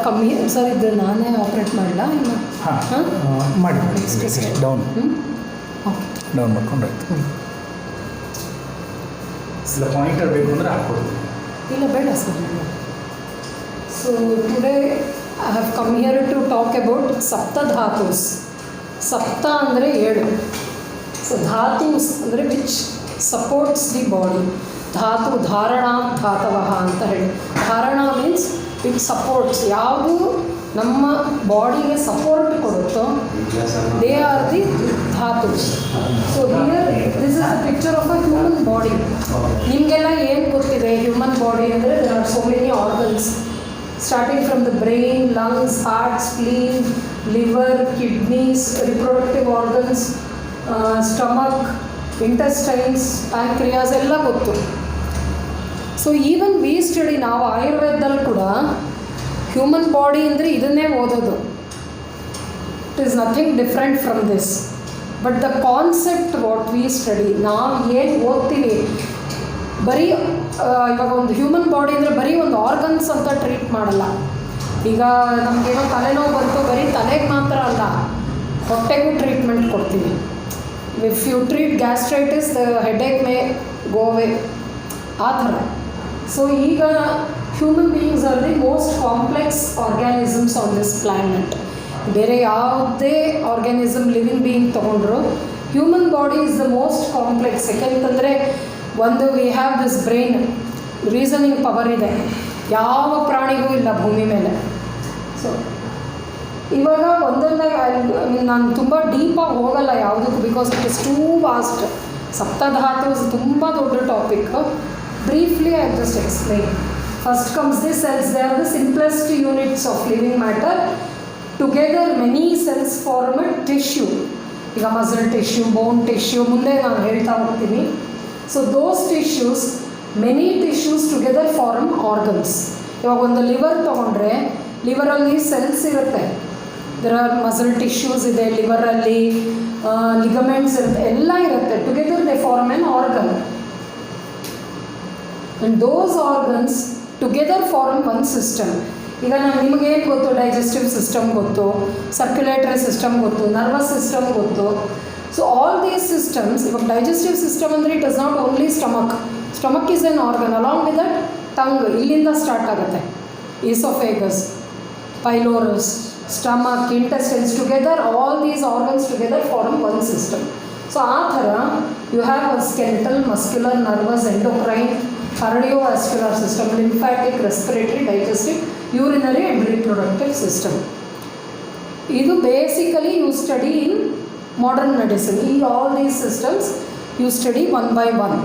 Come here sir. ಇದು ನಾನೇ operate ಮಾಡಲ್ಲ ಇಲ್ಲ? ಹಾಂ ಮಾಡಿ ಡೌನ್ ಓಕೆ ಡೌನ್ ಮಾಡ್ಕೊಂಡು ಆಯ್ತು. ಇಲ್ಲ ಪಾಯಿಂಟರ್ ಬೇಕು ಅಂದರೆ ಹಾಕ್ಕೊಡ್ತೀನಿ. ಇಲ್ಲ ಬೇಡ sir. So today I have come here to talk about ಸಪ್ತಧಾತುಸ್. ಸಪ್ತ ಅಂದರೆ 7. ಸೊ ಧಾತುಸ್ ಅಂದರೆ ವಿಚ್ ಸಪೋರ್ಟ್ಸ್ ದಿ ಬಾಡಿ. ಧಾತು ಧಾರಣ ಧಾತವಃ ಅಂತ ಹೇಳಿ. ಧಾರಣ ಮೀನ್ಸ್ ಇಟ್ ಸಪೋರ್ಟ್ಸ್. ಯಾವುದು ನಮ್ಮ ಬಾಡಿಗೆ ಸಪೋರ್ಟ್ ಕೊಡುತ್ತೋ ದೇ ಆರ್ ದಿ ಧಾತುಸ್. So here this is a picture of a human body. ನಿಮಗೆಲ್ಲ ಏನು ಗೊತ್ತಿದೆ ಹ್ಯೂಮನ್ ಬಾಡಿ ಅಂದರೆ there are so many organs starting from the brain, lungs, heart, spleen, liver, kidneys, reproductive organs, stomach, intestines, pancreas ಎಲ್ಲ ಗೊತ್ತು. So even we study, ನಾವು ಆಯುರ್ವೇದದಲ್ಲಿ ಕೂಡ human body ಅಂದರೆ ಇದನ್ನೇ ಓದೋದು. It is nothing different from this. But the concept what we study, ನಾವು ಏನು ಓದ್ತೀವಿ ಬರೀ ಇವಾಗ ಒಂದು ಹ್ಯೂಮನ್ ಬಾಡಿ ಅಂದರೆ ಬರೀ ಒಂದು ಆರ್ಗನ್ಸ್ ಅಂತ ಟ್ರೀಟ್ ಮಾಡಲ್ಲ. ಈಗ ನಮಗೇನೋ ತಲೆನೋವು ಬಂತು ಬರೀ ತಲೆಗೆ ಮಾತ್ರ ಅಲ್ಲ, ಹೊಟ್ಟೆಗೂ ಟ್ರೀಟ್ಮೆಂಟ್ ಕೊಡ್ತೀವಿ. If you treat gastritis the headache may go away, ಆ ಥರ. ಸೊ ಈಗ human beings are the most complex organisms on this planet. ಬೇರೆ ಯಾವುದೇ ಆರ್ಗ್ಯಾನಿಸಮ್ ಲಿವಿಂಗ್ ಬೀಯಿಂಗ್ ತೊಗೊಂಡ್ರು human body is the most complex. ಯಾಕೆಂತಂದರೆ ಒಂದು we have this brain, reasoning power ಇದೆ, ಯಾವ ಪ್ರಾಣಿಗೂ ಇಲ್ಲ ಭೂಮಿ ಮೇಲೆ. ಸೊ ಇವಾಗ ಒಂದೊಂದಾಗಿ ನಾನು ತುಂಬ ಡೀಪಾಗಿ ಹೋಗಲ್ಲ ಯಾವುದಕ್ಕೂ, because it is too vast. ಸಪ್ತಧಾತು ತುಂಬ ದೊಡ್ಡ topic. Briefly I just explain. First comes the cells. They are the simplest units of living matter. Together many cells form a tissue. ಈಗ ಮಸಲ್ ಟಿಶ್ಯೂ, ಬೋನ್ ಟಿಶ್ಯೂ, ಮುಂದೆ ನಾನು ಹೇಳ್ತಾ ಹೋಗ್ತೀನಿ. So those tissues, many tissues together form organs. ಇವಾಗ ಒಂದು liver ತೊಗೊಂಡ್ರೆ ಲಿವರಲ್ಲಿ cells ಇರುತ್ತೆ. ದೆರ್ ಆರ್ ಮಸಲ್ ಟಿಶ್ಯೂಸ್ ಇದೆ ಲಿವರಲ್ಲಿ, ಲಿಗಮೆಂಟ್ಸ್ ಇರುತ್ತೆ, ಎಲ್ಲ ಇರುತ್ತೆ. Together they form an organ. And those organs together form one system. ಈಗ ನಿಮಗೇನು ಗೊತ್ತು? ಡೈಜೆಸ್ಟಿವ್ ಸಿಸ್ಟಮ್ ಗೊತ್ತು, ಸರ್ಕ್ಯುಲೇಟರಿ ಸಿಸ್ಟಮ್ ಗೊತ್ತು, ನರ್ವಸ್ ಸಿಸ್ಟಮ್ ಗೊತ್ತು. ಸೊ ಆಲ್ ದೀಸ್ ಸಿಸ್ಟಮ್ಸ್, ಇವಾಗ ಡೈಜೆಸ್ಟಿವ್ ಸಿಸ್ಟಮ್ ಅಂದರೆ it is not only stomach. Stomach is an organ. Along with that tongue, ಇಲ್ಲಿಂದ start ಆಗುತ್ತೆ. Oesophagus, pylorus, stomach, intestines, together all these organs together form one system. So ಆ ಥರ you have a skeletal, muscular, nervous, endocrine, cardiovascular system, lymphatic, respiratory, digestive, urinary and reproductive system. ಇದು basically you study in modern medicine. ಈ all these systems you study one by one.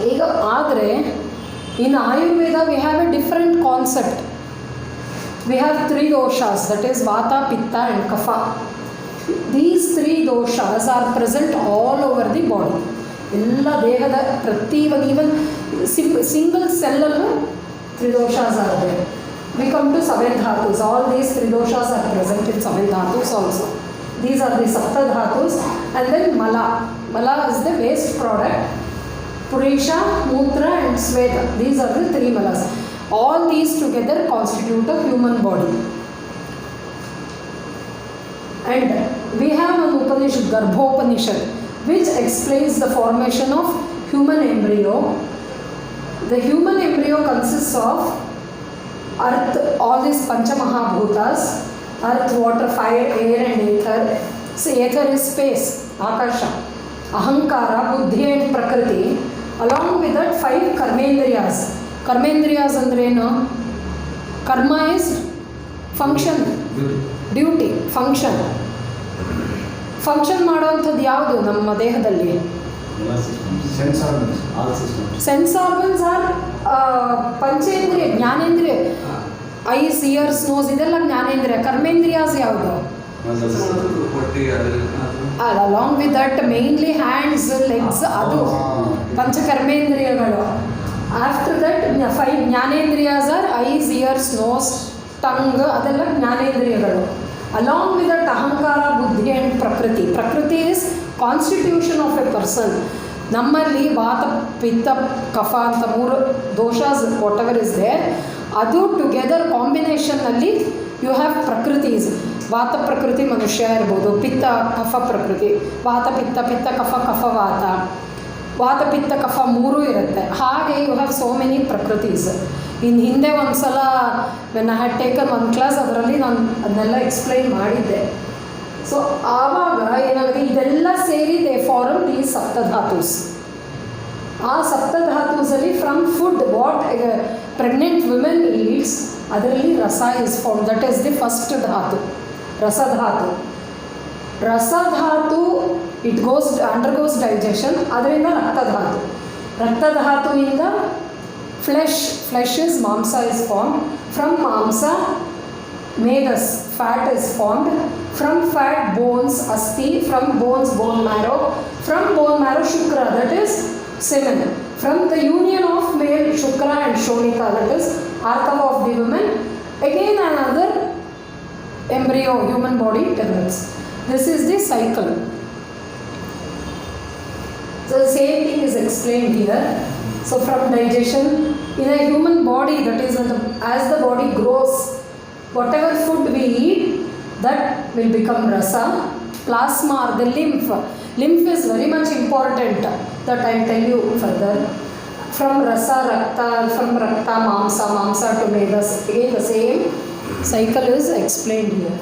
ಈಗ ಆದರೆ in Ayurveda we have a different concept. We have 3 doshas, that is Vata, Pitta and Kapha. These 3 doshas are present all over the body. ಎಲ್ಲ ದೇಹದ ಪ್ರತಿ ಒಂದು, even single ಸೆಲ್ಲಲ್ಲೂ 3 doshas are there. We come to 7 dhatus. All these 3 doshas are present in 7 dhatus also. These are the sapta dhatus. And then Mala. Mala is the waste product. Purisha, Mutra and Sveta. These are the 3 malas. All these together constitute a human body. And we have an Upanishad, Garbhopanishad, which explains the formation of human embryo. The human embryo consists of earth, all these Panchamahabhutas, earth, water, fire, air and ether. So ether is space, Akasha, Ahankara, Buddhi and Prakriti. Along with that 5 Karmendriyas. Karmendriyas andrenu? Karma is function, duty, function. Function ಮಾಡೋವಂಥದ್ದು ಯಾವುದು ನಮ್ಮ ದೇಹದಲ್ಲಿ? Sense organs are ಪಂಚೇಂದ್ರಿಯ, ಜ್ಞಾನೇಂದ್ರಿಯ. Ice, ears, nose ಇದೆಲ್ಲ ಜ್ಞಾನೇಂದ್ರಿಯ. ಕರ್ಮೇಂದ್ರಿಯಾಸ್ ಯಾವುದು? Along with that mainly hands, legs, ಅದು ಪಂಚಕರ್ಮೇಂದ್ರಿಯಗಳು. ಆಫ್ಟರ್ ದಟ್ 5 ಜ್ಞಾನೇಂದ್ರಿಯಾಸ್ are eyes, ears, nose, tongue, ಅದೆಲ್ಲ ಜ್ಞಾನೇಂದ್ರಿಯಗಳು. Along with that Ahankara, Buddhi and Prakriti. Prakriti is constitution of a person. ನಮ್ಮಲ್ಲಿ ವಾತ, ಪಿತ್ತ, ಕಫ ಅಂತ 3 doshas whatever is there, ಅದು ಟುಗೆದರ್ ಕಾಂಬಿನೇಷನ್ನಲ್ಲಿ ಯು ಹ್ಯಾವ್ ಪ್ರಕೃತೀಸ್. ವಾತ ಪ್ರಕೃತಿ ಮನುಷ್ಯ ಇರ್ಬೋದು, ಪಿತ್ತ ಕಫ ಪ್ರಕೃತಿ, ವಾತ ಪಿತ್ತ, ಪಿತ್ತ ಕಫ, ಕಫ ವಾತ, ವಾತ ಪಿತ್ತ ಕಫ ಮೂರೂ ಇರುತ್ತೆ. ಹಾಗೆ ಯು ಹ್ಯಾವ್ ಸೋ ಮೆನಿ ಪ್ರಕೃತೀಸ್. ಇನ್ನು ಹಿಂದೆ ಒಂದು ಸಲ ವೆನ್ ಐ ಹ್ಯಾಡ್ ಟೇಕನ್ ಒಂದು ಕ್ಲಾಸ್ ಅದರಲ್ಲಿ ನಾನು ಅದನ್ನೆಲ್ಲ ಎಕ್ಸ್ಪ್ಲೈನ್ ಮಾಡಿದ್ದೆ. ಸೊ ಆವಾಗ ಏನಾಗುತ್ತೆ, ಇದೆಲ್ಲ ಸೇರಿ ದೇ ಫಾರ್ಮ್ ದಿ ಸಪ್ತಧಾತುಸ್. ಆ ಸಪ್ತಧಾತುಸಲ್ಲಿ from food what pregnant women eats, ಅದರಲ್ಲಿ ರಸ is form. That is the first ಧಾತು, ರಸಧಾತು. ರಸಧಾತು ಇಟ್ ಅಂಡರ್ಗೋಸ್ ಡೈಜೆಷನ್, ಅದರಿಂದ ರಕ್ತಧಾತು. ರಕ್ತಧಾತುವಿಂದ ಫ್ಲೆಶ್ ಇಸ್ ಮಾಂಸ ಇಸ್ ಫಾರ್ಮ್. ಫ್ರಮ್ ಮಾಂಸ ಮೇಧಸ್ fat is formed. From fat bones ಅಸ್ಥಿ. From bones bone marrow. From bone marrow ಶುಕ್ರ, that is semen. From the union of male Shukra and Shonika, that is Artava of the woman, again another embryo, human body develops. This is the cycle. So the same thing is explained here. So from digestion in a human body, that is as the body grows, whatever food we eat, that will become rasa. Plasma or the lymph. Lymph is very much important, that I will tell you further. From rasa, rakta, from rakta, mamsa to medas. Again the same cycle is explained here.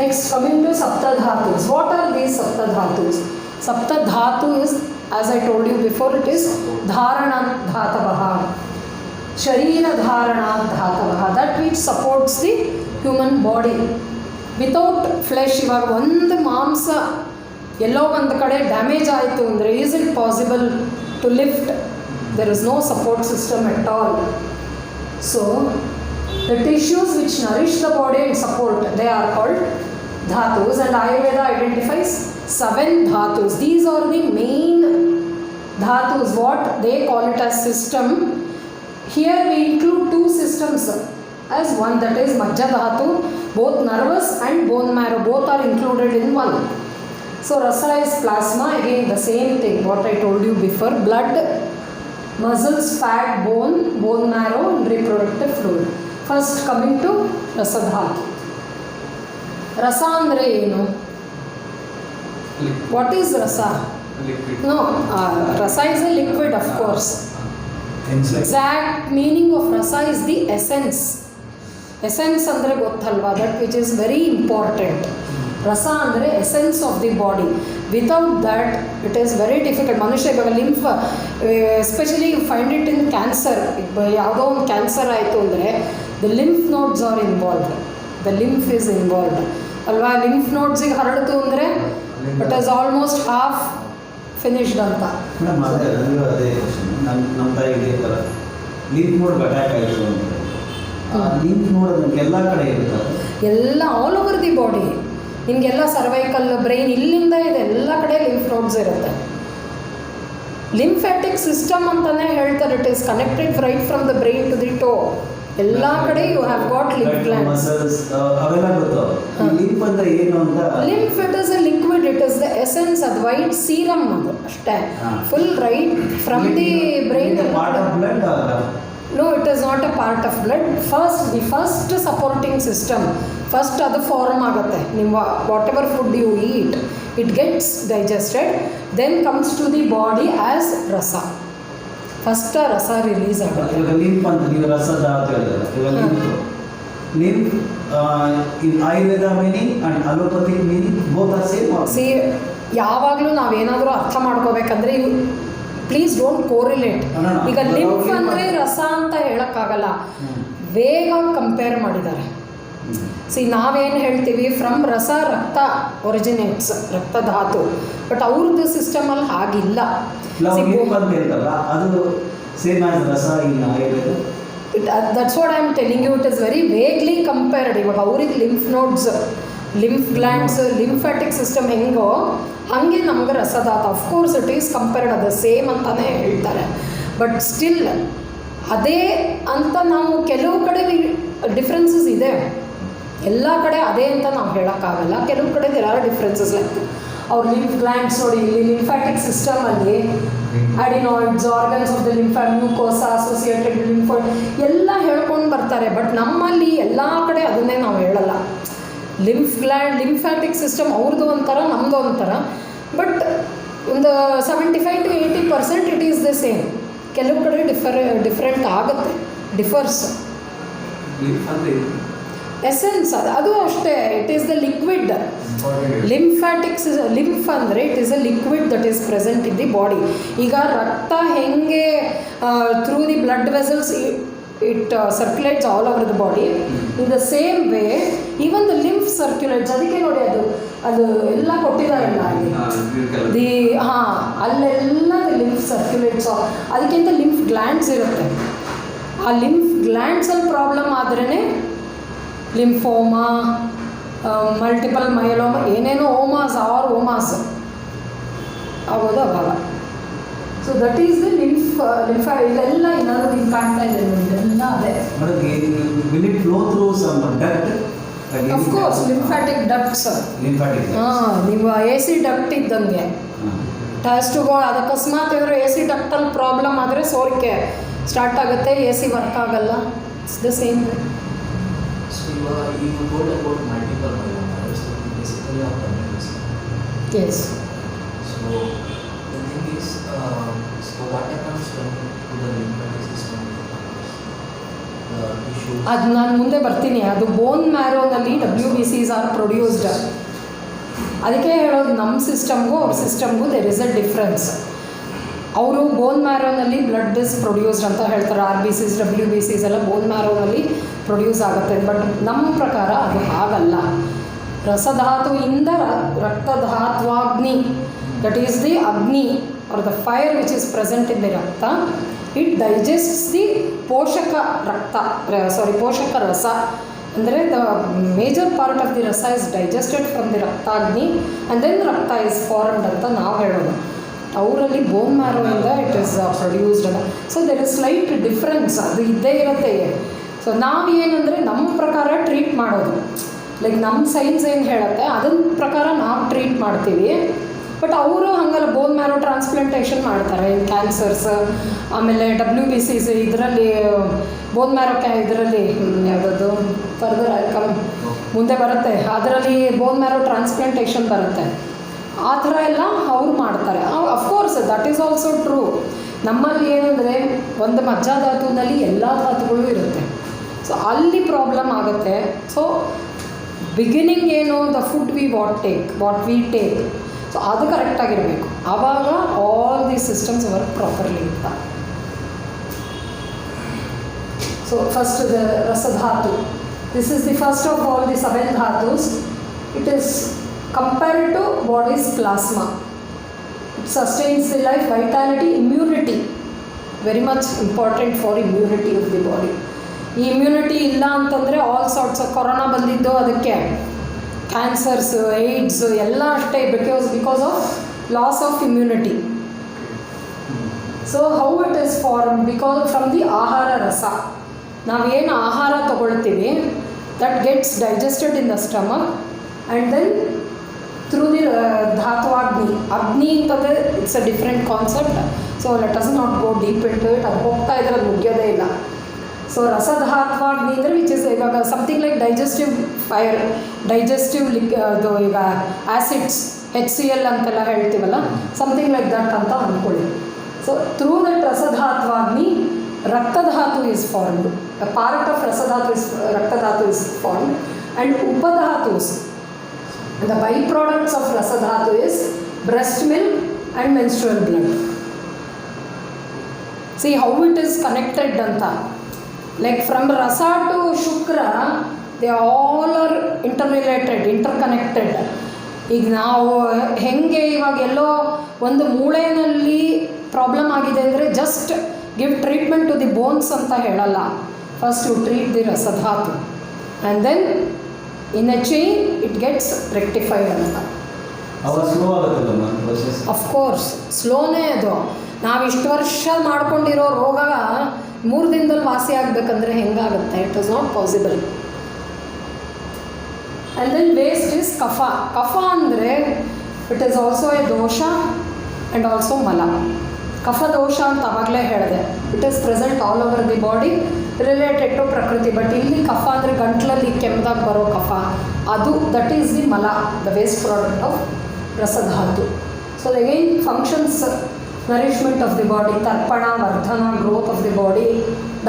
Next, coming to saptadhatus. What are these saptadhatus? Saptadhatu is, as I told you before, it is dharana dhatavaha. Sharira dharana dhatavaha. That which supports the human body. Without flesh, ಇವಾಗ ಒಂದು ಮಾಂಸ ಎಲ್ಲೋ ಒಂದು ಕಡೆ damage ಆಯಿತು ಅಂದರೆ is it possible to lift? There is no support system at all. So the tissues which nourish the body and support, they are called ಧಾತುಸ್. And Ayurveda identifies 7 ಧಾತುಸ್. These are the main ಧಾತುಸ್. What they call it as system. Here we include 2 systems as one, that is Majja Dhatu. Both nervous and bone marrow, both are included in one. So rasa is plasma, again the same thing what I told you before. Blood, muscles, fat, bone marrow and reproductive fluid. First coming to rasa dhatu. Rasa andre enu? What is rasa? Liquid. No, rasa is a liquid, of course. Exact meaning of rasa is the essence. Essence ಅಂದರೆ ಗೊತ್ತಲ್ವಾ, that which is very important. ರಸ ಅಂದರೆ essence of the body. Without that it is very difficult. ಮನುಷ್ಯ ಇವಾಗ lymph, especially you find it in cancer. ಯಾವುದೋ ಒಂದು cancer ಆಯಿತು ಅಂದರೆ the lymph nodes are involved. The lymph is involved ಅಲ್ವಾ. Lymph ನೋಡ್ಸಿಗೆ ಹರಡಿತು ಅಂದರೆ it is almost half finished ಅಂತ. ಮೇಡಮ್ ಅದೇ ನಮ್ಮ ತಾಯಿಗೆ ಥರ ಲಿಂಫ್ ನೋಡ್ ಅಟ್ಯಾಕ್ ಆಯಿತು ಅಂದರೆ ಲಿಂಫ್ ನೋಡ್ ನಮ್ಗೆ ಎಲ್ಲ ಕಡೆ ಇರ್ತದೆ, ಎಲ್ಲ ಆಲ್ ಓವರ್ ದಿ ಬಾಡಿ. ನಿಮಗೆಲ್ಲ ಸರ್ವೈಕಲ್, ಬ್ರೈನ್, ಇಲ್ಲಿಂದ ಇದೆ ಎಲ್ಲ ಕಡೆ ಲಿಂಫ್ ನೋಡ್ಸ್ ಇರುತ್ತೆ. ಲಿಂಫ್ಯಾಟಿಕ್ ಸಿಸ್ಟಮ್ ಅಂತಲೇ ಹೇಳ್ತಾರೆ. It is connected right from the brain to the toe. ಎಲ್ಲ ಕಡೆ you have got lymph glands. Muscles ಅವೆಲ್ಲ ಗೊತ್ತಾವ. ಲಿಂಫ್ ಅಂದರೆ ಏನು ಅಂತ? Lymph it is a liquid, it is the essence. ಅದು ವೈಟ್ ಸೀರಮ್, ಅದು ಅಷ್ಟೇ. Full right from the brain. Part of blood? No, it is not a part of blood. The first supporting system, first ಅದು form ಆಗುತ್ತೆ. ನಿಮ್ಮ whatever food you eat, it gets digested, then comes to the body as rasa. First ರಸ release ಆಗುತ್ತೆ. ಇವಾಗ lymph ಅಂತ ನೀವು ರಸದ ಅಂತ ಹೇಳಿದ್ರೆ, ಇವಾಗ lymph in Ayurveda meaning and allopathic meaning both are same. See, ಯಾವಾಗಲೂ ನಾವೇನಾದರೂ ಅರ್ಥ ಮಾಡ್ಕೋಬೇಕಂದ್ರೆ ಪ್ಲೀಸ್ ಡೋಂಟ್ ಕೋರಿಲೇಟ್. ಈಗ ಲಿಂಫ್ ಅಂದರೆ ರಸ ಅಂತ ಹೇಳೋಕ್ಕಾಗಲ್ಲ, ಬೇಗ ಕಂಪೇರ್ ಮಾಡಿದ್ದಾರೆ. ಸಿ, ನಾವೇನು ಹೇಳ್ತೀವಿ, ಫ್ರಮ್ ರಸ ರಕ್ತ ಒರಿಜಿನೇಟ್ಸ್, ರಕ್ತಧಾತು. ಬಟ್ ಅವ್ರದ್ದು ಸಿಸ್ಟಮಲ್ಲಿ ಹಾಗಿಲ್ಲ. ಅದು ಸೇಮ್ ಆಸ್ ರಸ in Ayurveda. That's what I am telling you. It is very vaguely compared. ಇವಾಗ ಅವ್ರಿಗೆ lymph nodes, lymph glands, lymphatic system ಹೆಂಗೋ ಹಾಗೆ ನಮ್ಗೆ ರಸಧಾತು. ಅಫ್ಕೋರ್ಸ್ ಇಟ್ ಈಸ್ ಕಂಪೇರ್ಡ್, ಅದು ಸೇಮ್ ಅಂತಲೇ ಹೇಳ್ತಾರೆ. ಬಟ್ ಸ್ಟಿಲ್ ಅದೇ ಅಂತ ನಾವು ಕೆಲವು ಕಡೆ ಡಿಫ್ರೆನ್ಸಸ್ ಇದೆ. ಎಲ್ಲ ಕಡೆ ಅದೇ ಅಂತ ನಾವು ಹೇಳೋಕ್ಕಾಗಲ್ಲ. ಕೆಲವು ಕಡೆ ದೇರ್ ಆರ್ ಡಿಫ್ರೆನ್ಸಸ್. ಲೈಕ್ ಅವ್ರ ಲಿಂಫ್ ಗ್ಲ್ಯಾಂಡ್ಸ್ ನೋಡಿ, ಇಲ್ಲಿ ಲಿಂಫ್ಯಾಟಿಕ್ ಸಿಸ್ಟಮಲ್ಲಿ adenoids, organs of the lymph, mucosa, associated lymphoid ಎಲ್ಲ ಹೇಳ್ಕೊಂಡು ಬರ್ತಾರೆ. ಬಟ್ ನಮ್ಮಲ್ಲಿ ಎಲ್ಲ ಕಡೆ ಅದನ್ನೇ ನಾವು ಹೇಳಲ್ಲ. ಲಿಂಫ್ಯಾಟಿಕ್ ಸಿಸ್ಟಮ್ ಅವ್ರದ್ದು ಒಂಥರ, ನಮ್ಮದು ಒಂಥರ. ಬಟ್ ಒಂದು 75 to 80% it is the same. ಕೆಲವು ಕಡೆ ಡಿಫ್ರೆಂಟ್ ಆಗುತ್ತೆ, ಡಿಫರ್ಸ್. ಎಸೆನ್ಸ್ ಅದು ಅಷ್ಟೇ, it is the liquid. Lymph ಅಂದರೆ it is a liquid that is present in the body. ಈಗ ರಕ್ತ ಹೆಂಗೆ through the blood vessels it circulates all over the body, in the same way even the lymph circulates. ಅದಕ್ಕೆ ನೋಡಿ ಅದು ಎಲ್ಲ ಕೊಟ್ಟಿದ್ದಾರಲ್ಲ ಅಲ್ಲಿ ಅಲ್ಲೆಲ್ಲ ಲಿಂಫ್ ಸರ್ಕ್ಯುಲೇಟ್ಸ್. ಅದಕ್ಕಿಂತ ಲಿಂಫ್ ಗ್ಲ್ಯಾಂಡ್ಸ್ ಇರುತ್ತೆ. ಆ ಲಿಂಫ್ ಗ್ಲ್ಯಾಂಡ್ಸಲ್ಲಿ ಪ್ರಾಬ್ಲಮ್ ಆದ್ರೇ ಲಿಂಫೋಮಾ, ಮಲ್ಟಿಪಲ್ ಮೈಲೋಮಾ, ಏನೇನೋ ಓಮಾಸ್ ಆಗೋದು ಅವಾಗ. So that is the lymph. ಇಲ್ಲೆಲ್ಲ ಏನಾದರೂ ನಿಮ್ಗೆ ಕಾಣ್ತಾ ಇದೆ ನೋಡಿ, ಇದೆಲ್ಲ ಅದೇ. Of course lymphatic ducts. ನೀವು AC ಡಕ್ಟ್ ಇದ್ದಂಗೆ ಟೆಸ್ಟ್ ಟು ಗೋ. ಅದು ಅಕಸ್ಮಾತ್ ಇವರು AC ಡಕ್ಟಲ್ಲಿ ಪ್ರಾಬ್ಲಮ್ ಆದರೆ ಸೋರಿಕೆ ಸ್ಟಾರ್ಟ್ ಆಗುತ್ತೆ, AC ವರ್ಕ್ ಆಗಲ್ಲ. It's the same. You told about multiple myeloma, so basically of the immune system. Yes. So the thing is, so what happens when the lymphatic system the issues? ಅದು ನಾನು ಮುಂದೆ ಬರ್ತೀನಿ. ಅದು ಬೋನ್ ಮ್ಯಾರೋನಲ್ಲಿ WBCs R produced. ಅದಕ್ಕೆ ಹೇಳೋದು ನಮ್ಮ ಸಿಸ್ಟಮ್ಗೂ ಅವ್ರ ಸಿಸ್ಟಮ್ಗೂ there is a difference. ಅವರು ಬೋನ್ ಮ್ಯಾರೋನಲ್ಲಿ ಬ್ಲಡ್ ಇಸ್ ಪ್ರೊಡ್ಯೂಸ್ಡ್ ಅಂತ ಹೇಳ್ತಾರೆ. RBCs, WBCs ಎಲ್ಲ ಬೋನ್ ಮ್ಯಾರೋನಲ್ಲಿ ಪ್ರೊಡ್ಯೂಸ್ ಆಗುತ್ತೆ. ಬಟ್ ನಮ್ಮ ಪ್ರಕಾರ ಅದು ಆಗಲ್ಲ. ರಸಧಾತುವಿಂದ ರಕ್ತಧಾತ್ವಾಗ್ನಿ, ದಟ್ ಈಸ್ ದಿ ಅಗ್ನಿ or the fire which is present in the ರಕ್ತ. ಇಟ್ ಡೈಜೆಸ್ಟ್ಸ್ ದಿ ಪೋಷಕ ರಸ. ಅಂದರೆ the major part of the ರಸ ಇಸ್ ಡೈಜೆಸ್ಟೆಡ್ ಫ್ರಮ್ ದಿ ರಕ್ತಾಗ್ನಿ ಆ್ಯಂಡ್ ದೆನ್ ರಕ್ತ ಇಸ್ ಫಾರ್ಮ್ಡ್ ಅಂತ ನಾವು ಹೇಳೋದು. ಅವರಲ್ಲಿ ಬೋನ್ ಮ್ಯಾರೋಯಿಂದ it is produced. So there is slight difference, ಅದು ಇದ್ದೇ ಇರುತ್ತೆ. ಸೊ ನಾವೇನಂದರೆ ನಮ್ಮ ಪ್ರಕಾರ ಟ್ರೀಟ್ ಮಾಡೋದು, ಲೈಕ್ ನಮ್ಮ ಸೈನ್ಸ್ ಏನು ಹೇಳುತ್ತೆ ಅದನ್ನ ಪ್ರಕಾರ ನಾವು ಟ್ರೀಟ್ ಮಾಡ್ತೀವಿ. ಬಟ್ ಅವರು ಹಾಗಲ್ಲ, ಬೋನ್ ಮ್ಯಾರೋ ಟ್ರಾನ್ಸ್ಪ್ಲಾಂಟೇಷನ್ ಮಾಡ್ತಾರೆ ಇನ್ ಕ್ಯಾನ್ಸರ್ಸ್. ಆಮೇಲೆ WBCs ಇದರಲ್ಲಿ ಬೋನ್ ಮ್ಯಾರೋ ಇದರಲ್ಲಿ ಯಾವುದದು ಫರ್ದರ್ ಮುಂದೆ ಬರುತ್ತೆ, ಅದರಲ್ಲಿ ಬೋನ್ ಮ್ಯಾರೋ ಟ್ರಾನ್ಸ್ಪ್ಲಾಂಟೇಷನ್ ಬರುತ್ತೆ. ಆ ಥರ ಎಲ್ಲ ಅವ್ರು ಮಾಡ್ತಾರೆ. Of course that is also true. ನಮ್ಮಲ್ಲಿ ಏನಂದರೆ ಒಂದು ಮಜ್ಜಾಧಾತುವಿನಲ್ಲಿ ಎಲ್ಲ ಧಾತುಗಳು ಇರುತ್ತೆ. ಸೊ ಅಲ್ಲಿ ಪ್ರಾಬ್ಲಮ್ ಆಗುತ್ತೆ. ಸೊ ಬಿಗಿನಿಂಗ್ ಏನು, the food what we take, so ಅದು ಕರೆಕ್ಟಾಗಿರಬೇಕು. ಆವಾಗ all the systems work properly ಅಂತ. ಸೊ ಫಸ್ಟ್ ದ ರಸಧಾತು. This is the first of all the 7 ಧಾತುಸ್. It is compared to body's plasma. It sustains the life, vitality, immunity. Very much important for immunity of the body. ಈ immunity ಇಲ್ಲ ಅಂತಂದರೆ all sorts of corona ಬಂದಿದ್ದು ಅದಕ್ಕೆ, cancers, AIDS ಎಲ್ಲ ಅಷ್ಟೇ, because of loss of immunity. So how it is form? Because from the ಆಹಾರ ರಸ. ನಾವೇನು ಆಹಾರ ತಗೊಳ್ತೀವಿ that gets digested in the stomach and then through the ಧಾತ್ವಾಗ್ನಿ. ಅಗ್ನಿ ಅಂತಂದರೆ it's a different concept. So let us not go deep into it. ಅದು ಹೋಗ್ತಾ ಇದ್ರೆ ಅದು ಮುಗಿಯೋದೇ ಇಲ್ಲ. ಸೊ ರಸಧಾತ್ವಾಗ್ನಿ ಅಂದರೆ ವಿಚ್ ಇಸ್ ಇವಾಗ ಸಮಥಿಂಗ್ ಲೈಕ್ ಡೈಜೆಸ್ಟಿವ್ ಫೈರ್, ಅದು ಈಗ ಆ್ಯಸಿಡ್ಸ್ HCl ಅಂತೆಲ್ಲ ಹೇಳ್ತೀವಲ್ಲ, ಸಮಥಿಂಗ್ ಲೈಕ್ ದಟ್ ಅಂತ ಅಂದ್ಕೊಳ್ಳಿ. ಸೊ ಥ್ರೂ ದಟ್ ರಸಧಾತ್ವಾಗ್ನಿ ರಕ್ತಧಾತು is formed. A part of ರಕ್ತಧಾತು ಇಸ್ ಫಾರ್ಮ್ಡ್ ಆ್ಯಂಡ್ ಉಪಧಾತುಸ್. The byproducts of rasadhatu is breast milk and menstrual blood. See how it is connected anta. Like from rasa to shukra, they all are interconnected. ಈಗ ನಾವು ಹೆಂಗೆ ಇವಾಗ ಎಲ್ಲೋ ಒಂದು ಮೂಳೆಯಲ್ಲಿ problem ಆಗಿದೆ ಅಂದರೆ just give treatment to the bones ಅಂತ ಹೇಳಲ್ಲ. First you treat the ರಸಧಾತು and then in a chain it gets rectified ಅಂತ. ಅಫ್ಕೋರ್ಸ್ ಸ್ಲೋನೇ ಅದು. ನಾವು ಇಷ್ಟು ವರ್ಷ ಮಾಡ್ಕೊಂಡಿರೋ ರೋಗ 3 ದಿನದಲ್ಲಿ ವಾಸಿ ಆಗಬೇಕಂದ್ರೆ ಹೆಂಗಾಗುತ್ತೆ? It is not possible. And then waste is ಕಫ. ಕಫ ಅಂದರೆ ಇಟ್ ಈಸ್ ಆಲ್ಸೋ ಎ ದೋಷ ಆ್ಯಂಡ್ ಆಲ್ಸೋ ಮಲ. ಕಫದೋಷ ಅಂತ ಆವಾಗಲೇ ಹೇಳಿದೆ. It is present all over the body related to ಪ್ರಕೃತಿ. ಬಟ್ ಇಲ್ಲಿ ಕಫ ಅಂದರೆ ಗಂಟ್ಲಲ್ಲಿ ಕೆಮ್ಮದಾಗ ಬರೋ ಕಫ, ಅದು ದಟ್ ಈಸ್ ದಿ ಮಲ, ದ ವೇಸ್ಟ್ ಪ್ರಾಡಕ್ಟ್ ಆಫ್ ರಸಧಾತು. So again functions nourishment of the body, ತರ್ಪಣ, ವರ್ಧನ, ಗ್ರೋತ್ ಆಫ್ ದಿ ಬಾಡಿ,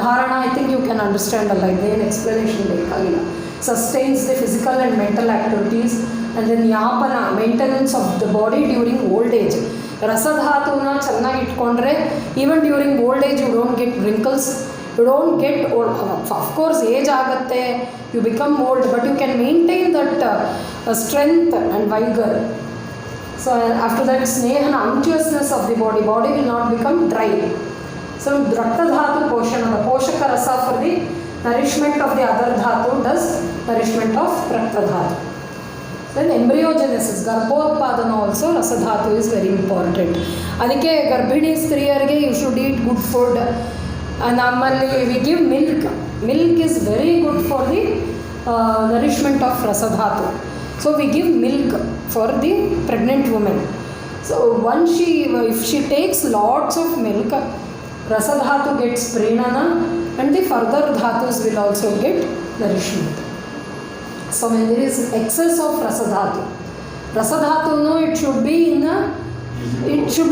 ಧಾರಣ, I think you can understand ಅಲ್ಲ, ಇದೇನು ಎಕ್ಸ್ಪ್ಲನೇಷನ್ ಬೇಕಾಗಿಲ್ಲ. Sustains the physical and mental activities and then ಯಾಪನ, maintenance of the body during old age. ರಸಧಾತುನ ಚೆನ್ನಾಗಿ ಇಟ್ಕೊಂಡ್ರೆ even during old age you don't get wrinkles, you don't get old. Of course age ಆಗುತ್ತೆ, you become old, but you can maintain that strength and vigour. So after that ಸ್ನೇಹನ unctuousness of the body, body will not become dry. So ರಕ್ತಧಾತು ಪೋಷಣ, ಪೋಷಕ ರಸ for the nourishment of the other ಧಾತು does nourishment of ರಕ್ತಧಾತು. Then embryogenesis, ಗರ್ಭೋತ್ಪಾದನ also ರಸಧಾತು is very important. ಅದಕ್ಕೆ ಗರ್ಭಿಣಿ ಸ್ತ್ರೀಯರಿಗೆ you should eat good food. ನಮ್ಮಲ್ಲಿ we give milk. Milk is very good for the nourishment of ರಸಧಾತು. So we give milk for the pregnant woman. So once if she takes lots of milk, rasadhatu gets prenana and the further dhatus will also get nourishment. So when there is excess of rasadhatu no, it should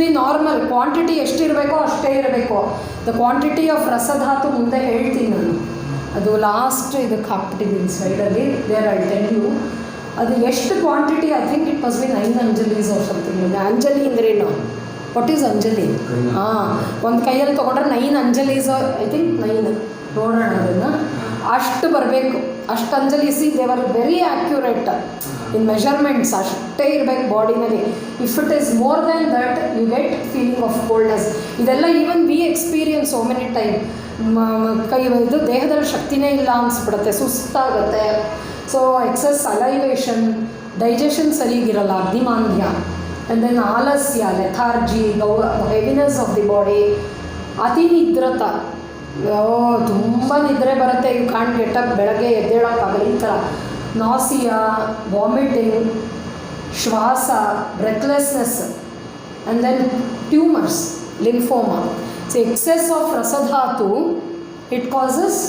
be normal quantity. ಎಷ್ಟಿರಬೇಕೋ ಅಷ್ಟೇ ಇರಬೇಕು. The quantity of rasadhatu ಮುಂದೆ ಹೇಳ್ತೀನಿ ನಾನು, ಅದು last ಇದಕ್ಕೆ ಹಾಕ್ಬಿಟ್ಟಿದ್ದೀನಿ ಸ್ಲೈಡಲ್ಲಿ. There I tell you ಅದು ಎಷ್ಟು quantity. I think it must be 9 ಅಂಜಲೀಸ್ ಆರ್ ಸಮಥಿಂಗ್. ಅಂಜಲಿ ಅಂದ್ರೇನು? ವಾಟ್ ಈಸ್ ಅಂಜಲಿ? ಒಂದು ಕೈಯಲ್ಲಿ ತೊಗೊಂಡ್ರೆ 9 ಅಂಜಲೀಸ್, ಐ ಥಿಂಕ್ 9. ನೋಡೋಣ ಅದನ್ನು. ಅಷ್ಟು ಬರಬೇಕು, ಅಷ್ಟು ಅಂಜಲೀಸಿ. They are very accurate in measurements. ಅಷ್ಟೇ ಇರಬೇಕು ಬಾಡಿನಲ್ಲಿ. If it is more than that you get feeling of coldness. ಇದೆಲ್ಲ even we experience so many time. ಇದು ದೇಹದಲ್ಲಿ ಶಕ್ತಿನೇ ಇಲ್ಲ ಅನಿಸ್ಬಿಡುತ್ತೆ, ಸುಸ್ತಾಗುತ್ತೆ. ಸೊ ಎಕ್ಸಸ್ ಅಲೈವೇಷನ್, ಡೈಜೆಷನ್ ಸರಿಗಿರಲ್ಲ, ಅಗ್ನಿಮಾಂದ್ಯ, ಆ್ಯಂಡ್ ದೆನ್ ಆಲಸ್ಯ, lethargy, heaviness of the body, ಅತಿ ನಿದ್ರತ. ತುಂಬ ನಿದ್ರೆ ಬರುತ್ತೆ, ಯು ಕಾಂಟ್ ಗೆಟ್ ಅಪ್, ಬೆಳಗ್ಗೆ ಎದ್ದೇಳೋಕ್ಕಾಗಲ್ಲ ಈ ಥರ. ನಾಸಿಯಾ, ವಾಮಿಟಿಂಗ್, ಶ್ವಾಸ, breathlessness, and then tumours, lymphoma. So excess of ರಸಧಾತು ಇಟ್ ಕಾಸಸ್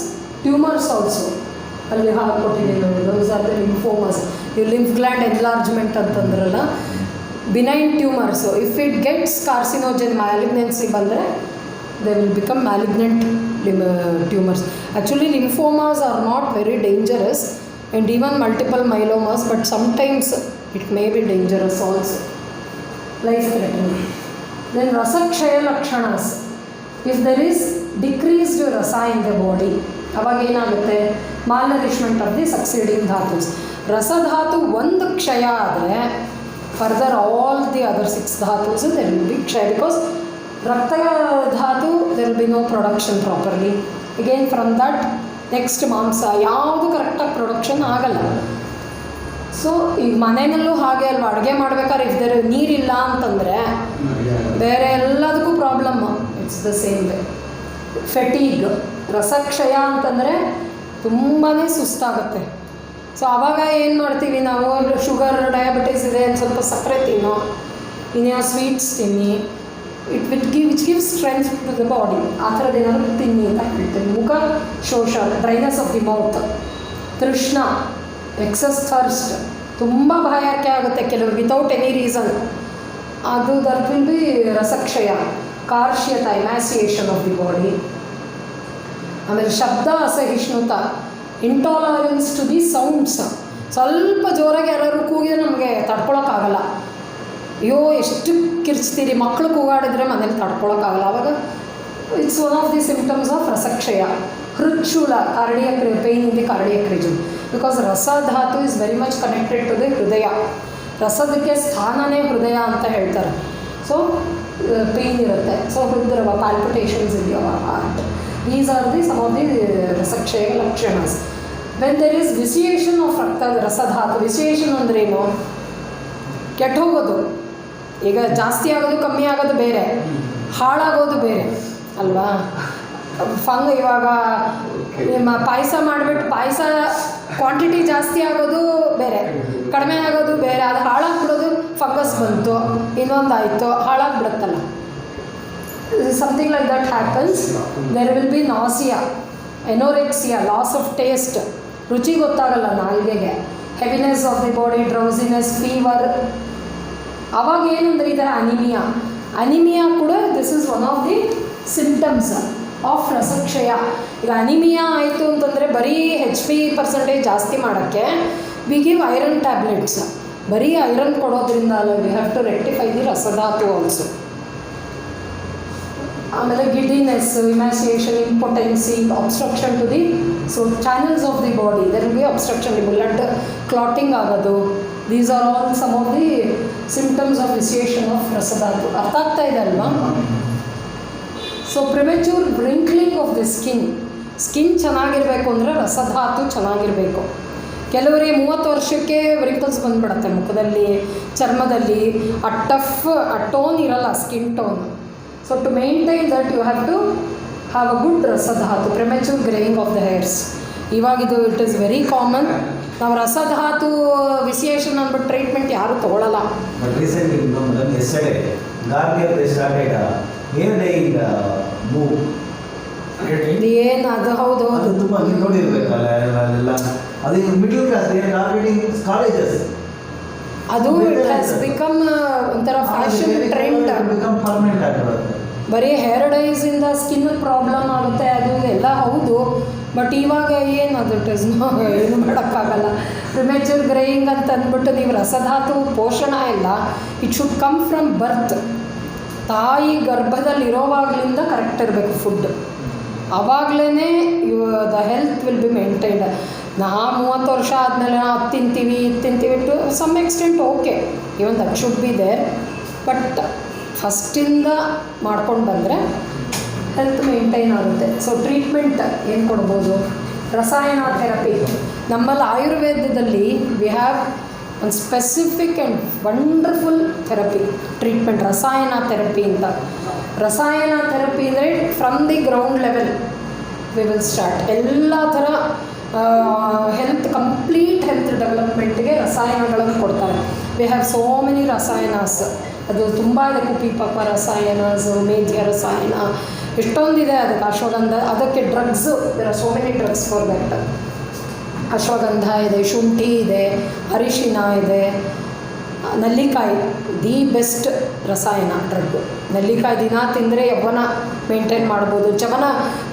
ಟ್ಯೂಮರ್ಸ್ ಆಲ್ಸೋ. ಅಲ್ಲಿ ಹಾಕ್ಕೊಟ್ಟಿದ್ದೀನಿ ನೋಡಿ, ದೋಸ್ ಆರ್ ದ ಲಿಂಫೋಮಸ್. ಈ ಲಿಂಫ್ ಗ್ಲ್ಯಾಂಡ್ ಎನ್ಲಾರ್ಜ್ಮೆಂಟ್ ಅಂತಂದ್ರಲ್ಲ, benign tumours. If it gets carcinogen, malignancy ಬಂದರೆ they will become malignant tumours. Actually lymphomas are not very dangerous and even multiple myelomas, but sometimes it may be dangerous also, life threatening. Then ರಸಕ್ಷಯ ಲಕ್ಷಣಸ್. If there is decreased ರಸ in the body, ಅವಾಗ ಏನಾಗುತ್ತೆ? Malnourishment of the succeeding ಧಾತುಸ್. ರಸಧಾತು ಒಂದು ಕ್ಷಯ ಆದರೆ ಫರ್ದರ್ ಆಲ್ ದಿ ಅದರ್ 6 ಧಾತುಸ್ ದೆರ್ ವಿಲ್ ಬಿ ಕ್ಷಯ. ಬಿಕಾಸ್ ರಕ್ತಧಾತು there will be no production properly. Again from that next ಮಾಂಸ, ಯಾವುದು ಕರೆಕ್ಟಾಗಿ ಪ್ರೊಡಕ್ಷನ್ ಆಗಲ್ಲ. ಸೊ ಈಗ ಮನೆಯಲ್ಲೂ ಹಾಗೆ ಅಲ್ವಾ, ಅಡುಗೆ ಮಾಡ್ಬೇಕಾದ್ರೆ ಇಫ್ ದೇರ್ ನೀರಿಲ್ಲ ಅಂತಂದರೆ ಬೇರೆ ಎಲ್ಲದಕ್ಕೂ problem. It's the same way. Fatigue, ರಸಕ್ಷಯ ಅಂತಂದರೆ ತುಂಬಾ ಸುಸ್ತಾಗುತ್ತೆ. ಸೊ ಆವಾಗ ಏನು ಮಾಡ್ತೀವಿ ನಾವು? ಶುಗರ್, ಡಯಾಬಿಟೀಸ್ ಇದೆ, ಸ್ವಲ್ಪ ಸಕ್ಕರೆ ತಿನ್ನೋ, ಇನ್ನೇನೋ ಸ್ವೀಟ್ಸ್ ತಿನ್ನಿ, which give strength to the body. ಆ ಥರದ್ದು ಏನಾದರೂ ತಿನ್ನಿ ಅಂತ ಹೇಳ್ತೀವಿ. ಮುಖ ಶೋಷ, ಡ್ರೈನೆಸ್ ಆಫ್ ದಿ ಮೌತ್, ತೃಷ್ಣ, ಎಕ್ಸಸ್ ಥರ್ಸ್ಟ್, ತುಂಬ ಬಾಯಾರಿಕೆ ಆಗುತ್ತೆ ಕೆಲವರು ವಿತೌಟ್ ಎನಿ ರೀಸನ್, ಅದು ದಟ್ ವಿಲ್ ಬಿ ರಸಕ್ಷಯ. ಕಾರ್ಶ್ಯತ, ಎಮ್ಯಾಸಿಯೇಷನ್ ಆಫ್ ದಿ ಬಾಡಿ. ಆಮೇಲೆ ಶಬ್ದ ಅಸಹಿಷ್ಣುತ, ಇಂಟಾಲರೆನ್ಸ್ ಟು ದಿ ಸೌಂಡ್ಸ್. ಸ್ವಲ್ಪ ಜೋರಾಗಿ ಯಾರು ಕೂಗಿದ್ರೆ ನಮಗೆ ತಡ್ಕೊಳಕ್ಕಾಗಲ್ಲ. ಅಯ್ಯೋ ಎಷ್ಟು ಕಿರ್ಚ್ತೀರಿ, ಮಕ್ಕಳು ಕೂಗಾಡಿದ್ರೆ ಮನೇಲಿ ತಡ್ಕೊಳಕ್ಕಾಗಲ್ಲ. ಆವಾಗ it's one of the symptoms of ರಸಕ್ಷಯ. ಹೃತ್ಶೂಲ, cardiac pain in the cardiac region. Because ರಸಧಾತು is very much connected to the ಹೃದಯ. ರಸದಕ್ಕೆ ಸ್ಥಾನನೇ ಹೃದಯ ಅಂತ ಹೇಳ್ತಾರೆ. ಸೊ ಪೇಯ್ನ್ ಇರುತ್ತೆ. ಸೊ ಹೃದ್ರವ, ಪಾಲ್ಪಿಟೇಷನ್ಸ್ ಇದೆಯವ, heart. These are the some of the ರಸಕ್ಷಯ ಲಕ್ಷಣಸ್. When there is vitiation of ರಸಧಾತು. ವಿಸಿಯೇಷನ್ ಅಂದ್ರೇನು? ಕೆಟ್ಟ ಹೋಗೋದು. ಈಗ ಜಾಸ್ತಿ ಆಗೋದು, ಕಮ್ಮಿ ಆಗೋದು ಬೇರೆ, ಹಾಳಾಗೋದು ಬೇರೆ ಅಲ್ವಾ? ಇವಾಗ ನಿಮ್ಮ ಪಾಯಸ ಮಾಡಿಬಿಟ್ಟು ಪಾಯಸ ಕ್ವಾಂಟಿಟಿ ಜಾಸ್ತಿ ಆಗೋದು ಬೇರೆ, ಕಡಿಮೆ ಆಗೋದು ಬೇರೆ. ಅದು ಹಾಳಾಗ್ಬಿಡೋದು, ಫಂಗಸ್ ಬಂತು, ಇನ್ನೊಂದಾಯಿತು, ಹಾಳಾಗ್ಬಿಡುತ್ತಲ್ಲ. something like that happens, there will be nausea, anorexia, loss of taste, ರುಚಿ ಗೊತ್ತಾಗಲ್ಲ ನಾಲ್ಗೆಗೆ, heaviness of the body, drowsiness, fever. ಅವಾಗ ಏನಂದರೆ ಈ ಥರ ಅನಿಮಿಯಾ ಕೂಡ this is one of the symptoms of ರಸಕ್ಷಯ. ಈಗ ಅನಿಮಿಯಾ ಆಯಿತು ಅಂತಂದರೆ ಬರೀ HP% ಜಾಸ್ತಿ ಮಾಡೋಕ್ಕೆ ವಿ ಗಿವ್ ಐರನ್ ಟ್ಯಾಬ್ಲೆಟ್ಸ್. ಬರೀ ಐರನ್ ಕೊಡೋದ್ರಿಂದ ಅಲ್ಲ, we have to rectify the ರಸಧಾತು ಆಲ್ಸೋ. ಆಮೇಲೆ giddiness, emaciation, impotency, obstruction to the channels of the body, there will be obstruction, blood clotting ಆಗೋದು. These are all some of the symptoms of vitiation of ರಸಧಾತು. ಅರ್ಥ ಆಗ್ತಾ ಇದೆ ಅಲ್ವಾ? So premature wrinkling of the skin ಚೆನ್ನಾಗಿರಬೇಕು ಅಂದರೆ ರಸಧಾತು ಚೆನ್ನಾಗಿರಬೇಕು. ಕೆಲವರಿಗೆ 30 ವರ್ಷಕ್ಕೆ ವ್ರಿಂಕಲ್ಸ್ ಬಂದುಬಿಡುತ್ತೆ ಮುಖದಲ್ಲಿ, ಚರ್ಮದಲ್ಲಿ. ಆ ಟೋನ್ ಇರಲ್ಲ, skin tone. So to maintain that you have to have a good ರಸಧಾತು, premature greying of the hairs. ಇವಾಗಿದು ಇಟ್ ಈಸ್ ವೆರಿ ಕಾಮನ್. ನಾವು ರಸಧಾತು ವಿಸಿಯೇಷನ್ ಅಂದ್ಬಿಟ್ಟು ಟ್ರೀಟ್ಮೆಂಟ್ ಯಾರೂ ತೊಗೊಳ್ಳಲ್ಲ. But recently yesterday Garnier they started hair dyeing move. ಏನು ಅದು? ಹೌದು ಅದು ತುಂಬ ನೀವು ನೋಡಿರ್ಬೇಕಲ್ಲ ಅಲ್ಲೆಲ್ಲ. ಅದು middle class, they are targeting colleges. ಅದು ಇಟ್ ಹ್ಯಾಸ್ ಬಿಕಮ್ ಒಂಥರ ಫ್ಯಾಷನ್ ಟ್ರೆಂಡ್. ಬಿಕಮ್ ಪರ್ಮನೆಂಟ್ ಆಗಿರುತ್ತೆ. ಬರೀ ಹೇರ್ ಡೈಸಿಂದ ಸ್ಕಿನ್ ಪ್ರಾಬ್ಲಮ್ ಆಗುತ್ತೆ, ಅದು ಎಲ್ಲ ಹೌದು. ಬಟ್ ಇವಾಗ ಏನು ಅದು ಏನು ಮಾಡೋಕ್ಕಾಗಲ್ಲ. ಪ್ರಿಮೆಚ್ಯೂರ್ ಗ್ರೇಯಿಂಗ್ ಅಂತ ಅಂದ್ಬಿಟ್ಟು ನೀವು ರಸಧಾತು ಪೋಷಣ ಇಲ್ಲ. It should come from birth. ತಾಯಿ ಗರ್ಭದಲ್ಲಿರೋವಾಗಲಿಂದ ಕರೆಕ್ಟ್ ಇರಬೇಕು ಫುಡ್. ಆವಾಗಲೇ the health will be maintained. 30 ವರ್ಷ ಆದಮೇಲೆ ಅದು ತಿಂತೀವಿ to some extent okay, even that should be there. But ಫಸ್ಟಿಂದ ಮಾಡ್ಕೊಂಡು ಬಂದರೆ ಹೆಲ್ತ್ ಮೇಂಟೈನ್ ಆಗುತ್ತೆ. ಸೊ ಟ್ರೀಟ್ಮೆಂಟ್ ಏನು ಕೊಡ್ಬೋದು? ರಸಾಯನ ಥೆರಪಿ. ನಮ್ಮಲ್ಲಿ ಆಯುರ್ವೇದದಲ್ಲಿ ವಿ ಹ್ಯಾವ್ ಒಂದು specific and wonderful therapy treatment, ರಸಾಯನ ಥೆರಪಿ ಅಂತ. ರಸಾಯನ ಥೆರಪಿ ಅಂದರೆ from the ground level we will start. ಎಲ್ಲ ಥರ ಕಂಪ್ಲೀಟ್ ಹೆಲ್ತ್ ಡೆವಲಪ್ಮೆಂಟ್ಗೆ ರಸಾಯನಗಳನ್ನು ಕೊಡ್ತಾರೆ. ವಿ ಹ್ಯಾವ್ ಸೋ ಮೆನಿ ರಸಾಯನಾಸ್. ಅದು ತುಂಬ ಇದೆ. ಕುಪಿಪಾಪ ರಸಾಯನಾಸ್, ಮೇಧ್ಯ ರಸಾಯನ, ಎಷ್ಟೊಂದಿದೆ ಅದಕ್ಕೆ. ಅಶ್ವಗಂಧ, ಅದಕ್ಕೆ drugs, there are so many drugs for that. Ashwagandha ಇದೆ, ಶುಂಠಿ ಇದೆ, ಅರಿಶಿನ ಇದೆ, ನಲ್ಲಿಕಾಯಿ ದಿ ಬೆಸ್ಟ್ ರಸಾಯನ ಡ್ರಗ್ಗು. ನೆಲ್ಲಿಕಾಯಿ ದಿನ ತಿಂದರೆ ಯೌವನ ಮೇಂಟೈನ್ ಮಾಡ್ಬೋದು. ಚವನ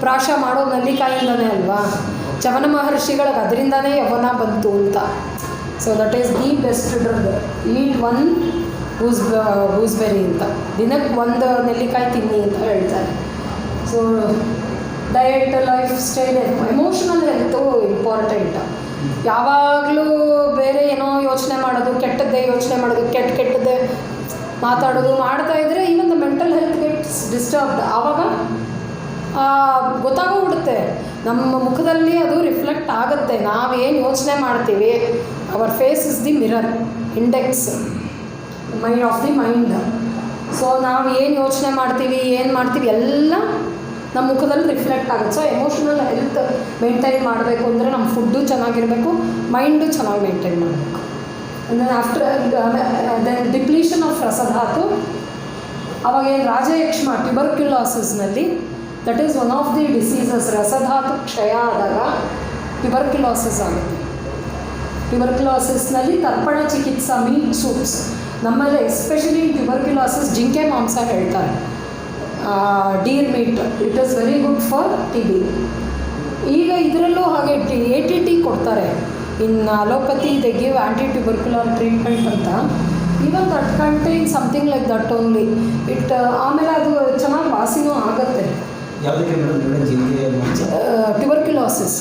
ಪ್ರಾಶ ಮಾಡೋದು ನೆಲ್ಲಿಕಾಯಿಂದನೇ ಅಲ್ವಾ? ಚವನ ಮಹರ್ಷಿಗಳಿಗೆ ಅದರಿಂದನೇ ಯೌವನ ಬಂತು ಅಂತ. So that is the best drug. Eat one gooseberry ಅಂತ, ದಿನಕ್ಕೆ 1 ನೆಲ್ಲಿಕಾಯಿ ತಿನ್ನಿ ಅಂತ ಹೇಳ್ತಾರೆ. So diet, lifestyle, emotional health important. ಯಾವಾಗಲೂ ಬೇರೆ ಏನೋ ಯೋಚನೆ ಮಾಡೋದು, ಕೆಟ್ಟದ್ದೇ ಯೋಚನೆ ಮಾಡೋದು, ಕೆಟ್ಟದ್ದೇ ಮಾತಾಡೋದು ಮಾಡ್ತಾಯಿದ್ರೆ even the mental health gets disturbed. ಆವಾಗ ಗೊತ್ತಾಗೋಗ್ಬಿಡುತ್ತೆ, ನಮ್ಮ ಮುಖದಲ್ಲಿ ಅದು ರಿಫ್ಲೆಕ್ಟ್ ಆಗುತ್ತೆ. ನಾವೇನು ಯೋಚನೆ ಮಾಡ್ತೀವಿ, our face is the mirror, index of the mind. So ನಾವು ಏನು ಯೋಚನೆ ಮಾಡ್ತೀವಿ, ಏನು ಮಾಡ್ತೀವಿ ಎಲ್ಲ ನಮ್ಮ ಮುಖದಲ್ಲಿ ರಿಫ್ಲೆಕ್ಟ್ ಆಗುತ್ತೆ. ಸೊ ಎಮೋಷನಲ್ ಹೆಲ್ತ್ ಮೇಂಟೈನ್ ಮಾಡಬೇಕು ಅಂದರೆ ನಮ್ಮ ಫುಡ್ಡು ಚೆನ್ನಾಗಿರಬೇಕು, ಮೈಂಡು ಚೆನ್ನಾಗಿ ಮೇಂಟೈನ್ ಮಾಡಬೇಕು. Then after then depletion of ರಸಧಾತು. ಅವಾಗೇನು ರಾಜಯಕ್ಷ್ಮ, ಟ್ಯುಬರ್ಕ್ಯುಲೋಸಿಸ್ನಲ್ಲಿ, that is one of the diseases. ರಸಧಾತು ಕ್ಷಯ ಆದಾಗ ಟ್ಯುಬರ್ಕ್ಯುಲೋಸಿಸ್ ಆಗುತ್ತೆ. ಟ್ಯುಬರ್ಕ್ಯುಲೋಸಿಸ್ನಲ್ಲಿ ತರ್ಪಣ ಚಿಕಿತ್ಸಾ, ಮೀಟ್ ಸೂಪ್ಸ್. ನಮ್ಮಲ್ಲಿ ಎಸ್ಪೆಷಲಿ ಟ್ಯುಬರ್ಕ್ಯುಲೋಸಿಸ್ ಜಿಂಕೆ ಮಾಂಸ ಹೇಳ್ತಾರೆ, deer meat. It is very good for TB. ಈಗ ಇದರಲ್ಲೂ ಹಾಗೆ ATT ಕೊಡ್ತಾರೆ. In allopathy they give anti tubercular treatment ಅಂತ. Even that contain something like that only. ಆಮೇಲೆ ಅದು ಚೆನ್ನಾಗಿ ವಾಸಿನೂ ಆಗುತ್ತೆ. ಟ್ಯುಬರ್ಕ್ಯುಲೋಸಿಸ್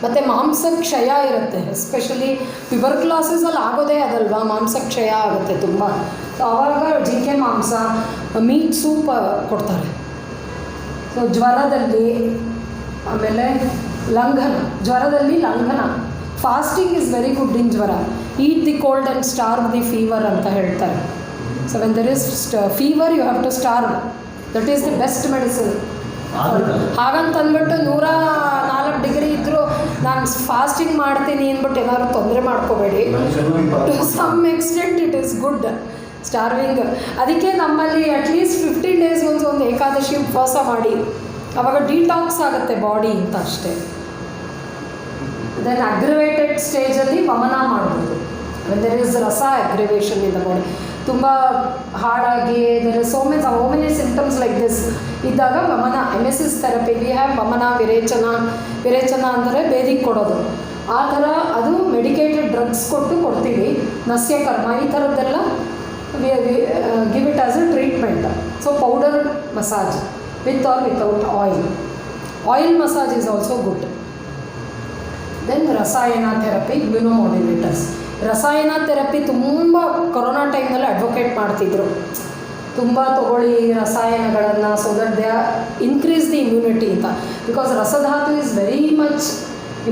ಮತ್ತು ಮಾಂಸಕ್ಷಯ ಇರುತ್ತೆ. ಎಸ್ಪೆಷಲಿ ಟ್ಯುಬರ್ಕ್ಯುಲೋಸಿಸಲ್ಲಿ ಆಗೋದೇ ಅದಲ್ವಾ, ಮಾಂಸಕ್ಷಯ ಆಗುತ್ತೆ ತುಂಬ. ಸೊ ಆವಾಗ ಜಿಂಕೆ ಮಾಂಸ, ಮೀಟ್ ಸೂಪ್ ಕೊಡ್ತಾರೆ. ಸೊ ಜ್ವರದಲ್ಲಿ, ಆಮೇಲೆ ಜ್ವರದಲ್ಲಿ ಲಂಘನ. Fasting is very good in ಜ್ವರ. Eat the cold and starve the fever ಅಂತ ಹೇಳ್ತಾರೆ. So when there is fever you have to starve. That is the best medicine. ಹಾಗಂತಂದ್ಬಿಟ್ಟು 104 ಡಿಗ್ರಿ ಇದ್ದರೂ ನಾನು ಫಾಸ್ಟಿಂಗ್ ಮಾಡ್ತೀನಿ ಅಂದ್ಬಿಟ್ಟು ಏನಾದ್ರು ತೊಂದರೆ ಮಾಡ್ಕೋಬೇಡಿ. To some extent it is good. Starving. ಅದಕ್ಕೆ ನಮ್ಮಲ್ಲಿ ಅಟ್ಲೀಸ್ಟ್ 15 ಡೇಸ್ ಒಂದು ಏಕಾದಶಿ ಉಪವಾಸ ಮಾಡಿ, ಆವಾಗ ಡಿಟಾಕ್ಸ್ ಆಗುತ್ತೆ ಬಾಡಿ ಅಂತ ಅಷ್ಟೇ. ದೆನ್ ಅಗ್ರಿವೇಟೆಡ್ ಸ್ಟೇಜಲ್ಲಿ ವಮನ ಮಾಡ್ಬೋದು. ದೆರ್ ಇಸ್ ರಸ ಅಗ್ರಿವೇಷನ್ ಇನ್ ದ ಬಾಡಿ, ತುಂಬ ಹಾಳಾಗಿ there is so many symptoms like this ಇದ್ದಾಗ ವಮನ, ಎಮೆಸಿಸ್ ಥೆರಪಿ ವಿ ಹ್ಯಾವ್ ವಮನ, ವಿರೇಚನ ಅಂದರೆ ಬೇದಿಗೆ ಕೊಡೋದು. ಆ ಥರ ಅದು ಮೆಡಿಕೇಟೆಡ್ ಡ್ರಗ್ಸ್ ಕೊಡ್ತೀವಿ. ನಸ್ಯಕರ್ಮ ಈ ಥರದ್ದೆಲ್ಲ give it as a treatment. So powder massage with or without oil massage is also good. Then ರಸಾಯನ ಥೆರಪಿ, ಇಮ್ಯುನೋಮಾಡ್ಯುಲೇಟರ್ಸ್. ರಸಾಯನ ಥೆರಪಿ ತುಂಬ ಕೊರೋನಾ ಟೈಮ್ನಲ್ಲಿ ಅಡ್ವೊಕೇಟ್ ಮಾಡ್ತಿದ್ರು, ತುಂಬ ತಗೊಳ್ಳಿ ರಸಾಯನಗಳನ್ನು, so that they increase the immunity ಅಂತ. ಬಿಕಾಸ್ ರಸಧಾತು is very much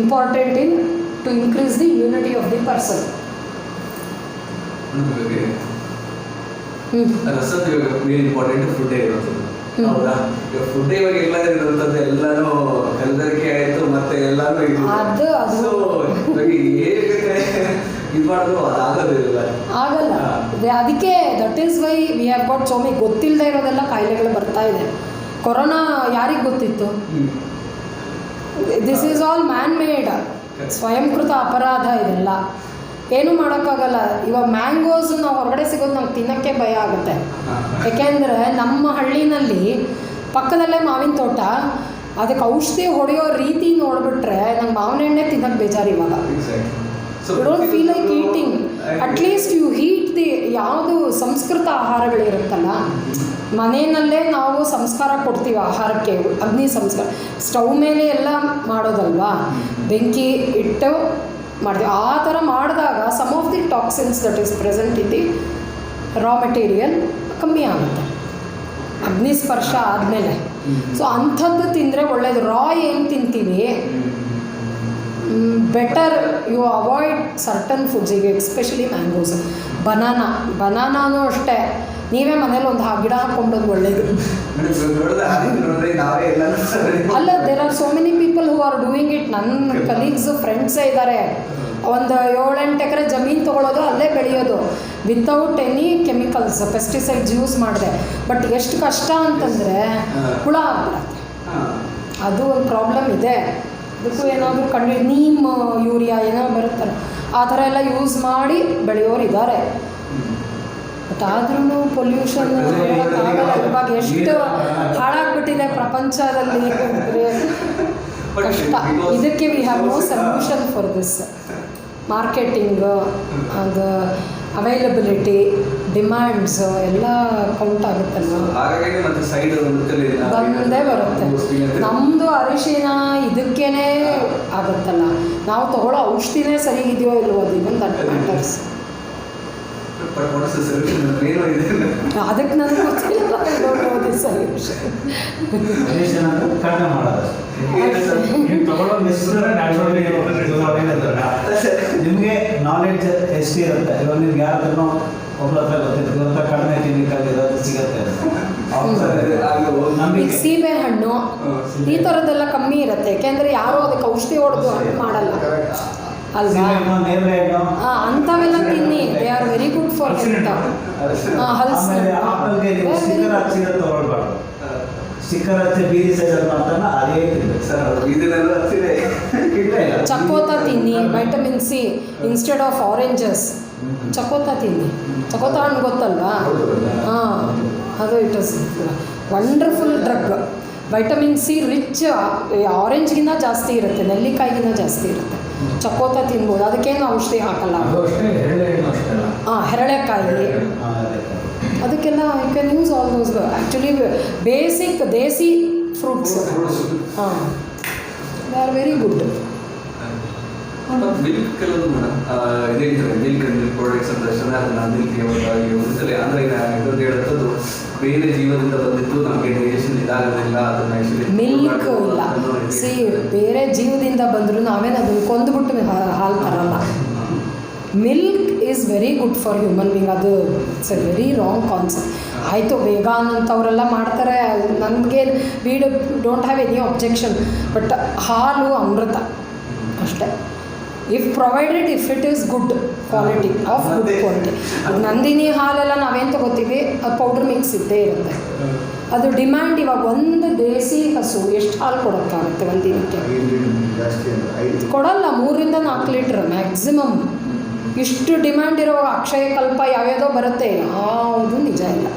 important in to increase the immunity of the person. ರಸದ ಇವಾಗ ಮೇನ್ ಇಂಪಾರ್ಟೆಂಟ್ ಫುಡ್ಡೇ ಇರೋದು, ಹೌದಾ? ಈಗ ಫುಡ್ ಇವಾಗ ಎಲ್ಲ ಇರುವಂಥದ್ದು ಎಲ್ಲಾನು ಕಲಬೆರಕೆ ಆಯಿತು, ಮತ್ತೆ ಎಲ್ಲಾನು ಇದು ಇದು ಮಾಡೋದು ಅದಾಗೋದಿಲ್ಲ, ಆಗಲ್ಲ. ಅದಕ್ಕೆ that is why we have got so many ಗೊತ್ತಿಲ್ಲದೆ ಇರೋದೆಲ್ಲ ಕಾಯಿಲೆಗಳು ಬರ್ತಾ ಇದೆ. ಕೊರೋನಾ ಯಾರಿಗೆ ಗೊತ್ತಿತ್ತು? This is all man made, ಸ್ವಯಂಕೃತ ಅಪರಾಧ ಇದೆಲ್ಲ. ಏನೂ ಮಾಡೋಕ್ಕಾಗಲ್ಲ. ಇವಾಗ ಮ್ಯಾಂಗೋಸ್ ನಾವು ಹೊರಗಡೆ ಸಿಗೋದು ನಂಗೆ ತಿನ್ನೋಕ್ಕೆ ಭಯ ಆಗುತ್ತೆ. ಯಾಕೆಂದರೆ ನಮ್ಮ ಹಳ್ಳಿನಲ್ಲಿ ಪಕ್ಕದಲ್ಲೇ ಮಾವಿನ ತೋಟ, ಅದಕ್ಕೆ ಔಷಧಿ ಹೊಡೆಯೋ ರೀತಿ ನೋಡಿಬಿಟ್ರೆ ನಂಗೆ ಮಾವಿನ ಎಣ್ಣೆ ತಿನ್ನೋಕ್ಕೆ ಬೇಜಾರು ಇವಾಗ. You don't feel like eating. At least you heat the ಯಾವುದು ಸಂಸ್ಕೃತ ಆಹಾರಗಳಿರುತ್ತಲ್ಲ, ಮನೆಯಲ್ಲೇ ನಾವು ಸಂಸ್ಕಾರ ಕೊಡ್ತೀವಿ ಆಹಾರಕ್ಕೆ, ಅಗ್ನಿ ಸಂಸ್ಕಾರ. ಸ್ಟವ್ ಮೇಲೆ ಎಲ್ಲ ಮಾಡೋದಲ್ವಾ, ಬೆಂಕಿ ಇಟ್ಟು ಮಾಡ್ತೀವಿ. ಆ ಥರ ಮಾಡಿದಾಗ some of the toxins that is present in the raw material ಕಮ್ಮಿ ಆಗುತ್ತೆ ಅಗ್ನಿ ಸ್ಪರ್ಶ ಆದಮೇಲೆ. ಸೊ ಅಂಥದ್ದು ತಿಂದರೆ ಒಳ್ಳೆಯದು. ರಾ ಏನು ತಿಂತೀವಿ, better you avoid certain foods. ಈಗ ಎಸ್ಪೆಷಲಿ ಮ್ಯಾಂಗೋಸ್, ಬನಾನಾನು ಅಷ್ಟೇ. ನೀವೇ ಮನೇಲಿ ಒಂದು ಗಿಡ ಹಾಕ್ಕೊಂಡೋದು ಒಳ್ಳೆಯದು. ಅಲ್ಲ, there are so many people who are doing it. ನನ್ನ ಕಲೀಗ್ಸ್ ಫ್ರೆಂಡ್ಸೇ ಇದ್ದಾರೆ, ಒಂದು 7-8 ಎಕರೆ ಜಮೀನು ತೊಗೊಳೋದು, ಅಲ್ಲೇ ಬೆಳೆಯೋದು, without any chemicals, pesticides use ಮಾಡಿದೆ. ಬಟ್ ಎಷ್ಟು ಕಷ್ಟ ಅಂತಂದರೆ ಹುಳ ಆಗ್ಬಿಡತ್ತೆ, ಅದು ಒಂದು ಪ್ರಾಬ್ಲಮ್ ಇದೆ. ಅದಕ್ಕೂ ಏನಾದರೂ ನೀಮ್ ಯೂರಿಯಾ ಏನೋ ಬರುತ್ತಲ್ಲ, ಆ ಥರ ಎಲ್ಲ ಯೂಸ್ ಮಾಡಿ ಬೆಳೆಯೋರು ಇದ್ದಾರೆ. ಬಟ್ ಆದ್ರೂ ಪೊಲ್ಯೂಷನ್ ಇವಾಗ ಎಷ್ಟು ಹಾಳಾಗ್ಬಿಟ್ಟಿದೆ ಪ್ರಪಂಚದಲ್ಲಿ, ಕಷ್ಟ. ಇದಕ್ಕೆ we have no solution for this. Marketing, ಅದು ಅವೈಲಬಿಲಿಟಿ, ಡಿಮ್ಯಾಂಡ್ಸ್ ಎಲ್ಲ ಕೌಂಟ್ ಆಗುತ್ತಲ್ವ, ಬಂದೇ ಬರುತ್ತೆ. ನಮ್ಮದು ಅರಿಶಿನ ಇದಕ್ಕೇ ಆಗುತ್ತಲ್ಲ, ನಾವು ತಗೊಳ್ಳೋ ಔಷಧಿನೇ ಸರಿಗಿದೆಯೋ ಇಲ್ವೋ, ಅದು ಇವನ್ ದಟ್ ಮ್ಯಾಟರ್ಸ್. ಅದಕ್ಕೆ ನನಗೆ ಗೊತ್ತಿಲ್ಲ ಸೊಲ್ಯೂಷನ್. ನಿಮಗೆ ನಾಲೆಡ್ಜ್ ಎಷ್ಟಿರುತ್ತೆ, ಇವಾಗ ನಿಮ್ಗೆ ಯಾರನ್ನು ಒಬ್ಬರ ಹತ್ರ ಗೊತ್ತಿರುತ್ತೆ, ಕಡಿಮೆ ಕೆಮಿಕಲ್ ಇರೋದು ಸಿಗುತ್ತೆ. ಸೀಬೆ ಹಣ್ಣು ಈ ಥರದ್ದೆಲ್ಲ ಕಮ್ಮಿ ಇರುತ್ತೆ, ಯಾಕೆಂದರೆ ಯಾರೂ ಅದಕ್ಕೆ ಔಷಧಿ ಹೊಡೆದು ಹಣ್ಣು ಮಾಡಲ್ಲ ಅಲ್ವಾ. ಅಂಥವೆಲ್ಲ ತಿನ್ನಿ, they are very good for health. Sticker ಹಚ್ಚಿ ಬೀದಿ ಸೈಡ್ ಮಾಡ್ತಾನೆ, ಅದೇ ಚಕೋತ ತಿನ್ನಿ, vitamin C instead of oranges. ಚಕೋತ ತಿನ್ನಿ, ಚಕೋತ ಹಣ್ಣು ಗೊತ್ತಲ್ವಾ? ಅದು it is wonderful drug. Vitamin C rich, ಆರೆಂಜ್ಗಿನ್ನ ಜಾಸ್ತಿ ಇರುತ್ತೆ, ನೆಲ್ಲಿಕಾಯಿಗಿನ್ನ ಜಾಸ್ತಿ ಇರುತ್ತೆ. ಚಕೋತ ತಿನ್ಬೋದು, ಅದಕ್ಕೇನು ಔಷಧಿ ಹಾಕಲ್ಲ. ಹೆರಳೆಕಾಯಿ, ಅದಕ್ಕೆಲ್ಲ you can use all those actually basic desi fruits. They are very good. Milk ಕೆಲವೊಂದು ಮೇಡಮ್ ಇದೇ ಮಿಲ್ಕ್ ಪ್ರಾಡಕ್ಟ್ಸ್ ಅಂತ ಮಿಲ್ಕ್ ಅಂದರೆ ಇದೊಂದು ಹೇಳೋದು ಬೇರೆ ಜೀವನದಿಂದ ಬಂದಿತ್ತು, ನಮಗೆ ಡೈಜೆಷನ್ ಇದಾಗೋದಿಲ್ಲ, ಅದನ್ನು ಆ್ಯಕ್ಚುಲಿ ಮಿಲ್ಕ್ ಇಲ್ಲ. ಸಿ, ಬೇರೆ ಜೀವದಿಂದ ಬಂದರೂ ನಾವೇನು ಅದನ್ನು ಕೊಂದುಬಿಟ್ಟು ಹಾಲು ತರಲ್ಲ. Milk is very good for human being. ಅದು it's a very wrong concept. ಆಯಿತು, ವೇಗಾನ್ ಅಂತವರೆಲ್ಲ ಮಾಡ್ತಾರೆ, ನನಗೆ we don't have any objection. But ಹಾಲು ಅಮೃತ ಅಷ್ಟೇ. If provided if it is good quality of good quality. Nandini ಹಾಲೆಲ್ಲ ನಾವೇನು ತಗೋತೀವಿ ಅದು ಪೌಡ್ರ್ ಮಿಕ್ಸ್ ಇದ್ದೇ ಇರುತ್ತೆ. ಅದು ಡಿಮ್ಯಾಂಡ್ ಇವಾಗ ಒಂದು ದೇಸಿ ಹಸು ಎಷ್ಟು ಹಾಲು ಕೊಡೋಕ್ಕಾಗುತ್ತೆ ಒಂದು ದಿನಕ್ಕೆ? ಕೊಡಲ್ಲ, 3-4 ಲೀಟ್ರ್ ಮ್ಯಾಕ್ಸಿಮಮ್. ಇಷ್ಟು ಡಿಮ್ಯಾಂಡ್ ಇರುವಾಗ ಅಕ್ಷಯ ಕಲ್ಪ ಯಾವ್ಯಾವುದೋ ಬರುತ್ತೆ, ಯಾವುದು ನಿಜ ಇಲ್ಲ.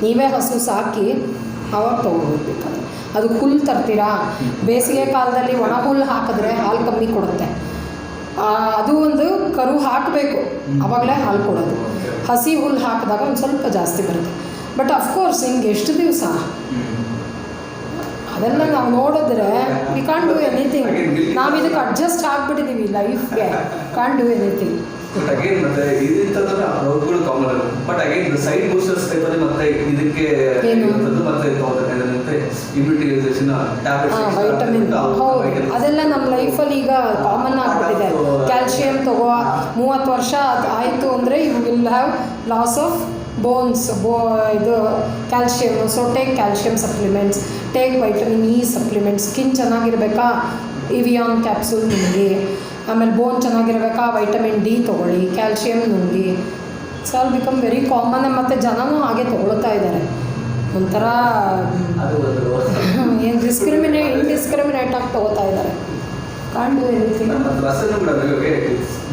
ನೀವೇ ಹಸು ಸಾಕಿ ಅವಾಗ ತೊಗೊಳ್ಬೇಕಾದ್ರೆ ಅದು ಹುಲ್ಲು ತರ್ತೀರಾ, ಬೇಸಿಗೆ ಕಾಲದಲ್ಲಿ ಒಣ ಹುಲ್ಲು ಹಾಕಿದ್ರೆ ಹಾಲು ಕಮ್ಮಿ ಕೊಡುತ್ತೆ. ಅದು ಒಂದು ಕರು ಹಾಕಬೇಕು, ಆವಾಗಲೇ ಹಾಲು ಕೊಡೋದು. ಹಸಿ ಹುಲ್ಲು ಹಾಕಿದಾಗ ಒಂದು ಸ್ವಲ್ಪ ಜಾಸ್ತಿ ಬರುತ್ತೆ. ಬಟ್ ಅಫ್ಕೋರ್ಸ್ ಹಿಂಗೆ ಎಷ್ಟು ದಿವಸ ಅದೆಲ್ಲ ನಾವು ನೋಡಿದ್ರೆ ವಿ ಕಾಂಟ್ ಡೂ ಎನಿಥಿಂಗ್. ನಾವು ಇದಕ್ಕೆ ಅಡ್ಜಸ್ಟ್ ಆಗಿಬಿಟ್ಟಿದ್ದೀವಿ ಲೈಫ್ಗೆ, can't do anything. But again ಮತ್ತೆ ಇದಂತಂದ್ರೆ ರೋಗಗಳು ಕಾಮನ್ ಅಲ್ಲ. ಬಟ್ ಅಗೇನ್ ಸೈಡ್ ಬೂಸ್ಟರ್ಸ್ ಟೈಪಲ್ಲಿ ಮತ್ತೆ ಇದಕ್ಕೆ ಇರುವಂಥದ್ದು ಮತ್ತೆ ಇಮ್ಯುನಿಟೈಸೇಷನ್ ಟ್ಯಾಬ್ಲೆಟ್ಸ್, ವೈಟಮಿನ್, ಹೌದು ಅದೆಲ್ಲ ನಮ್ಮ ಲೈಫಲ್ಲಿ ಈಗ ಕಾಮನ್ ಆಗಿಬಿಟ್ಟಿದೆ. ಕ್ಯಾಲ್ಶಿಯಂ ತಗೋ, 30 ವರ್ಷ ಆಯಿತು ಅಂದರೆ you will have loss of bones, ಇದು calcium. So take calcium supplements, take vitamin E supplements. Skin ಚೆನ್ನಾಗಿರಬೇಕಾ, ಇವಿಯಾನ್ ಕ್ಯಾಪ್ಸೂಲ್ ನುಂಗಿ. ಆಮೇಲೆ ಬೋನ್ ಚೆನ್ನಾಗಿರಬೇಕಾ, ವೈಟಮಿನ್ ಡಿ ತೊಗೊಳ್ಳಿ, ಕ್ಯಾಲ್ಶಿಯಮ್ ನುಂಗಿ. So all become very common. ಮತ್ತು ಜನನೂ ಹಾಗೆ ತೊಗೊಳ್ತಾ ಇದ್ದಾರೆ. ಒಂಥರ ಏನು ಇಂಡಿಸ್ಕ್ರಿಮಿನೇಟ್ ಆಗಿ ತೊಗೋತಾ ಇದ್ದಾರೆ. Can't do anything. ರಸನು ಕೂಡ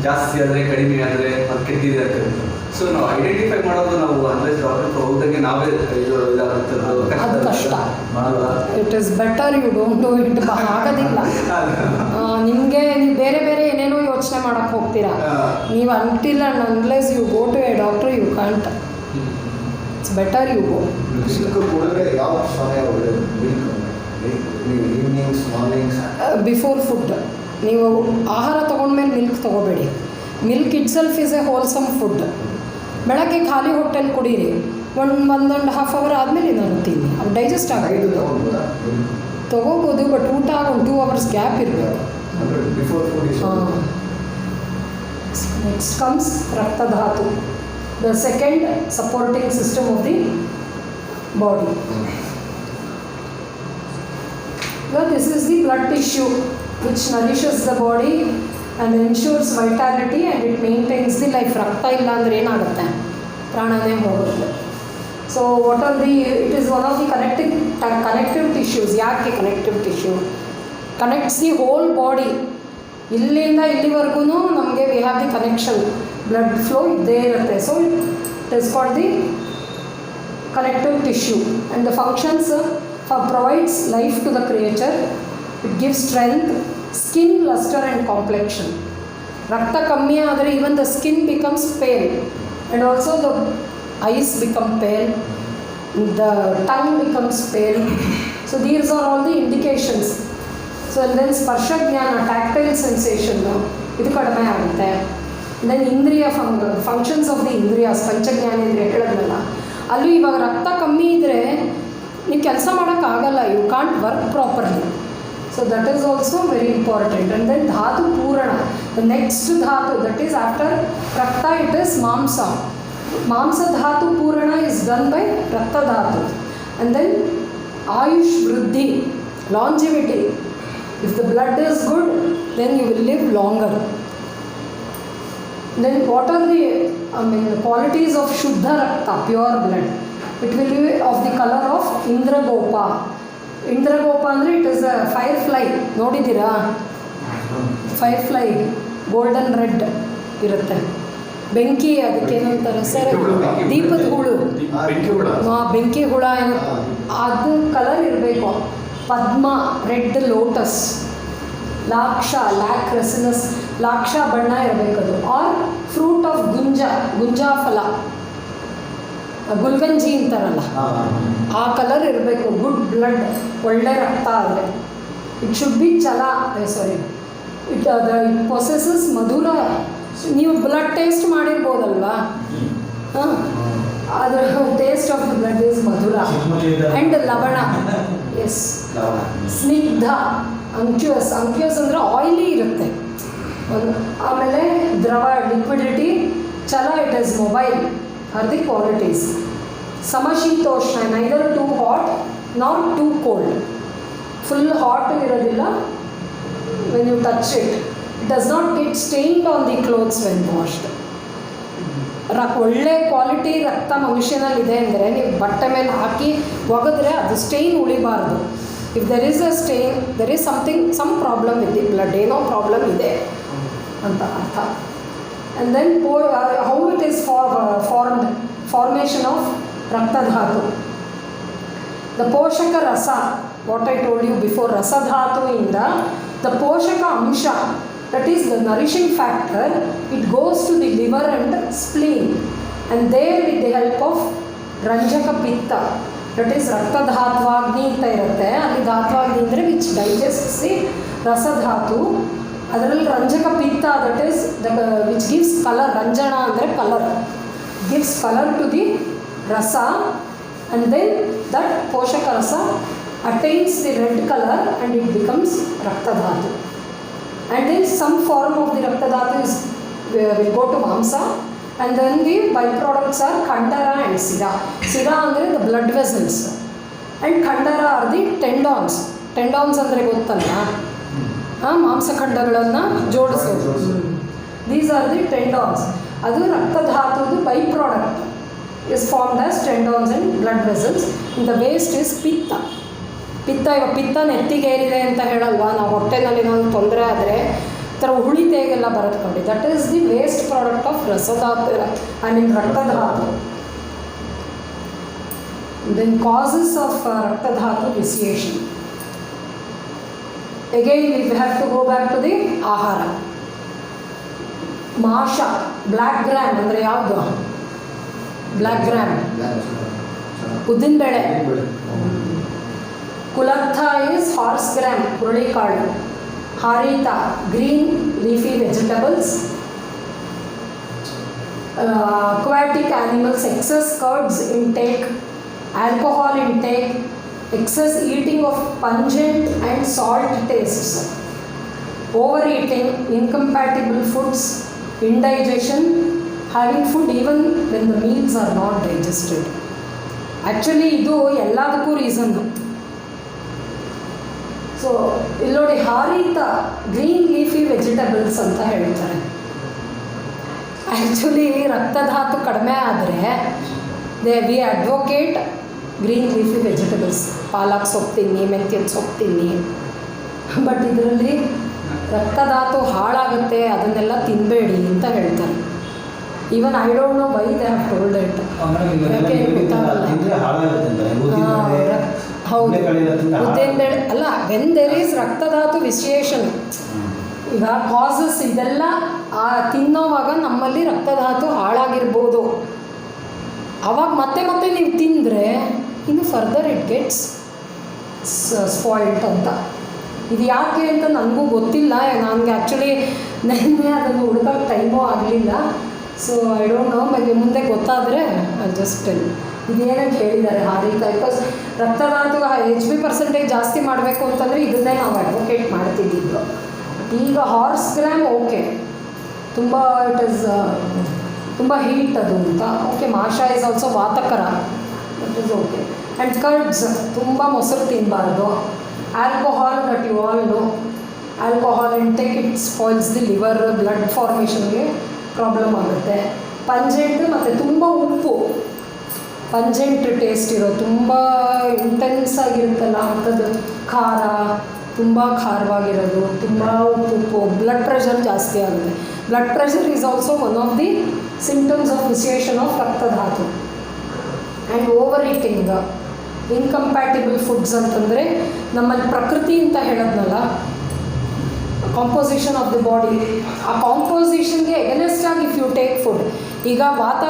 ಜಾಸ್ತಿ ಆದರೆ ಕಡಿಮೆ ಆದರೆ ಅದು ಕೆಟ್ಟಿದೆ ಅಂತ. ಸೊ ನಾವು ಐಡೆಂಟಿಫೈ ಮಾಡೋದು ನಾವು ಅಂದರೆ ಡಾಕ್ಟರ್ ಹೋದಂಗೆ ನಾವೇ ಇದು ಇದಾಗುತ್ತದೆ, ಅದು ಕಷ್ಟ. It is better you don't do it. ಆಗೋದಿಲ್ಲ ನಿಮಗೆ. ನೀವು ಬೇರೆ ಬೇರೆ ಏನೇನೋ ಯೋಚನೆ ಮಾಡೋಕ್ಕೆ ಹೋಗ್ತೀರಾ. ನೀವು until and unless you go to a doctor you can't. It's better you go. ಯಾವ ಸಮಯ ಈವ್ನಿಂಗ್ಸ್ ಮಾರ್ನಿಂಗ್ಸ್? Before food. ನೀವು ಆಹಾರ ತೊಗೊಂಡ್ಮೇಲೆ ಮಿಲ್ಕ್ ತೊಗೋಬೇಡಿ. Milk itself is a wholesome food. ಬೆಳಗ್ಗೆ ಖಾಲಿ ಹೊಟ್ಟೆಲಿ ಕುಡೀರಿ, 1.5 hour ಆದಮೇಲೆ ಏನಾದ್ರು ತಿನ್ನಿ, ಅದು ಡೈಜೆಸ್ಟ್ ಆಗೋದು ತೊಗೋಬೋದು. ಬಟ್ ಊಟ ಆಗ 2 hours ಗ್ಯಾಪ್ ಇರಬೇಕು. ನೆಕ್ಸ್ಟ್ ಕಮ್ಸ್ ರಕ್ತಧಾತು, the second supporting system of the body. This is the blood tissue which nourishes the body and ensures vitality and it maintains the life. ರಕ್ತ ಇಲ್ಲ ಅಂದರೆ ಏನಾಗುತ್ತೆ? ಪ್ರಾಣನೇ ಹೋಗುತ್ತೆ. So what are the it is one of the connective tissues. ಯಾಕೆ connective tissue? Connects the whole body. ಇಲ್ಲಿಂದ ಇಲ್ಲಿವರೆಗೂ ನಮಗೆ we have the connection, blood flow ಇದ್ದೇ ಇರುತ್ತೆ. So it is called the connective tissue and the functions provides life to the creature. It gives strength, skin, luster and complexion. Rakta kammi ಆದರೆ even the skin becomes pale and also the eyes become pale, the tongue becomes pale. So these are all the indications. So and then sparsha ಜ್ಞಾನ, tactile sensation, ಇದು ಕಡಿಮೆ ಆಗುತ್ತೆ. then ಇಂದ್ರಿಯ functions of the ಇಂದ್ರಿಯಾಸ್, ಪಂಚಜ್ಞಾನೇಂದ್ರಿಯ ಹೇಳಿದ್ನಲ್ಲ, ಅಲ್ಲೂ ಇವಾಗ ರಕ್ತ ಕಮ್ಮಿ ಇದ್ದರೆ ನೀವು ಕೆಲಸ ಮಾಡೋಕ್ಕಾಗಲ್ಲ, you can't work properly. So that is also very important. And then dhatu purana, the next dhatu that is after rakta it is mamsa. ಮಾಂಸ ಧಾತು ಪೂರಣ ಇಸ್ ಡನ್ ಬೈ ರಕ್ತ ಧಾತು. And then ayush vriddhi, longevity. If the blood is good then you will live longer. Then what are the qualities of Shuddha Rakta, pure blood? It will be of the color of Indragopa. Indragopa ಅಂದರೆ it is a ಫೈರ್ಫ್ಲೈ. ನೋಡಿದ್ದೀರಾ? ಫೈರ್ಫ್ಲೈ golden red ಇರುತ್ತೆ. ಬೆಂಕಿ, ಅದಕ್ಕೇನಂತಾರೆ sir? ದೀಪದ ಹುಳು. ಬೆಂಕಿ ಹುಳ ಏನು ಅದು ಕಲರ್ ಇರಬೇಕು. ಪದ್ಮ ರೆಡ್ ಲೋಟಸ್. ಲಾಕ್ಷ ಲ್ಯಾಕ್ ರೆಸಿನಸ್, ಲಾಕ್ಷ ಬಣ್ಣ ಇರಬೇಕದು. ಆರ್ ಫ್ರೂಟ್ ಆಫ್ ಗುಂಜಾ ಫಲ, ಗುಲ್ಗಂಜಿ ಅಂತಾರಲ್ಲ, ಆ ಕಲರ್ ಇರಬೇಕು. ಗುಡ್ ಬ್ಲಡ್, ಒಳ್ಳೆ ರಕ್ತ ಆದರೆ. It should be it possesses ಮಧುರ. ನೀವು ಬ್ಲಡ್ ಟೇಸ್ಟ್ ಮಾಡಿರ್ಬೋದಲ್ವಾ? ಹಾಂ, ಅದರ taste of the blood is ಮಧುರ ಆ್ಯಂಡ್ ಲವಣ. ಎಸ್, ಸ್ನಿಗ್ಧ, ಅಂಕ್ಯೂಸ್ ಅಂದರೆ ಆಯಿಲಿ ಇರುತ್ತೆ. ಆಮೇಲೆ ದ್ರವ, ಲಿಕ್ವಿಡಿಟಿ, ಚಲ, it is mobile are the qualities. ಸಮಶೀತೋಷ್ಣ, neither too hot not too cold. Full hot ಇರೋದಿಲ್ಲ when you touch it, it does not get stained on the clothes when washed. ಒಳ್ಳೆ quality ರಕ್ತ ಮನುಷ್ಯನಲ್ಲಿದೆ ಅಂದರೆ ನೀವು ಬಟ್ಟೆ ಮೇಲೆ ಹಾಕಿ ಒಗೆದ್ರೆ ಅದು ಸ್ಟೇನ್ ಉಳಿಬಾರ್ದು. If there is a stain, there is some problem with the blood, ಏನೋ ಪ್ರಾಬ್ಲಮ್ ಇದೆ ಅಂತ ಅರ್ಥ. And then how it is formation of ರಕ್ತಧಾತು. ದ ಪೋಷಕ ರಸ, what I told you before, ರಸಧಾತುವಿಂದ ದ ಪೋಷಕ ಅಂಶ, that is the nourishing factor, it goes to the liver and spleen, and there with the help of ರಂಜಕ ಪಿತ್ತ, that is ರಕ್ತಧಾತ್ವಾಗ್ನಿ ಅಂತ ಇರುತ್ತೆ, ಅಲ್ಲಿ ಧಾತ್ವಾಗ್ನಿ ಅಂದರೆ ವಿಚ್ ಡೈಜೆಸ್ಟ್ಸ್ ದಿ ರಸಧಾತು, ಅದರಲ್ಲಿ ರಂಜಕ ಪಿತ್ತ, that is which gives colour, ರಂಜನ ಅಂದರೆ colour, gives colour to the rasa, and then that ಪೋಷಕ ರಸ attains the red color and it becomes raktadhatu. And then some form of the raktadhatu is will go to mamsa, and then the byproducts are khandara and sida. Sida ಅಂದರೆ the blood vessels and khandara are the tendons. Tendons ಅಂದರೆ ಗೊತ್ತಲ್ಲ, ಮಾಂಸಖಂಡಗಳನ್ನು ಜೋಡಿಸೋದು. These are the tendons. ಅದು ರಕ್ತಧಾತುದು by product is formed as tendons and blood vessels. And the waste is pitta. ಪಿತ್ತ, ಇವಾಗ ಪಿತ್ತ ನೆತ್ತಿಗೇರಿದೆ ಅಂತ ಹೇಳಲ್ವಾ ನಾವು, ಹೊಟ್ಟೆನಲ್ಲಿ ನಾವು ತೊಂದರೆ ಆದರೆ ಥರ ಉಳಿತೆಗೆಲ್ಲ ಬರುತ್ತೆ ನೋಡಿ, that is the waste product of rasadhatu, I mean raktadhatu. Then causes of raktadhatu vitiation. Again we have to go back to the ahara. ಮಾಷ, ಬ್ಲ್ಯಾಕ್ ಗ್ರಾಮ್ ಅಂದರೆ ಯಾವುದು? ಬ್ಲ್ಯಾಕ್ ಗ್ರಾಮ್, ಉದ್ದಿನಬೇಳೆ. ಕುಲರ್ಥ ಈಸ್ ಹಾರ್ಸ್ ಗ್ರಾಮ್, ಹುರುಳಿಕಾಳು. ಹಾರಿತ, green leafy vegetables. Aquatic animals, excess curds intake, alcohol intake, excess eating of pungent and salt tastes, over eating, incompatible foods, indigestion, having food even when the meals are not digested. Actually ಇದು ಎಲ್ಲದಕ್ಕೂ reason. So ಇಲ್ಲಿ ನೋಡಿ, ಹಾರಿತ green leafy vegetables ಅಂತ ಹೇಳ್ತಾರೆ. Actually ರಕ್ತಧಾತು ಕಡಿಮೆ ಆದರೆ we advocate green leafy vegetables. ಪಾಲಕ್ ಸೊಪ್ಪು ತಿನ್ನಿ, ಮೆಂತ್ಯದ ಸೊಪ್ಪು ತಿನ್ನಿ. ಬಟ್ ಇದರಲ್ಲಿ ರಕ್ತಧಾತು ಹಾಳಾಗುತ್ತೆ, ಅದನ್ನೆಲ್ಲ ತಿನ್ನಬೇಡಿ ಅಂತ ಹೇಳ್ತಾರೆ. Even I don't know why they have told it. ಹೌದು, ಉದ್ದಿನಬೇಳೆ ಅಲ್ಲ, ವೆನ್ ದೇರ್ ಈಸ್ ರಕ್ತಧಾತು ವಿಶೇಷನ್. ಈಗ ಕಾಸಸ್ ಇದೆಲ್ಲ ತಿನ್ನೋವಾಗ ನಮ್ಮಲ್ಲಿ ರಕ್ತಧಾತು ಹಾಳಾಗಿರ್ಬೋದು. ಅವಾಗ ಮತ್ತೆ ಮತ್ತೆ ನೀವು ತಿಂದರೆ ಇನ್ನು ಫರ್ದರ್ ಇಟ್ ಗೆಟ್ಸ್ ಸ್ಪಾಯ್ಲ್ಡ್ ಅಂತ. ಇದು ಯಾಕೆ ಅಂತ ನನಗೂ ಗೊತ್ತಿಲ್ಲ. ನನಗೆ ಆ್ಯಕ್ಚುಲಿ ನೆನ್ನೆ ಅದನ್ನು ಹುಡುಕಕ್ಕೆ ಟೈಮೂ ಆಗಲಿಲ್ಲ. ಸೊ ಐ ಡೋಂಟ್ ನೋ, ಮುಂದೆ ಗೊತ್ತಾದರೆ ಐ ಜಸ್ಟ್ ಟೆಲ್. ಇದೇನಂತ ಹೇಳಿದ್ದಾರೆ ಹಾರಿತ, ಬಿಕಾಸ್ ರಕ್ತಧಾತು HB ಪರ್ಸೆಂಟೇಜ್ ಜಾಸ್ತಿ ಮಾಡಬೇಕು ಅಂತಂದರೆ ಇದನ್ನೇ ನಾವು ಅಡ್ವೊಕೇಟ್ ಮಾಡ್ತಿದ್ದಿದ್ದು. ಈಗ ಹಾರ್ಸ್ ಗ್ರಾಮ್ ಓಕೆ, ತುಂಬ ಇಟ್ ಈಸ್ ತುಂಬ ಹೀಟ್ ಅದು ಅಂತ ಓಕೆ. ಮಾಷ ಇಸ್ ಆಲ್ಸೋ ವಾತಕರ, it is okay. And curds, ತುಂಬ ಮೊಸರು ತಿನ್ನಬಾರ್ದು. Alcohol, that you all know, alcohol intake it spoils the liver, blood ಫಾರ್ಮೇಷನ್ಗೆ ಪ್ರಾಬ್ಲಮ್ ಆಗುತ್ತೆ. ಪಂಜೆಂಟ್ ಮತ್ತು ತುಂಬ ಉಪ್ಪು, ಪಂಜೆಂಟ್ ಟೇಸ್ಟ್ ಇರೋ, ತುಂಬ ಇಂಟೆನ್ಸ್ ಆಗಿರುತ್ತಲ್ಲ ಅಂಥದ್ದು, ಖಾರ, ತುಂಬ ಖಾರವಾಗಿರೋದು, ತುಂಬ ಉಪ್ಪು, ಬ್ಲಡ್ ಪ್ರೆಷರ್ ಜಾಸ್ತಿ ಆಗುತ್ತೆ. Blood pressure is also one of the symptoms of vitiation of raktadhatu. And over eating, incompatible foods ಅಂತಂದರೆ ನಮ್ಮಲ್ಲಿ ಪ್ರಕೃತಿ ಅಂತ ಹೇಳೋದ್ನಲ್ಲ, ಕಾಂಪೋಸಿಷನ್ ಆಫ್ ದಿ ಬಾಡಿ, ಆ ಕಾಂಪೋಸಿಷನ್ಗೆ ಎಗನೆಸ್ಟ್ ಆಗಿ ಇಫ್ ಯು ಟೇಕ್ ಫುಡ್. ಈಗ ವಾತ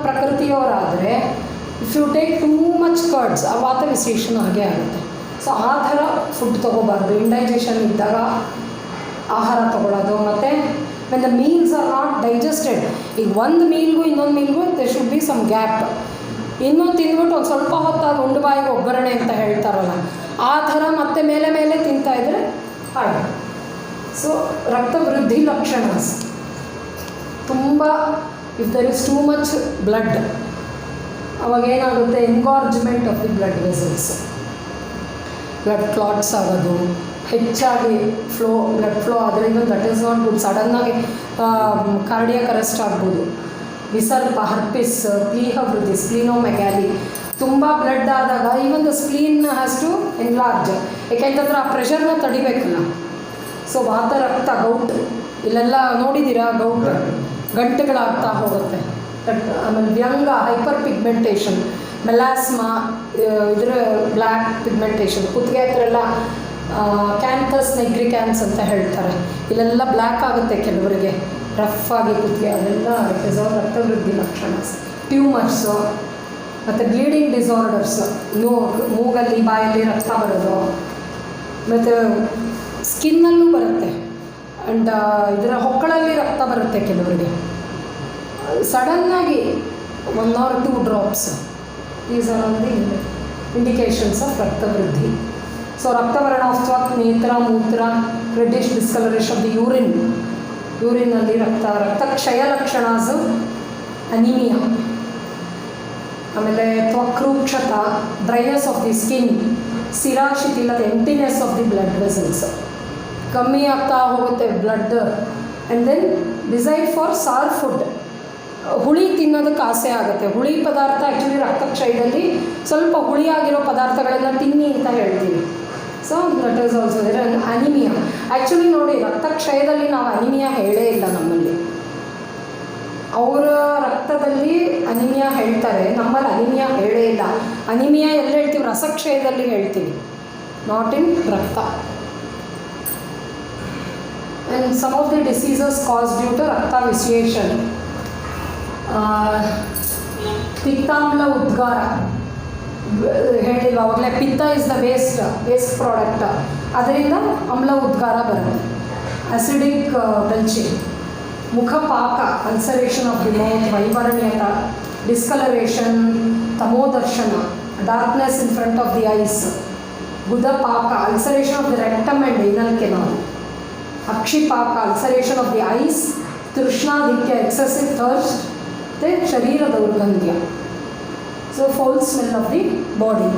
ಪ್ರಕೃತಿಯವರಾದರೆ if you take too much curds, ಆ ವಾತ ವಿಶೇಷಣ ಹಾಗೆ ಆಗುತ್ತೆ. ಸೊ ಆ ಥರ ಫುಡ್ ತೊಗೋಬಾರ್ದು. ಇಂಡೈಜೆಷನ್ ಇದ್ದಾಗ ಆಹಾರ ತೊಗೊಳ್ಳೋದು. ಮತ್ತು when the meals are not digested, ಈಗ ಒಂದು ಮೀಲ್ಗೂ ಇನ್ನೊಂದು ಮೀಲ್ಗೂ they should be some gap. ಇನ್ನೂ ತಿಂದ್ಬಿಟ್ಟು ಒಂದು ಸ್ವಲ್ಪ ಹೊತ್ತು ಅದು ಉಂಡು ಬಾಯಿಗೆ ಒಗ್ಗರಣೆ ಅಂತ ಹೇಳ್ತಾರಲ್ಲ, ಆ ಥರ ಮತ್ತೆ ಮೇಲೆ ಮೇಲೆ ತಿಂತಾಯಿದ್ರೆ ಹಾಗೆ. ಸೊ ರಕ್ತ ವೃದ್ಧಿ ಲಕ್ಷಣಸ್ ತುಂಬ, if there is too much blood, ಅವಾಗ ಏನಾಗುತ್ತೆ, engorgement of the blood vessels, blood clots ಆಗೋದು, ಹೆಚ್ಚಾಗಿ ಬ್ಲಡ್ ಫ್ಲೋ ಆದರೆ even that is not good. ಸಡನ್ನಾಗಿ ಕಾರ್ಡಿಯಾಕ್ ಅರೆಸ್ಟ್ ಆಗ್ಬೋದು. ವಿಸರ್ಪ, ಹರ್ಪಿಸ್, ಪ್ಲೀಹ ವೃದ್ಧಿ, ಸ್ಪ್ಲೀನೋಮೆಗ್ಯಾಲಿ, ತುಂಬ ಬ್ಲಡ್ ಆದಾಗ even the spleen has to enlarge. ಯಾಕೆಂತಂದ್ರೆ ಆ ಪ್ರೆಷರ್ನ ತಡಿಬೇಕಲ್ಲ. ಸೊ ವಾತ, ರಕ್ತ, ಗೌಟ್ ಇಲ್ಲೆಲ್ಲ ನೋಡಿದ್ದೀರಾ, ಗೌಟ್ ಗಂಟುಗಳಾಗ್ತಾ ಹೋಗುತ್ತೆ. ಆಮೇಲೆ ವ್ಯಂಗ, ಹೈಪರ್ ಪಿಗ್ಮೆಂಟೇಷನ್, ಮೆಲಾಸ್ಮಾ, ಇದರ ಬ್ಲ್ಯಾಕ್ ಪಿಗ್ಮೆಂಟೇಷನ್, ಕುತ್ತಿಗೆ ಹತ್ರ ಎಲ್ಲ ಕ್ಯಾಂಥಸ್ ನೆಗ್ರಿಕ್ಯಾನ್ಸ್ ಅಂತ ಹೇಳ್ತಾರೆ. ಇಲ್ಲೆಲ್ಲ ಬ್ಲ್ಯಾಕ್ ಆಗುತ್ತೆ ಕೆಲವರಿಗೆ, ರಫ್ ಆಗಿ ಕುತ್ತಿಗೆ, ಅದೆಲ್ಲ ರಕ್ತವೃದ್ಧಿ ಲಕ್ಷಣ. ಟ್ಯೂಮರ್ಸು ಮತ್ತು ಬ್ಲೀಡಿಂಗ್ ಡಿಸಾರ್ಡರ್ಸ್, ಮೂಗಲ್ಲಿ ಬಾಯಲ್ಲಿ ರಕ್ತ ಬರೋದು, ಮತ್ತು ಸ್ಕಿನ್ನಲ್ಲೂ ಬರುತ್ತೆ. ಆ್ಯಂಡ್ ಇದರ ಹೊಕ್ಕಳಲ್ಲಿ ರಕ್ತ ಬರುತ್ತೆ ಕೆಲವರಿಗೆ ಸಡನ್ನಾಗಿ 1 or 2 drops. These are all the indications of ರಕ್ತವೃದ್ಧಿ. ಸೊ ರಕ್ತವರ್ಣ ಆಫ್ ತ್ವಕ್, ನೇತ್ರ, ಮೂತ್ರ, ರೆಡ್ಡಿಶ್ ಡಿಸ್ಕಲರೇಷನ್ ಆಫ್ ದಿ ಯೂರಿನಲ್ಲಿ ರಕ್ತಕ್ಷಯ ಲಕ್ಷಣಾಸು, ಅನಿಮಿಯಾ. ಆಮೇಲೆ ತ್ವಕ್ರೂಕ್ಷತ, ಡ್ರೈನೆಸ್ ಆಫ್ ದಿ ಸ್ಕಿನ್, ಶಿರಾಶಿಥಿಲತೆ, emptiness of the blood vessels, ಕಮ್ಮಿ ಆಗ್ತಾ ಹೋಗುತ್ತೆ blood. And then desire for sour food, ಹುಳಿ ತಿನ್ನೋದಕ್ಕೆ ಆಸೆ ಆಗುತ್ತೆ. ಹುಳಿ ಪದಾರ್ಥ ಆ್ಯಕ್ಚುಲಿ ರಕ್ತಕ್ಷಯದಲ್ಲಿ ಸ್ವಲ್ಪ ಹುಳಿಯಾಗಿರೋ ಪದಾರ್ಥಗಳನ್ನು ತಿನ್ನಿ ಅಂತ ಹೇಳ್ತೀವಿ. So that is also there. Anaemia, actually ನೋಡಿ ರಕ್ತಕ್ಷಯದಲ್ಲಿ ನಾವು ಅನಿಮಿಯಾ ಹೇಳೇ ಇಲ್ಲ ನಮ್ಮಲ್ಲಿ. ಅವರ ರಕ್ತದಲ್ಲಿ ಅನಿಮಿಯಾ ಹೇಳ್ತಾರೆ, ನಮ್ಮಲ್ಲಿ ಅನಿಮಿಯಾ ಹೇಳೇ ಇಲ್ಲ. ಅನಿಮಿಯಾ ಎಲ್ಲಿ ಹೇಳ್ತೀವಿ? ರಸಕ್ಷಯದಲ್ಲಿ ಹೇಳ್ತೀವಿ, not in rakta. And some of the diseases cause due to rakta vitiation. ಪಿತ್ತಾಮ್ಲ ಉದ್ಗಾರ ಹೇಳಿಲ್ವ ಅವಾಗಲೇ, ಪಿತ್ತ ಇಸ್ ದ ವೇಸ್ಟ್ ಪ್ರಾಡಕ್ಟ್, ಅದರಿಂದ ಅಮ್ಲ ಉದ್ಗಾರ ಬರುತ್ತೆ. ಅಸಿಡಿಕ್ ಬೆಲ್ಚಿಂಗ್, ಮುಖಪಾಕ, ಅಲ್ಸರೇಷನ್ ಆಫ್ ದಿ ಮೌತ್, ವೈವರ್ಣ್ಯತ, ಡಿಸ್ಕಲರೇಷನ್, ತಮೋದರ್ಶನ, darkness in front of the eyes, ಗುದಪಾಕ, ulceration of the rectum and anal canal, ಅಕ್ಷಿಪಾಕ, ಅಲ್ಸರೇಷನ್ ಆಫ್ ದಿ ಐಸ್, ತೃಷ್ಣಾಧಿಕ್ಯ, ಎಕ್ಸೆಸಿವ್ ಥರ್ಸ್ಟ್, ಮತ್ತು ಶರೀರ ದೌರ್ಗಂಧ್ಯ. So foul smell of the body.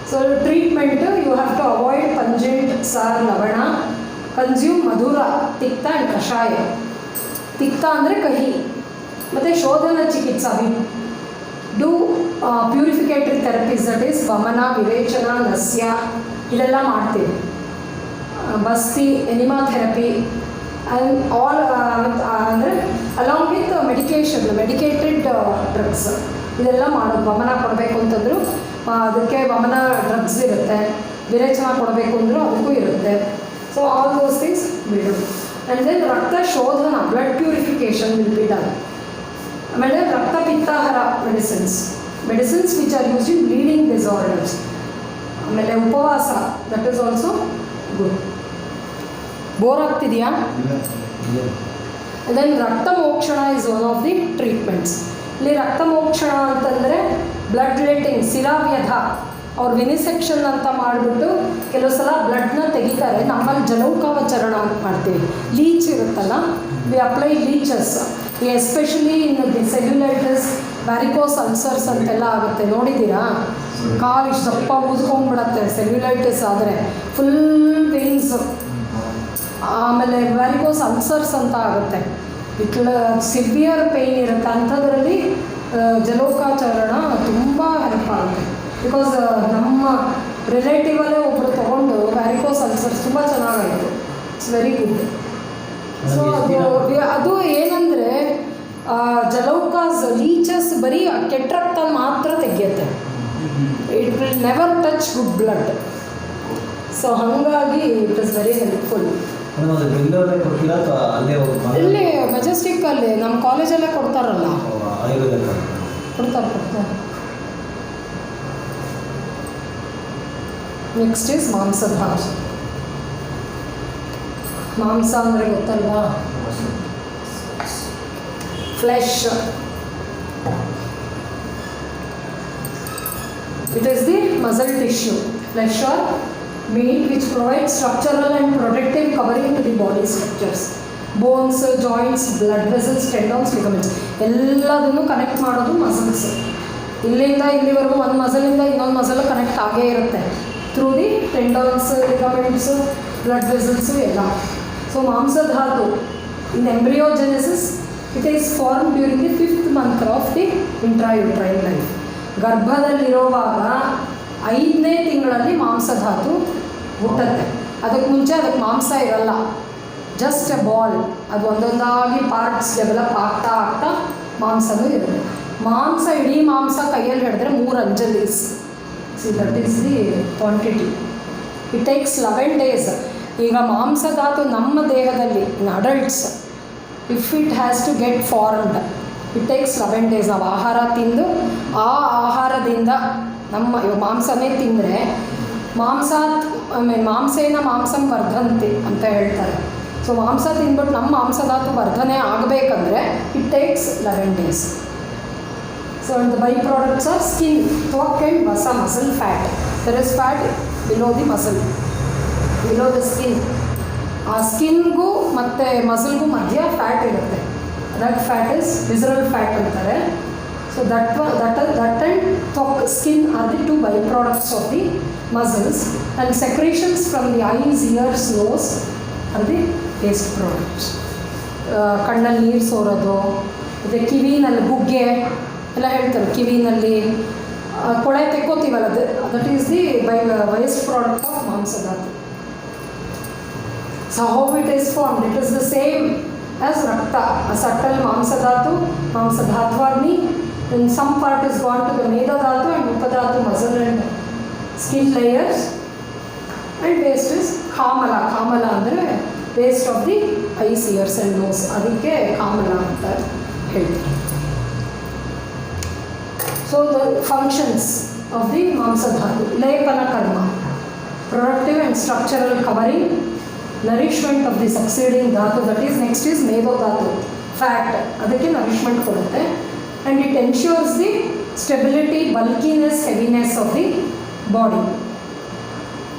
So treatment, you have to avoid pungent sour, ಲವಣ, consume ಮಧುರ, ತಿಕ್ತ and ಕಷಾಯ. ತಿಕ್ತ ಅಂದರೆ ಕಹಿ. ಮತ್ತು ಶೋಧನ ಚಿಕಿತ್ಸಾ, do purificatory therapies, that is ವಮನ, ವಿರೇಚನ, ನಸ್ಯ, ಇದೆಲ್ಲ ಮಾಡ್ತೀವಿ. ಬಸ್ತಿ, ಎನಿಮಾ ಥೆರಪಿ ಆ್ಯಂಡ್ ಆಲ್ ಅಂದರೆ ಅಲಾಂಗ್ ವಿತ್ ಮೆಡಿಕೇಟೆಡ್ ಡ್ರಗ್ಸ್ ಇದೆಲ್ಲ ಮಾಡೋದು. ವಮನ ಕೊಡಬೇಕು ಅಂತಂದರೂ ಅದಕ್ಕೆ ವಮನ ಡ್ರಗ್ಸ್ ಇರುತ್ತೆ, ವಿರೇಚನ ಕೊಡಬೇಕು ಅಂದರೂ ಅದಕ್ಕೂ ಇರುತ್ತೆ. ಸೊ ಆಲ್ ದೋಸ್ ಥಿಂಗ್ಸ್ ಬಿಡು. ಆ್ಯಂಡ್ ದೆನ್ ರಕ್ತ ಶೋಧನ, blood purification will be done. ಆಮೇಲೆ ರಕ್ತಪಿತ್ತಾಹಾರ medicines which are used in bleeding disorders. ಆಮೇಲೆ ಉಪವಾಸ, that is also good. Bore ಆಗ್ತಿದೆಯಾ? Then rakta mokshana is one of the treatments. ಇಲ್ಲಿ ರಕ್ತ ಮೋಕ್ಷಣ ಅಂತಂದರೆ ಬ್ಲಡ್ ಲೆಟಿಂಗ್, ಸಿರಾವ್ಯಧ, ಅವ್ರು ವಿನಿಸೆಕ್ಷನ್ ಅಂತ ಮಾಡಿಬಿಟ್ಟು ಕೆಲವು ಸಲ ಬ್ಲಡ್ನ ತೆಗಿತಾರೆ. ನಮ್ಮಲ್ಲಿ ಜಲೌಕಾವಚರಣ ಅಂತ ಮಾಡ್ತೀವಿ. ಲೀಚ್ ಇರುತ್ತಲ್ಲ, we apply leeches, especially in the cellulitis, varicose ulcers ಅಂತೆಲ್ಲ ಆಗುತ್ತೆ. ನೋಡಿದ್ದೀರಾ? ಕಾಲು ಇಷ್ಟು ದಪ್ಪ ಊದ್ಕೊಂಡ್ಬಿಡತ್ತೆ ಸೆಲ್ಯುಲೈಟಿಸ್ ಆದರೆ, ಫುಲ್ ವೇನ್ಸ್. ಆಮೇಲೆ ವ್ಯಾರಿಕೋಸ್ ಅಲ್ಸರ್ಸ್ ಅಂತ ಆಗುತ್ತೆ, ಇಟ್ಲ ಸಿವಿಯರ್ ಪೇಯ್ನ್ ಇರುತ್ತೆ. ಅಂಥದ್ರಲ್ಲಿ ಜಲೌಕಾಚರಣ ತುಂಬ ಹೆಲ್ಪ್ ಆಗುತ್ತೆ. ಬಿಕಾಸ್ ನಮ್ಮ ರಿಲೇಟಿವಲ್ಲೇ ಒಬ್ಬರು ತೊಗೊಂಡು ವ್ಯಾರಿಕೋಸ್ ಅಲ್ಸರ್ಸ್ ತುಂಬ ಚೆನ್ನಾಗಾಯಿತು. It's very good. ಸೊ ಅದು ಏನಂದರೆ ಜಲೌಕಾಸ್ ಲೀಚಸ್ ಬರೀ ಕೆಟ್ಟ ರಕ್ತ ಮಾತ್ರ ತೆಗೆಯುತ್ತೆ. It will never touch good blood. So ಹಾಗಾಗಿ ಇಟ್ ಇಸ್ ವೆರಿ ಹೆಲ್ಪ್ಫುಲ್. ಇಲ್ಲಿ ಮೆಜೆಸ್ಟಿಕ್ಕಲ್ಲಿ ನಮ್ಮ ಕಾಲೇಜಲ್ಲೇ ಕೊಡ್ತಾರಲ್ಲ, ಕೊಡ್ತಾರೆ. ನೆಕ್ಸ್ಟ್ ಈಸ್ ಮಾಂಸದ ಭಾಷೆ. ಮಾಂಸ ಅಂದರೆ ಗೊತ್ತಲ್ವಾ? Flesh. It is the muscle tissue. Flesh are meat which provides structural and protective covering to the body structures. Bones, joints, blood vessels, tendons, ligaments ಎಲ್ಲದನ್ನು ಕನೆಕ್ಟ್ ಮಾಡೋದು ಮಸಲ್ಸ್. ಇಲ್ಲಿಂದ ಇಲ್ಲಿವರೆಗೂ ಒಂದು ಮಸಲಿಂದ ಇನ್ನೊಂದು ಮಸಲ್ ಕನೆಕ್ಟ್ ಆಗೇ ಇರುತ್ತೆ through the tendons, ligaments, blood vessels ಎಲ್ಲ. So mamsadhatu in embryogenesis it is form during the 5th month of the intrauterine life. ಗರ್ಭದಲ್ಲಿರುವಾಗ 5ನೇ ತಿಂಗಳಲ್ಲಿ ಮಾಂಸಧಾತು ಹುಟ್ಟುತ್ತೆ. ಅದಕ್ಕೆ ಮುಂಚೆ ಅದಕ್ಕೆ ಮಾಂಸ ಇರಲ್ಲ, ಜಸ್ಟ್ ಎ ಬಾಲ್. ಅದು ಒಂದೊಂದಾಗಿ ಪಾರ್ಟ್ಸ್ ಡೆವಲಪ್ ಆಗ್ತಾ ಆಗ್ತಾ ಮಾಂಸನೂ ಇರುತ್ತೆ. ಮಾಂಸ, ಇಡೀ ಮಾಂಸ ಕೈಯಲ್ಲಿ ಹಿಡಿದ್ರೆ 3 ಅಂಜಲೀಸ್. See that is the quantity. It takes 11 days. ಈಗ ಮಾಂಸಧಾತು ನಮ್ಮ ದೇಹದಲ್ಲಿ in adults if it has to get formed it takes 11 days. ನಾವು ಆಹಾರ ತಿಂದು ಆ ಆಹಾರದಿಂದ ನಮ್ಮ ಇವಾಗ ಮಾಂಸನೇ ತಿಂದರೆ ಮಾಂಸೇನ ಮಾಂಸಂ ವರ್ಧಂತೆ ಅಂತ ಹೇಳ್ತಾರೆ. ಸೊ ಮಾಂಸ ತಿಂದ್ಬಿಟ್ಟು ನಮ್ಮ ಮಾಂಸಧಾತು ವರ್ಧನೆ ಆಗಬೇಕಂದ್ರೆ it takes 11 days. So the by products are skin, tvak and vasa, muscle fat. There is fat below the muscle, below the skin. ಆ ಸ್ಕಿನ್ಗೂ ಮತ್ತು ಮಸಲ್ಗೂ ಮಧ್ಯ ಫ್ಯಾಟ್ ಇರುತ್ತೆ. That fat is visceral fat ಅಂತಾರೆ. So that and tvak, skin are the 2 by products of the muscles. And secretions from the eyes, ears, nose are the waste products. ಕಣ್ಣಲ್ಲಿ ನೀರು ಸೋರೋದು, ಮತ್ತು ಕಿವಿನಲ್ಲಿ ಬುಗ್ಗೆ ಎಲ್ಲ ಹೇಳ್ತಾರೆ, ಕಿವಿನಲ್ಲಿ ಕೊಳೆ ತೆಕ್ಕೋತೀವಲ್ಲ, that is the waste product of mamsadhatu. So how it is formed? It is the same as rakta, a subtle mamsadhatu, mamsadhatvagni. Then some part is gone to the medadhatu and upadhatu, muscle and skin layers. And waste is kamala. Kamala andre waste of the eyes, ears and nose. Adikke kamala anta ಹೇಳ್ತಾರೆ. So the functions of the mamsadhatu: lepana karma, productive and structural covering, nourishment of the succeeding dhatu, that is next is medo dhatu, fat, ಅದಕ್ಕೆ nourishment ಕೊಡುತ್ತೆ. And it ensures the stability, bulkiness, heaviness of the body.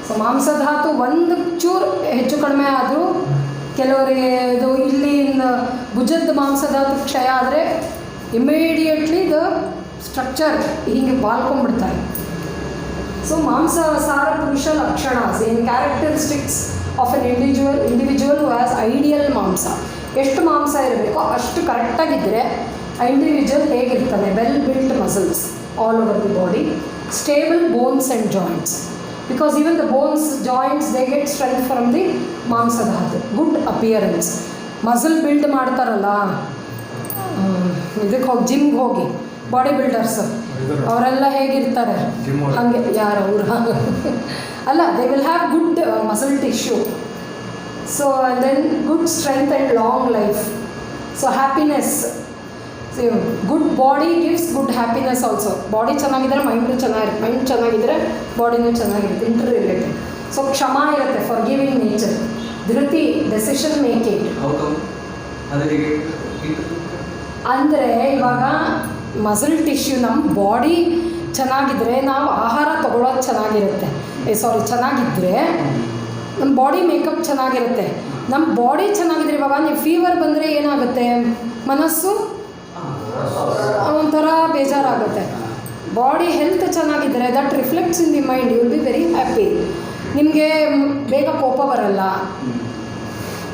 So ಮಾಂಸಧಾತು ಒಂದು ಚೂರು ಹೆಚ್ಚು ಕಡಿಮೆ ಆದರೂ ಕೆಲವರಿಗೆ ಇದು ಇಲ್ಲಿ ಭುಜದ ಮಾಂಸಧಾತು ಕ್ಷಯ ಆದರೆ ಇಮಿಡಿಯೇಟ್ಲಿ ದ ಸ್ಟ್ರಕ್ಚರ್ ಹೀಗೆ ಬಾಲ್ಕೊಂಡ್ಬಿಡ್ತಾರೆ. ಸೊ ಮಾಂಸಾಹಾರ ಪುರುಷ ಲಕ್ಷಣ, same characteristics of an individual who has ideal mamsa. ಎಷ್ಟು ಮಾಂಸ ಇರಬೇಕೋ ಅಷ್ಟು ಕರೆಕ್ಟಾಗಿದ್ದರೆ ಆ ಇಂಡಿವಿಜುವಲ್ ಹೇಗಿರ್ತಾನೆ? Well built muscles all over the body, stable bones and joints, because even the bones, joints, they get strength from the mamsadhatu. Good appearance, muscle build ಮಾಡ್ತಾರಲ್ಲ, ಇದಕ್ಕೆ ಹೋಗಿ ಜಿಮ್ಗೆ ಹೋಗಿ ಬಾಡಿ ಬಿಲ್ಡರ್ಸ್ ಅವರೆಲ್ಲ ಹೇಗಿರ್ತಾರೆ ಹಾಗೆ, ಯಾರು ಅವರು ಅಲ್ಲ, they will have good muscle tissue. So then good strength and long life. So happiness, good body gives good happiness also. Body ಚೆನ್ನಾಗಿದ್ದರೆ ಮೈಂಡು ಚೆನ್ನಾಗಿರುತ್ತೆ, ಮೈಂಡ್ ಚೆನ್ನಾಗಿದ್ದರೆ ಬಾಡಿನೂ ಚೆನ್ನಾಗಿರುತ್ತೆ, ಇಂಟರ್ ರಿಲೇಟೆಡ್. ಸೊ ಕ್ಷಮ ಇರುತ್ತೆ, ಫಾರ್ ಗಿವಿಂಗ್ ನೇಚರ್, ಧೃತಿ, ಡೆಸಿಷನ್ ಮೇಕಿಂಗ್. ಅಂದರೆ ಇವಾಗ ಮಸಲ್ ಟಿಶ್ಯೂ, ನಮ್ಮ ಬಾಡಿ ಚೆನ್ನಾಗಿದ್ದರೆ ನಾವು ಆಹಾರ ತೊಗೊಳೋದು ಚೆನ್ನಾಗಿರುತ್ತೆ, ಚೆನ್ನಾಗಿದ್ದರೆ ನಮ್ಮ ಬಾಡಿ ಮೇಕಪ್ ಚೆನ್ನಾಗಿರುತ್ತೆ. ನಮ್ಮ ಬಾಡಿ ಚೆನ್ನಾಗಿದ್ರೆ, ಇವಾಗ ನೀವು ಫೀವರ್ ಬಂದರೆ ಏನಾಗುತ್ತೆ? ಮನಸ್ಸು ಒಂಥರ ಬೇಜಾರಾಗುತ್ತೆ. ಬಾಡಿ ಹೆಲ್ತ್ ಚೆನ್ನಾಗಿದ್ದರೆ that reflects in the mind, you will be very happy. ನಿಮಗೆ ಬೇಗ ಕೋಪ ಬರಲ್ಲ.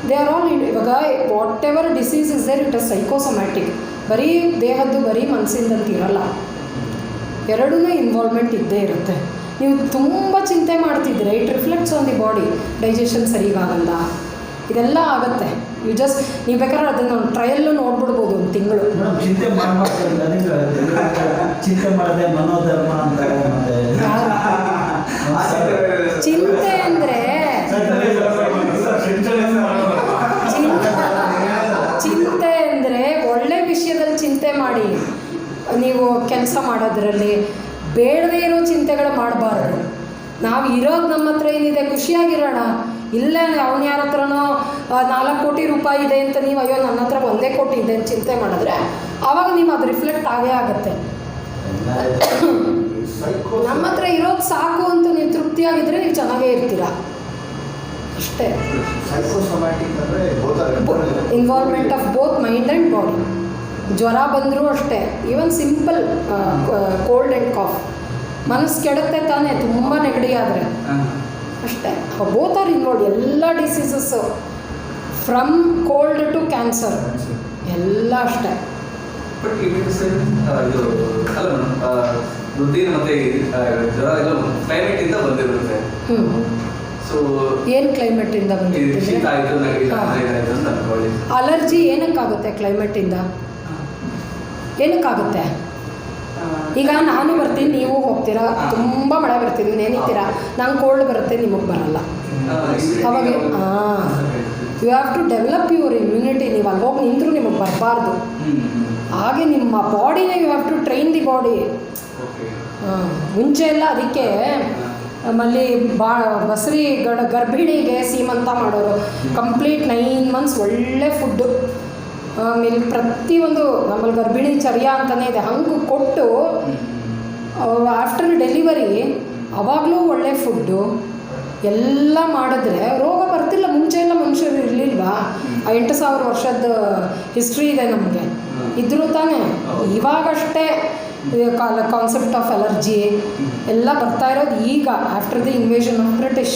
ದೇ ಆರ್ ಆಲ್ ಇವಾಗ whatever disease is there, it is psychosomatic. ಬರೀ ದೇಹದ್ದು, ಬರೀ ಮನಸ್ಸಿಂದಂತ ಇರಲ್ಲ, ಎರಡೂ ಇನ್ವಾಲ್ವ್ಮೆಂಟ್ ಇದ್ದೇ ಇರುತ್ತೆ. ನೀವು ತುಂಬ ಚಿಂತೆ ಮಾಡ್ತಿದ್ರೆ it reflects on the body, digestion ಸರಿಗಾಗಲ್ಲ, ಇದೆಲ್ಲ ಆಗುತ್ತೆ. ಯು ಜಸ್ಟ್, ನೀವು ಬೇಕಾದ್ರೆ ಅದನ್ನು ಟ್ರಯಲ್ಲು ನೋಡ್ಬಿಡ್ಬೋದು ಒಂದು ತಿಂಗಳು. ಚಿಂತೆ ಚಿಂತೆ ಮಾಡದೆ ಮನೋಧರ್ಮ ಅಂತ. ಚಿಂತೆ ಅಂದರೆ ಚಿಂತೆ ಅಂದರೆ ಒಳ್ಳೆ ವಿಷಯದಲ್ಲಿ ಚಿಂತೆ ಮಾಡಿ. ನೀವು ಕೆಲಸ ಮಾಡೋದ್ರಲ್ಲಿ ಬೇಡದೇ ಇರೋ ಚಿಂತೆಗಳು ಮಾಡಬಾರ್ದು. ನಾವು ಇರೋದು ನಮ್ಮ ಹತ್ರ ಏನಿದೆ, ಖುಷಿಯಾಗಿರೋಣ. ಇಲ್ಲ ಅವನ ಯಾರ ಹತ್ರನೋ 4 ಕೋಟಿ ರೂಪಾಯಿ ಇದೆ ಅಂತ ನೀವು, ಅಯ್ಯೋ ನನ್ನ ಹತ್ರ 1 ಕೋಟಿ ಇದೆ ಅಂತ ಚಿಂತೆ ಮಾಡಿದ್ರೆ ಆವಾಗ ನೀವು ಅದು ರಿಫ್ಲೆಕ್ಟ್ ಆಗೇ ಆಗುತ್ತೆ. ನಮ್ಮ ಹತ್ರ ಇರೋದು ಸಾಕು ಅಂತ ನೀವು ತೃಪ್ತಿಯಾಗಿದ್ದರೆ ನೀವು ಚೆನ್ನಾಗೇ ಇರ್ತೀರ ಅಷ್ಟೇ. Involvement of both mind and body. ಜ್ವರ ಬಂದರೂ ಅಷ್ಟೇ, even simple cold and cough, ಮನಸ್ಸು ಕೆಡುತ್ತೆ ತಾನೇ ತುಂಬ ನೆಗಡಿ ಆದರೆ. ಅಷ್ಟೇ. Both are involved. ಎಲ್ಲ diseases from cold to cancer ಎಲ್ಲ ಅಷ್ಟೇ. ಬಟ್ ಈ ಮೆಡಿಸಿನ್ ಇದು ಅಲ್ಲ ಮೇಡಮ್, ವೃದ್ಧಿನ ಮತ್ತೆ ಜ್ವರ ಎಲ್ಲ ಕ್ಲೈಮೇಟಿಂದ ಬಂದಿರುತ್ತೆ. ಸೊ ಏನು ಕ್ಲೈಮೇಟಿಂದ ಶೀತ ಬಂದಿರ್ತೀವಿ? ಆಯಿತು, ನೆಗಡಿ ಆಯಿತು ಅಂತ ಅನ್ಕೊಳ್ಳಿ. ಅಲರ್ಜಿ ಏನಕ್ಕಾಗುತ್ತೆ? ಕ್ಲೈಮೇಟಿಂದ ಏನಕ್ಕಾಗುತ್ತೆ? ಈಗ ನಾನು ಬರ್ತೀನಿ, ನೀವು ಹೋಗ್ತೀರಾ, ತುಂಬ ಮಳೆ ಬರ್ತೀನಿ, ನೆನಿತೀರಾ, ನಂಗೆ ಕೋಲ್ಡ್ ಬರುತ್ತೆ, ನಿಮಗೆ ಬರಲ್ಲ. ಅವಾಗ you have to develop your immunity. ನೀವು ಅಲ್ಲಿ ಹೋಗಿ ನಿಂತರೂ ನಿಮಗೆ ಬರಬಾರ್ದು. ಹಾಗೆ ನಿಮ್ಮ ಬಾಡಿನ you have to train the body. ಮುಂಚೆ ಎಲ್ಲ ಅದಕ್ಕೆ ನಮ್ಮಲ್ಲಿ ಬಸರಿ ಗರ್ಭಿಣಿಗೆ ಸೀಮಂತ ಮಾಡೋರು. ಕಂಪ್ಲೀಟ್ 9 months ಒಳ್ಳೆ ಫುಡ್ಡು, ಆಮೇಲೆ ಪ್ರತಿಯೊಂದು ನಮ್ಮಲ್ಲಿ ಗರ್ಭಿಣಿ ಚರ್ಯ ಅಂತಲೇ ಇದೆ, ಹಂಗೆ ಕೊಟ್ಟು ಆಫ್ಟರ್ ಡೆಲಿವರಿ ಅವಾಗಲೂ ಒಳ್ಳೆ ಫುಡ್ಡು ಎಲ್ಲ ಮಾಡಿದ್ರೆ ರೋಗ ಬರ್ತಿಲ್ಲ. ಮುಂಚೆ ಎಲ್ಲ ಮನುಷ್ಯರು ಇರಲಿಲ್ವಾ? 8,000 ವರ್ಷದ ಹಿಸ್ಟ್ರಿ ಇದೆ ನಮಗೆ, ಇದ್ರೂ ತಾನೇ. ಇವಾಗಷ್ಟೇ ಕಾನ್ಸೆಪ್ಟ್ ಆಫ್ ಅಲರ್ಜಿ ಎಲ್ಲ ಬರ್ತಾ ಇರೋದು ಈಗ, after the invasion of British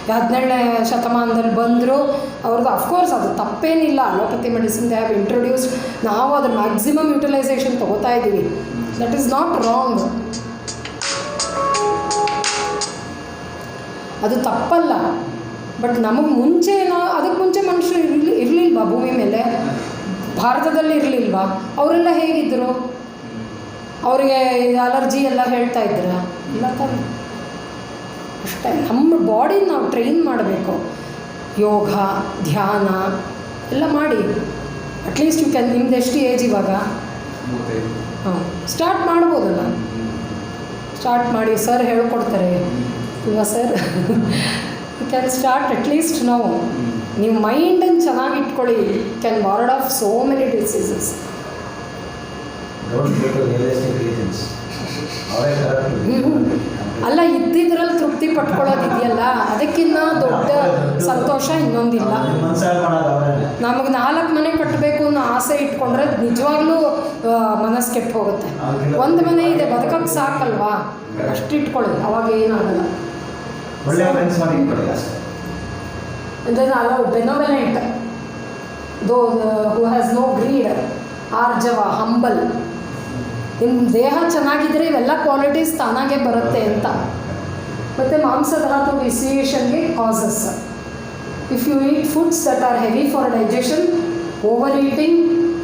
17ನೇ ಶತಮಾನದಲ್ಲಿ ಬಂದರು. ಅವ್ರದ್ದು ಅಫ್ಕೋರ್ಸ್ ಅದು ತಪ್ಪೇನಿಲ್ಲ, allopathy medicine they have introduced. ನಾವು ಅದ್ರ ಮ್ಯಾಕ್ಸಿಮಮ್ ಯುಟಿಲೈಸೇಷನ್ ತೊಗೋತಾ ಇದ್ದೀವಿ. ದಟ್ ಈಸ್ ನಾಟ್ ರಾಂಗ್, ಅದು ತಪ್ಪಲ್ಲ. ಬಟ್ ನಮಗೆ ಮುಂಚೆ ಅದಕ್ಕೆ ಮುಂಚೆ ಮನುಷ್ಯರು ಇರಲಿಲ್ವಾ ಭೂಮಿ ಮೇಲೆ? ಭಾರತದಲ್ಲಿ ಇರಲಿಲ್ವಾ? ಅವರೆಲ್ಲ ಹೇಗಿದ್ದರು? ಅವರಿಗೆ ಅಲರ್ಜಿ ಎಲ್ಲ ಹೇಳ್ತಾ ಇದ್ದೀರಾ? ಇಲ್ಲ ತಾನೆ. ಅಷ್ಟೇ, ನಮ್ಮ ಬಾಡಿನ ನಾವು ಟ್ರೈನ್ ಮಾಡಬೇಕು. ಯೋಗ, ಧ್ಯಾನ ಎಲ್ಲ ಮಾಡಿ. At least you can. ನಿಮ್ದು ಎಷ್ಟು ಏಜ್ ಇವಾಗ? ಸ್ಟಾರ್ಟ್ ಮಾಡ್ಬೋದಲ್ಲ, ಸ್ಟಾರ್ಟ್ ಮಾಡಿ. ಸರ್ ಹೇಳ್ಕೊಡ್ತಾರೆ ಇವಾಗ. Sir you can start at least ನಾವು. ನೀವು ಮೈಂಡನ್ನು ಚೆನ್ನಾಗಿ ಇಟ್ಕೊಳ್ಳಿ. Can ward off so many diseases. ಅಲ್ಲ, ಇದ್ದಿದ್ರಲ್ಲಿ ತೃಪ್ತಿ ಪಟ್ಕೊಳ್ಳೋದಿದೆಯಲ್ಲ, ಅದಕ್ಕಿಂತ ದೊಡ್ಡ ಸಂತೋಷ ಇನ್ನೊಂದಿಲ್ಲ. ನಮಗೆ 4 ಮನೆ ಕಟ್ಟಬೇಕು ಅನ್ನೋ ಆಸೆ ಇಟ್ಕೊಂಡ್ರೆ ನಿಜವಾಗ್ಲೂ ಮನಸ್ಸು ಕೆಟ್ಟು ಹೋಗುತ್ತೆ. ಒಂದು ಮನೆ ಇದೆ, ಬದುಕಕ್ಕೆ ಸಾಕಲ್ವಾ? ಅಷ್ಟು ಇಟ್ಕೊಳ್ಳಿ, ಅವಾಗ ಏನಾಗಲ್ಲ. Benevolent, who has no greed, ಆರ್ಜವ, ಹಂಬಲ್. ನಿಮ್ಮ ದೇಹ ಚೆನ್ನಾಗಿದ್ದರೆ ಇವೆಲ್ಲ ಕ್ವಾಲಿಟೀಸ್ ತಾನಾಗೆ ಬರುತ್ತೆ ಅಂತ. ಮತ್ತು ಮಾಂಸಧಾತು ವಿಸಿಯೇಷನ್ಗೆ causes. If you eat foods that are heavy for digestion, over eating,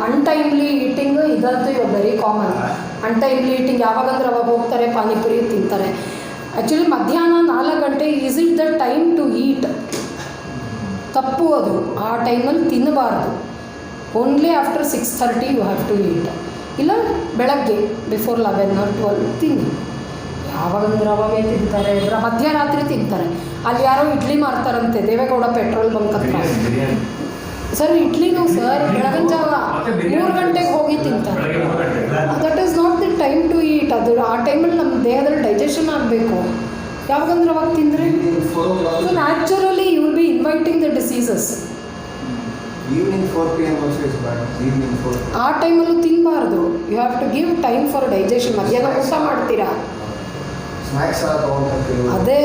untimely eating, ಇದಂತೂ ಇವಾಗ ವೆರಿ ಕಾಮನ್. ಅನ್ಟೈಮ್ಲಿ ಈಟಿಂಗ್ ಯಾವಾಗಂದ್ರೆ ಅವಾಗ ಹೋಗ್ತಾರೆ, ಪಾನಿಪುರಿ ತಿಂತಾರೆ. ಆ್ಯಕ್ಚುಲಿ ಮಧ್ಯಾಹ್ನ 4 ಗಂಟೆ is it the time to eat? ತಪ್ಪು ಅದು. ಆ ಟೈಮಲ್ಲಿ ತಿನ್ನಬಾರ್ದು. Only after 6:30 you have to eat. ಇಲ್ಲ ಬೆಳಗ್ಗೆ ಬಿಫೋರ್ 11 or 12 ತಿನ್ನಿ. ಯಾವಾಗಂದ್ರೆ ಅವಾಗೇ ತಿಂತಾರೆ, ಮಧ್ಯರಾತ್ರಿ ತಿಂತಾರೆ. ಅಲ್ಲಿ ಯಾರೋ ಇಡ್ಲಿ ಮಾರ್ತಾರಂತೆ ದೇವೇಗೌಡ ಪೆಟ್ರೋಲ್ ಬಂಕ್ ಹತ್ರ. ಸರ್ ಇಡ್ಲಿನೂ ಸರ್ ಬೆಳಗಿನ ಜಾವ 3 ಗಂಟೆಗೆ ಹೋಗಿ ತಿಂತಾರೆ. That is not the time to eat. ಅದು ಆ ಟೈಮಲ್ಲಿ ನಮ್ಮ ದೇಹದಲ್ಲಿ ಡೈಜೆಷನ್ ಆಗಬೇಕು. ಯಾವಾಗಂದ್ರೆ ಅವಾಗ ತಿಂದರೆ so naturally you will be inviting the diseases. Evening 4 PM also is bad. Evening 4. ಆ ಟೈಮಲ್ಲೂ ತಿನ್ನಬಾರ್ದು. You have to give time for digestion. ಮಧ್ಯಾಹ್ನ ಊಟ ಮಾಡ್ತೀರಾ, Snacks are ತಗೊಂಡ್ಬರ್ತೀವಿ. ಅದೇ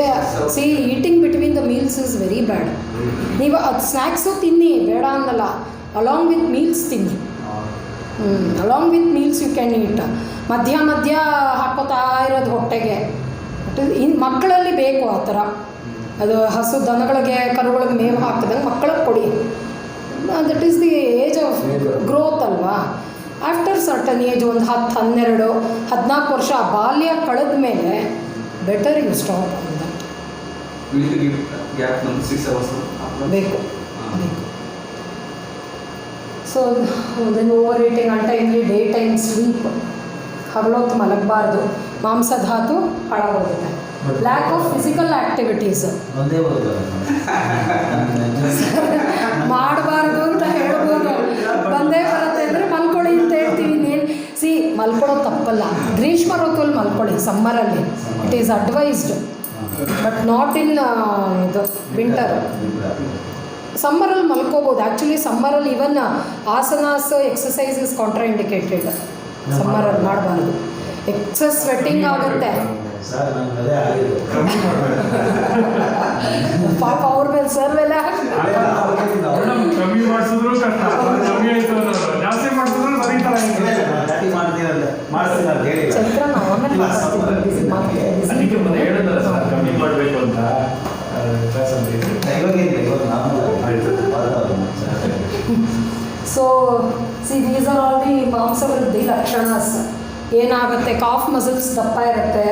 see eating between the meals is very bad. ನೀವು ಅದು ಸ್ನ್ಯಾಕ್ಸು ತಿನ್ನಿ, ಬೇಡ ಅನ್ನಲ್ಲ. ಅಲಾಂಗ್ ವಿತ್ ಮೀಲ್ಸ್ ತಿನ್ನಿ. Along with meals you can eat. ಮಧ್ಯ ಹಾಕೋತಾ ಇರೋದು ಹೊಟ್ಟೆಗೆ. ಇನ್ನು ಮಕ್ಕಳಲ್ಲಿ ಬೇಕು ಆ ಥರ. ಅದು ಹಸು ದನಗಳಿಗೆ ಕರುಗಳಿಗೆ ಮೇವು ಹಾಕಿದಂಗೆ ಮಕ್ಕಳಿಗೆ ಕೊಡಿ. That is the age of growth ಅಲ್ವಾ? ಆಫ್ಟರ್ ಸರ್ಟನ್ ಏಜ್, ಒಂದು 10, 12, 14 ವರ್ಷ ಬಾಲ್ಯ ಕಳೆದ ಮೇಲೆ ಬೆಟರ್ ಯು ಸ್ಟಾಪ್ ಅಂತ ಬೇಕು. So then over eating, untimely day time sleep, ಹಗಲೊತ್ತು ಮಲಗಬಾರ್ದು. ಮಾಂಸಧಾತು ಹಾಳಾಗೋಗುತ್ತೆ. ಲ್ಯಾಕ್ ಆಫ್ ಫಿಸಿಕಲ್ ಆ್ಯಕ್ಟಿವಿಟೀಸ್ ಮಾಡಬಾರ್ದು ಅಂತ ಹೇಳ್ಬೋದು. ಬಂದೇ ಬರುತ್ತೆ ಅಂದರೆ ಮಲ್ಕೊಳ್ಳಿ ಅಂತ ಹೇಳ್ತೀವಿ. ಇನ್ನೇನು ಸಿ ಮಲ್ಕೊಳ್ಳೋದು ತಪ್ಪಲ್ಲ. ಗ್ರೀಷ್ಮ ಋತುವಲ್ಲಿ ಮಲ್ಕೊಳ್ಳಿ, ಸಮ್ಮರಲ್ಲಿ it is advised, but not in ಇದು ವಿಂಟರ್. ಸಮ್ಮರಲ್ಲಿ ಮಲ್ಕೋಬೋದು. ಆ್ಯಕ್ಚುಲಿ ಸಮ್ಮರಲ್ಲಿ even asanas exercise is contraindicated. ಸಮ್ಮರಲ್ಲಿ ಮಾಡಬಾರ್ದು. ಎಕ್ಸಸ್ ಸ್ವೆಟ್ಟಿಂಗ್ ಆಗುತ್ತೆ. ಸರ್ ನಂಗೆ ಅದೇ ಆಗಿದ್ದು. ಪಾಪ ಅವ್ರ ಮೇಲೆ ಸರ್ ಮೇಲೆ ಕಮ್ಮಿ ಮಾಡಿಸಿದ್ರು ಕಷ್ಟ, ಕಮ್ಮಿ ಆಯ್ತು ಅನ್ನೋದು. ಜಾಸ್ತಿ ಮಾಡಿಸಿದ್ರು ಬರೀ ಥರ ಜಾಸ್ತಿ ಮಾಡ್ತೀನಿ ಅಂತ ಹೇಳಿ ಚೈತ್ರ ನಾವು ಆಮೇಲೆ ಅದಕ್ಕೆ ಮೊನ್ನೆ ಹೇಳಿದ್ರೆ ಸರ್ ಕಮ್ಮಿ ಮಾಡಬೇಕು ಅಂತ ಕ್ಲಾಸಲ್ಲಿ. ಇವಾಗ ನಾವು so these are all the ಮಾಂಸವೃದ್ಧಿ ಲಕ್ಷಣಸ್. ಏನಾಗುತ್ತೆ, ಕಾಫ್ ಮಸಲ್ಸ್ ದಪ್ಪ ಇರುತ್ತೆ,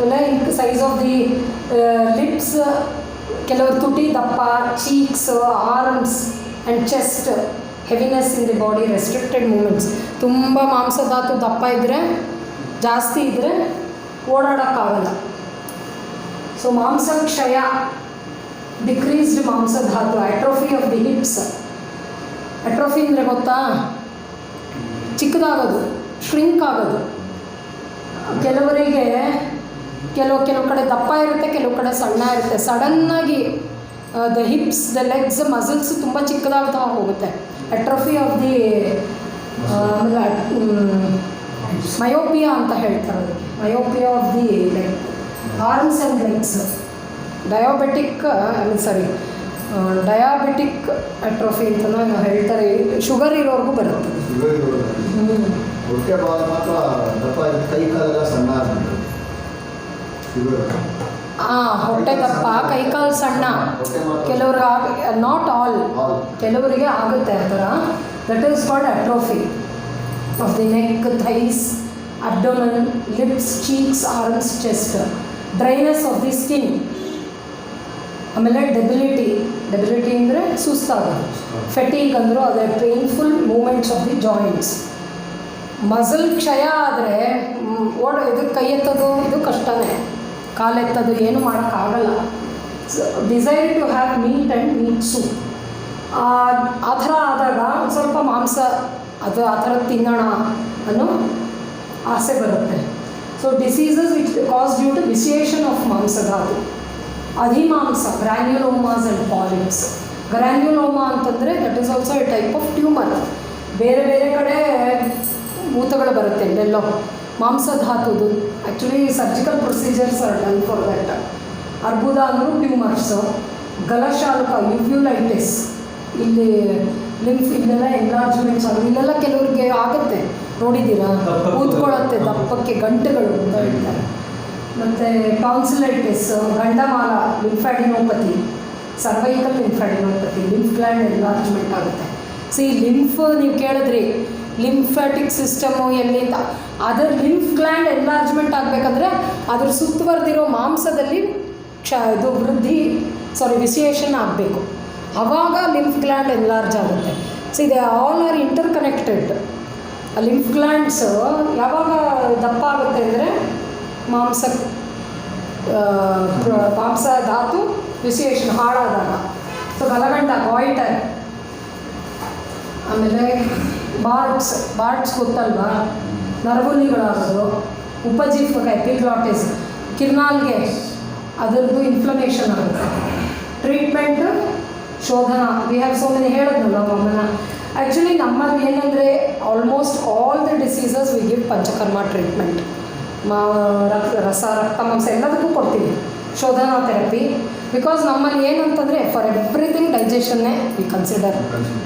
ಆಮೇಲೆ ಸೈಜ್ ಆಫ್ ದಿ ಲಿಪ್ಸ್, ಕೆಲವರು ತುಟಿ ದಪ್ಪ, cheeks, arms and chest, heaviness in the body, restricted movements. ತುಂಬ ಮಾಂಸಧಾತು ದಪ್ಪ ಇದ್ದರೆ, ಜಾಸ್ತಿ ಇದ್ದರೆ ಓಡಾಡೋಕ್ಕಾಗಲ್ಲ. ಸೊ ಮಾಂಸಕ್ಷಯ, ಡಿಕ್ರೀಸ್ಡ್ ಮಾಂಸಧಾತು, atrophy of the hips. Atrophy ಅಂದರೆ ಗೊತ್ತಾ, ಚಿಕ್ಕದಾಗೋದು, ಶ್ರಿಂಕ್ ಆಗೋದು. ಕೆಲವರಿಗೆ ಕೆಲವು ಕಡೆ ದಪ್ಪ ಇರುತ್ತೆ, ಕೆಲವು ಕಡೆ ಸಣ್ಣ ಇರುತ್ತೆ. ಸಡನ್ನಾಗಿ the hips, the legs, muscles ತುಂಬ ಚಿಕ್ಕದಾಗ್ತಾ ಹೋಗುತ್ತೆ. ಅಟ್ರೋಫಿ ಆಫ್ ದಿ ಮಯೋಪಿಯಾ ಅಂತ ಹೇಳ್ತಾರೆ ಅದಕ್ಕೆ, myopia of the leg, arms and legs. Diabetic atrophy ಅಂತ ಹೇಳ್ತಾರೆ. ಶುಗರ್ ಇರೋರ್ಗೂ ಬರುತ್ತೆ. ಹೊಟ್ಟೆ ಭಾಗ ಮಾತ್ರ ದಪ್ಪ ಕೈ ಕಾಲೆಲ್ಲ ಸಣ್ಣ ಆಗ್ತದೆ. ಹೊಟ್ಟೆ ದಪ್ಪ, ಕೈಕಾಲು ಸಣ್ಣ. ಕೆಲವ್ರಿಗೆ ನಾಟ್ ಆಲ್, ಕೆಲವರಿಗೆ ಆಗುತ್ತೆ ಆ ಥರ. That is called atrophy of the neck, thighs, abdomen, lips, cheeks, arms, chest. Dryness of the skin. ಆಮೇಲೆ ಡೆಬಿಲಿಟಿ ಅಂದರೆ ಸುಸ್ತಾಗೋದು. ಫೆಟೀಗ್ ಅಂದರು ಅದೇ, painful movements of the joints. Muscle ಕ್ಷಯ ಆದರೆ ಇದು ಕೈ ಎತ್ತೋದು ಇದು ಕಷ್ಟನೇ, ಕಾಲೆತ್ತೋದು ಏನು ಮಾಡೋಕ್ಕಾಗಲ್ಲ. Desire to have meat and meat soup. ಆ ಥರ ಆದಾಗ ಒಂದು ಸ್ವಲ್ಪ ಮಾಂಸ ಅದು ಆ ಥರ ತಿನ್ನೋಣ ಅನ್ನೋ ಆಸೆ ಬರುತ್ತೆ. So diseases which cause due to vitiation of mamsadhatu. ಅಧಿಮಾಂಸ, ಗ್ರ್ಯಾನ್ಯುಲೋಮಾಸ್ ಆ್ಯಂಡ್ ಪಾಲಿಪ್ಸ್. ಗ್ರ್ಯಾನ್ಯುಲೋಮಾ ಅಂತಂದರೆ that is also a type of tumour. ಬೇರೆ ಬೇರೆ ಕಡೆ ಭೂತಗಳು ಬರುತ್ತೆ ಎಲ್ಲೆಲ್ಲೋ ಮಾಂಸಧಾತುದು. Actually surgical procedures are done for that. ಅರ್ಬುದ ಅಂದರೂ ಟ್ಯೂಮರ್ಸು. ಗಲಶಾಲಕ, ಯುವ್ಯುಲೈಟಿಸ್, ಇಲ್ಲಿ ಲಿಂಫ್ ಇಲ್ಲೆಲ್ಲ ಎನ್ಲಾರ್ಜ್ಮೆಂಟ್ಸ್ ಆಗೋದು, ಇಲ್ಲೆಲ್ಲ ಕೆಲವ್ರಿಗೆ ಆಗುತ್ತೆ, ನೋಡಿದ್ದೀರಾ, ಕೂತ್ಕೊಳ್ಳುತ್ತೆ ದಪ್ಪಕ್ಕೆ, ಗಂಟೆಗಳು ಅಂತ ಹೇಳ್ತಾರೆ. ಮತ್ತು ಟಾನ್ಸಿಲೈಟಿಸ್, ಗಂಡಮಾಲ, lymphadenopathy, cervical lymphadenopathy, lymph gland enlargement ಆಗುತ್ತೆ. ಲಿಂಫ್ ನೀವು ಕೇಳಿದ್ರಿ, ಲಿಂಫ್ಯಾಟಿಕ್ ಸಿಸ್ಟಮು ಎಲ್ಲಿಂದ, ಅದರ ಲಿಂಫ್ ಗ್ಲ್ಯಾಂಡ್ ಎನ್ಲಾರ್ಜ್ಮೆಂಟ್ ಆಗಬೇಕಂದ್ರೆ ಅದ್ರ ಸುತ್ತುವರೆದಿರೋ ಮಾಂಸದಲ್ಲಿ ವಿಸಿಯೇಷನ್ ಆಗಬೇಕು. ಆವಾಗ ಲಿಂಫ್ ಗ್ಲ್ಯಾಂಡ್ ಎನ್ಲಾರ್ಜ್ ಆಗುತ್ತೆ. They all are inter connected. ಆ ಲಿಂಫ್ ಗ್ಲ್ಯಾಂಡ್ಸ್ ಯಾವಾಗ ದಪ್ಪ ಆಗುತ್ತೆ ಅಂದರೆ ಮಾಂಸ ಧಾತು ವಿಸಿಯೇಷನ್ ಹಾಳಾದಾಗ. So ಗಲಗಂಡ, goitre. ಆಮೇಲೆ ಬಾರ್ಡ್ಸ್ ಗೊತ್ತಲ್ವಾ, ನರಗುಲಿಗಳಾಗೋದು. ಉಪಜೀವಕ, ಎಪಿಗ್ಲಾಟಿಸ್, ಕಿರ್ನಾಲ್ಗೆ ಅದರದ್ದು ಇನ್ಫ್ಲಮೇಷನ್ ಆಗುತ್ತೆ. ಟ್ರೀಟ್ಮೆಂಟ್, ಶೋಧನ. ವಿ ಹ್ಯಾವ್ ಸೋ ಮೆನಿ ಹೇಳಿದ್ನಲ್ಲ ಅಮ್ಮನ. ಆ್ಯಕ್ಚುಲಿ ನಮ್ಮಲ್ಲಿ ಏನಂದರೆ almost all the diseases we give panchakarma treatment. ರಸ, ರಕ್ತ ಮಾಂಸ ಎಲ್ಲದಕ್ಕೂ ಕೊಡ್ತೀವಿ ಶೋಧನಾ ಥೆರಪಿ. ಬಿಕಾಸ್ ನಮ್ಮಲ್ಲಿ ಏನಂತಂದರೆ ಫಾರ್ ಎವ್ರಿಥಿಂಗ್ ಡೈಜೆಷನ್ನೇ ವಿ ಕನ್ಸಿಡರ್.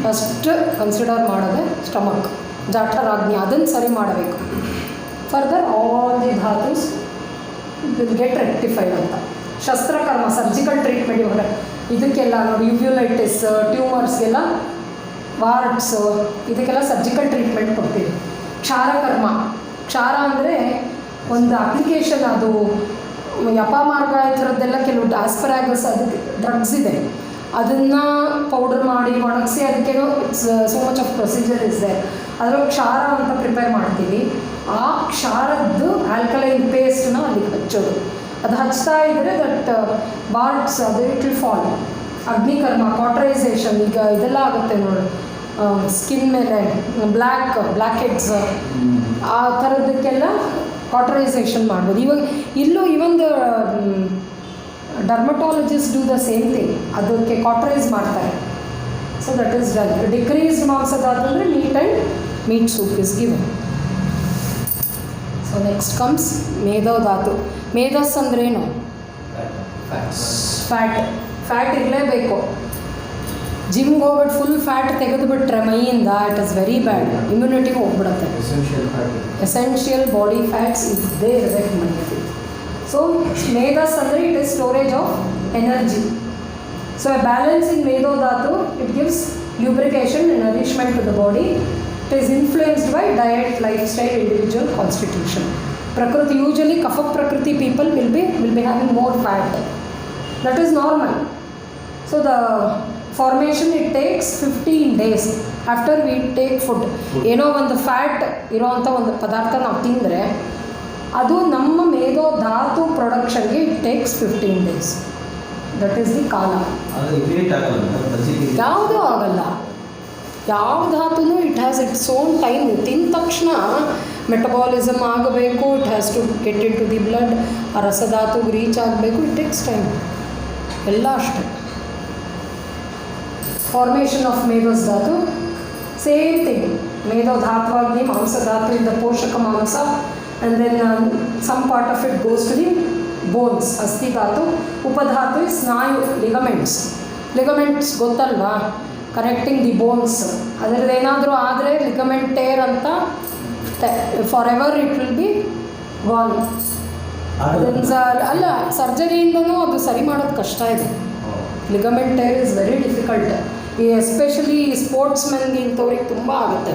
ಫಸ್ಟ್ ಕನ್ಸಿಡರ್ ಮಾಡೋದೇ ಸ್ಟಮಕ್, ಜಾಠರಾಗ್ನಿ, ಅದನ್ನು ಸರಿ ಮಾಡಬೇಕು. Further all the dhatus will get rectified ಅಂತ. ಶಸ್ತ್ರಕರ್ಮ, ಸರ್ಜಿಕಲ್ ಟ್ರೀಟ್ಮೆಂಟ್. ಇವಾಗ ಇದಕ್ಕೆಲ್ಲ ನೋಡಿ, ಯುವ್ಯುಲೈಟಿಸ್, ಟ್ಯೂಮರ್ಸ್ಗೆಲ್ಲ, ವಾರ್ಡ್ಸು, ಇದಕ್ಕೆಲ್ಲ ಸರ್ಜಿಕಲ್ ಟ್ರೀಟ್ಮೆಂಟ್ ಕೊಡ್ತೀವಿ. ಕ್ಷಾರಕರ್ಮ. ಕ್ಷಾರ ಅಂದರೆ ಒಂದು ಅಪ್ಲಿಕೇಶನ್, ಅದು ಯಪಮಾರ್ಗ ಈ ಥರದ್ದೆಲ್ಲ ಕೆಲವು ಆಸ್ಪರಾಗಸ್, ಅದಕ್ಕೆ ಡ್ರಗ್ಸ್ ಇದೆ, ಅದನ್ನು ಪೌಡರ್ ಮಾಡಿ ಒಣಗಿಸಿ ಅದಕ್ಕೇನೋ ಸೋ ಮಚ್ ಆಫ್ ಪ್ರೊಸೀಜರ್ ಇದೆ. ಅದರಲ್ಲಿ ಕ್ಷಾರ ಅಂತ ಪ್ರಿಪೇರ್ ಮಾಡ್ತೀವಿ. ಆ ಕ್ಷಾರದ್ದು ಆಲ್ಕಲೈನ್ ಪೇಸ್ಟನ್ನ ಅಲ್ಲಿಗೆ ಹಚ್ಚೋದು. ಅದು ಹಚ್ತಾ ಇದ್ದರೆ ದಟ್ ಬಾರ್ಡ್ಸ್ ಅದು ಇಟ್ ವಿಲ್ ಫಾಲ್. ಅಗ್ನಿಕರ್ಮ, ಕಾಟ್ರೈಸೇಷನ್. ಈಗ ಇದೆಲ್ಲ ಆಗುತ್ತೆ ನೋಡಿ, ಸ್ಕಿನ್ ಮೇಲೆ ಬ್ಲ್ಯಾಕ್ ಹೆಡ್ಸ್, ಆ ಥರದಕ್ಕೆಲ್ಲ ಕಾಟ್ರೈಸೇಷನ್ ಮಾಡ್ಬೋದು. ಇವಾಗ ಇಲ್ಲೂ even the dermatologist do the same thing, ಅದಕ್ಕೆ ಕಾಟ್ರೈಸ್ ಮಾಡ್ತಾರೆ. So that is done. Decreased ಮಾಂಸದಾದ್ರೆ meat and meat soup is given. So so next comes medho dhatu. ಮೇಧಸ್ ಅಂದ್ರೇನು? ಫ್ಯಾಟ್ ಇರಲೇಬೇಕು. ಜಿಮ್ಗೆ ಹೋಗ್ಬಿಟ್ಟು ಫುಲ್ ಫ್ಯಾಟ್ ತೆಗೆದುಬಿಟ್ರೆ ಮೈಯಿಂದ it is very bad, immunity ಹೋಗ್ಬಿಡುತ್ತೆ. ಎಸೆನ್ಷಿಯಲ್ ಬಾಡಿ ಫ್ಯಾಟ್ಸ್ ಇದ್ದೇ ಇರಬೇಕು ಮೈಯಲ್ಲಿ. ಸೊ ಮೇಧಸ್ ಅಂದರೆ it is storage of energy. So a balance in medho dhatu it gives lubrication and nourishment to the body. It is influenced by diet, lifestyle, individual constitution. Prakriti, usually kapha prakriti people will be having more fat. That is normal. So the formation it takes 15 days after we take food. ಏನೋ ಒಂದು fat ಇರೋವಂಥ ಒಂದು ಪದಾರ್ಥ ನಾವು ತಿಂದರೆ ಅದು ನಮ್ಮ ಮೇಧೋ ಧಾತು ಪ್ರೊಡಕ್ಷನ್ಗೆ it takes 15 days. That is the ಕಾಲ. ಯಾವುದೂ ಆಗಲ್ಲ, ಯಾವ ಧಾತುನೂ it has its own time. ತಿಂದ ತಕ್ಷಣ ಮೆಟಬಾಲಿಸಮ್ ಆಗಬೇಕು, it has to get into the blood, ಆ ರಸಧಾತುಗೆ ರೀಚ್ ಆಗಬೇಕು, ಇಟ್ ಟೇಕ್ಸ್ ಟೈಮ್. ಎಲ್ಲ ಅಷ್ಟೆ. ಫಾರ್ಮೇಷನ್ ಆಫ್ ಮೇಧಸ್ ಧಾತು ಸೇಮ್ ಥಿಂಗ್. ಮೇಧೋ ಧಾತುವಾಗ್ಲಿ ಮಾಂಸಧಾತುವಿಂದ ಪೋಷಕ ಮಾಂಸ, and then some part of it goes to the bones, ಅಸ್ಥಿ ಧಾತು. ಉಪಧಾತು ಸ್ನಾಯು, ಲಿಗಮೆಂಟ್ಸ್ ಗೊತ್ತಲ್ವಾ, ಕನೆಕ್ಟಿಂಗ್ ದಿ ಬೋನ್ಸ್. ಅದರದ್ದು ಏನಾದರೂ ಆದರೆ ಲಿಗಮೆಂಟ್ ಟೇರ್ ಅಂತ for ever it will be gone. ಅಲ್ಲ, ಸರ್ಜರಿಯಿಂದನೂ ಅದು ಸರಿ ಮಾಡೋದು ಕಷ್ಟ ಇದೆ. Ligament tear is very difficult. ಈ ಎಸ್ಪೆಷಲಿ ಸ್ಪೋರ್ಟ್ಸ್ ಮೆನ್ಗೆ ಇಂಥವ್ರಿಗೆ ತುಂಬ ಆಗುತ್ತೆ.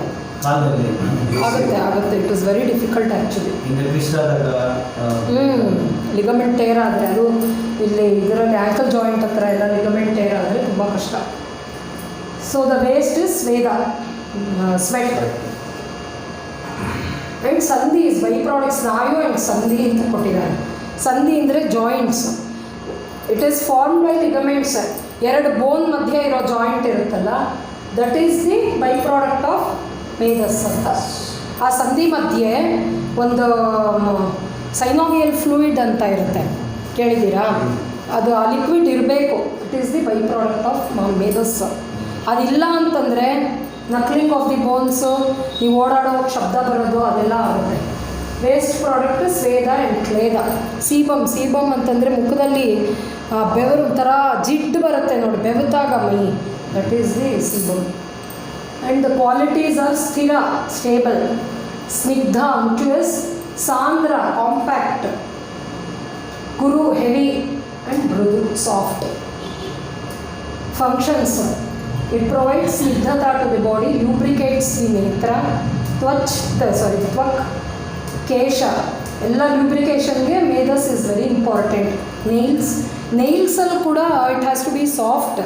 It is very difficult actually. Ligament tear ಆದರೆ, ಅದು ಇಲ್ಲಿ ಇದರಲ್ಲಿ ಆ್ಯಂಕಲ್ ಜಾಯಿಂಟ್ ಹತ್ರ ಎಲ್ಲ ಲಿಗಮೆಂಟ್ ಟೇರ್ ಆದರೆ ತುಂಬ ಕಷ್ಟ. ಸೊ ದ ವೇಸ್ಟ್ ಇಸ್ ಸ್ವೇದ, ಸ್ವೆಟ್. ಆ್ಯಂಡ್ ಸಂಧಿ ಇಸ್ ಬೈ ಪ್ರಾಡಕ್ಟ್ಸ್. ಸ್ನಾಯು ಆ್ಯಂಡ್ ಸಂಧಿ ಅಂತ ಕೊಟ್ಟಿದ್ದಾರೆ. ಸಂಧಿ ಅಂದರೆ joints. It is form by ligaments. ಎರಡು ಬೋನ್ ಮಧ್ಯೆ ಇರೋ ಜಾಯಿಂಟ್ ಇರುತ್ತಲ್ಲ, that is the by product of ಮೇಧಸ್ ಅಂತ. ಆ ಸಂಧಿ ಮಧ್ಯೆ ಒಂದು ಸೈನೋವಿಯಲ್ ಫ್ಲೂಯಿಡ್ ಅಂತ ಇರುತ್ತೆ, ಕೇಳಿದ್ದೀರಾ? ಅದು ಆ ಲಿಕ್ವಿಡ್ ಇರಬೇಕು. It is the by product of ಮೇಧಸ್. ಅದಿಲ್ಲ ಅಂತಂದರೆ ನಕ್ಲಿಂಗ್ ಆಫ್ ದಿ ಬೋನ್ಸು, ನೀವು ಓಡಾಡೋ ಶಬ್ದ ಬರೋದು ಅದೆಲ್ಲ ಆಗುತ್ತೆ. ವೇಸ್ಟ್ ಪ್ರಾಡಕ್ಟ್ ಸ್ವೇದ ಆ್ಯಂಡ್ ಕ್ಲೇದ. ಸೀಬಮ್ ಅಂತಂದರೆ ಮುಖದಲ್ಲಿ ಬೆವರು ಒಂಥರ ಜಿಡ್ಡು ಬರುತ್ತೆ ನೋಡಿ, ಬೆವತಾಗ ಮೈ, that is the sebum. And the qualities are ಸ್ಥಿರ, ಸ್ಟೇಬಲ್, ಸ್ನಿಗ್ಧ, ಅಂಕ್ಯುಯಸ್, ಸಾಂದ್ರ, ಕಾಂಪ್ಯಾಕ್ಟ್, ಗುರು, ಹೆವಿ, ಆ್ಯಂಡ್ ಮೃದು, soft. Functions: it provides snigdhata to the body, lubricates the netra, tvak, kesha. ಎಲ್ಲ ಲ್ಯೂಬ್ರಿಕೇಷನ್ಗೆ ಮೇಧಸ್ ಇಸ್ ವೆರಿ ಇಂಪಾರ್ಟೆಂಟ್. ನೈಲ್ಸಲ್ಲಿ ಕೂಡ it has to be soft,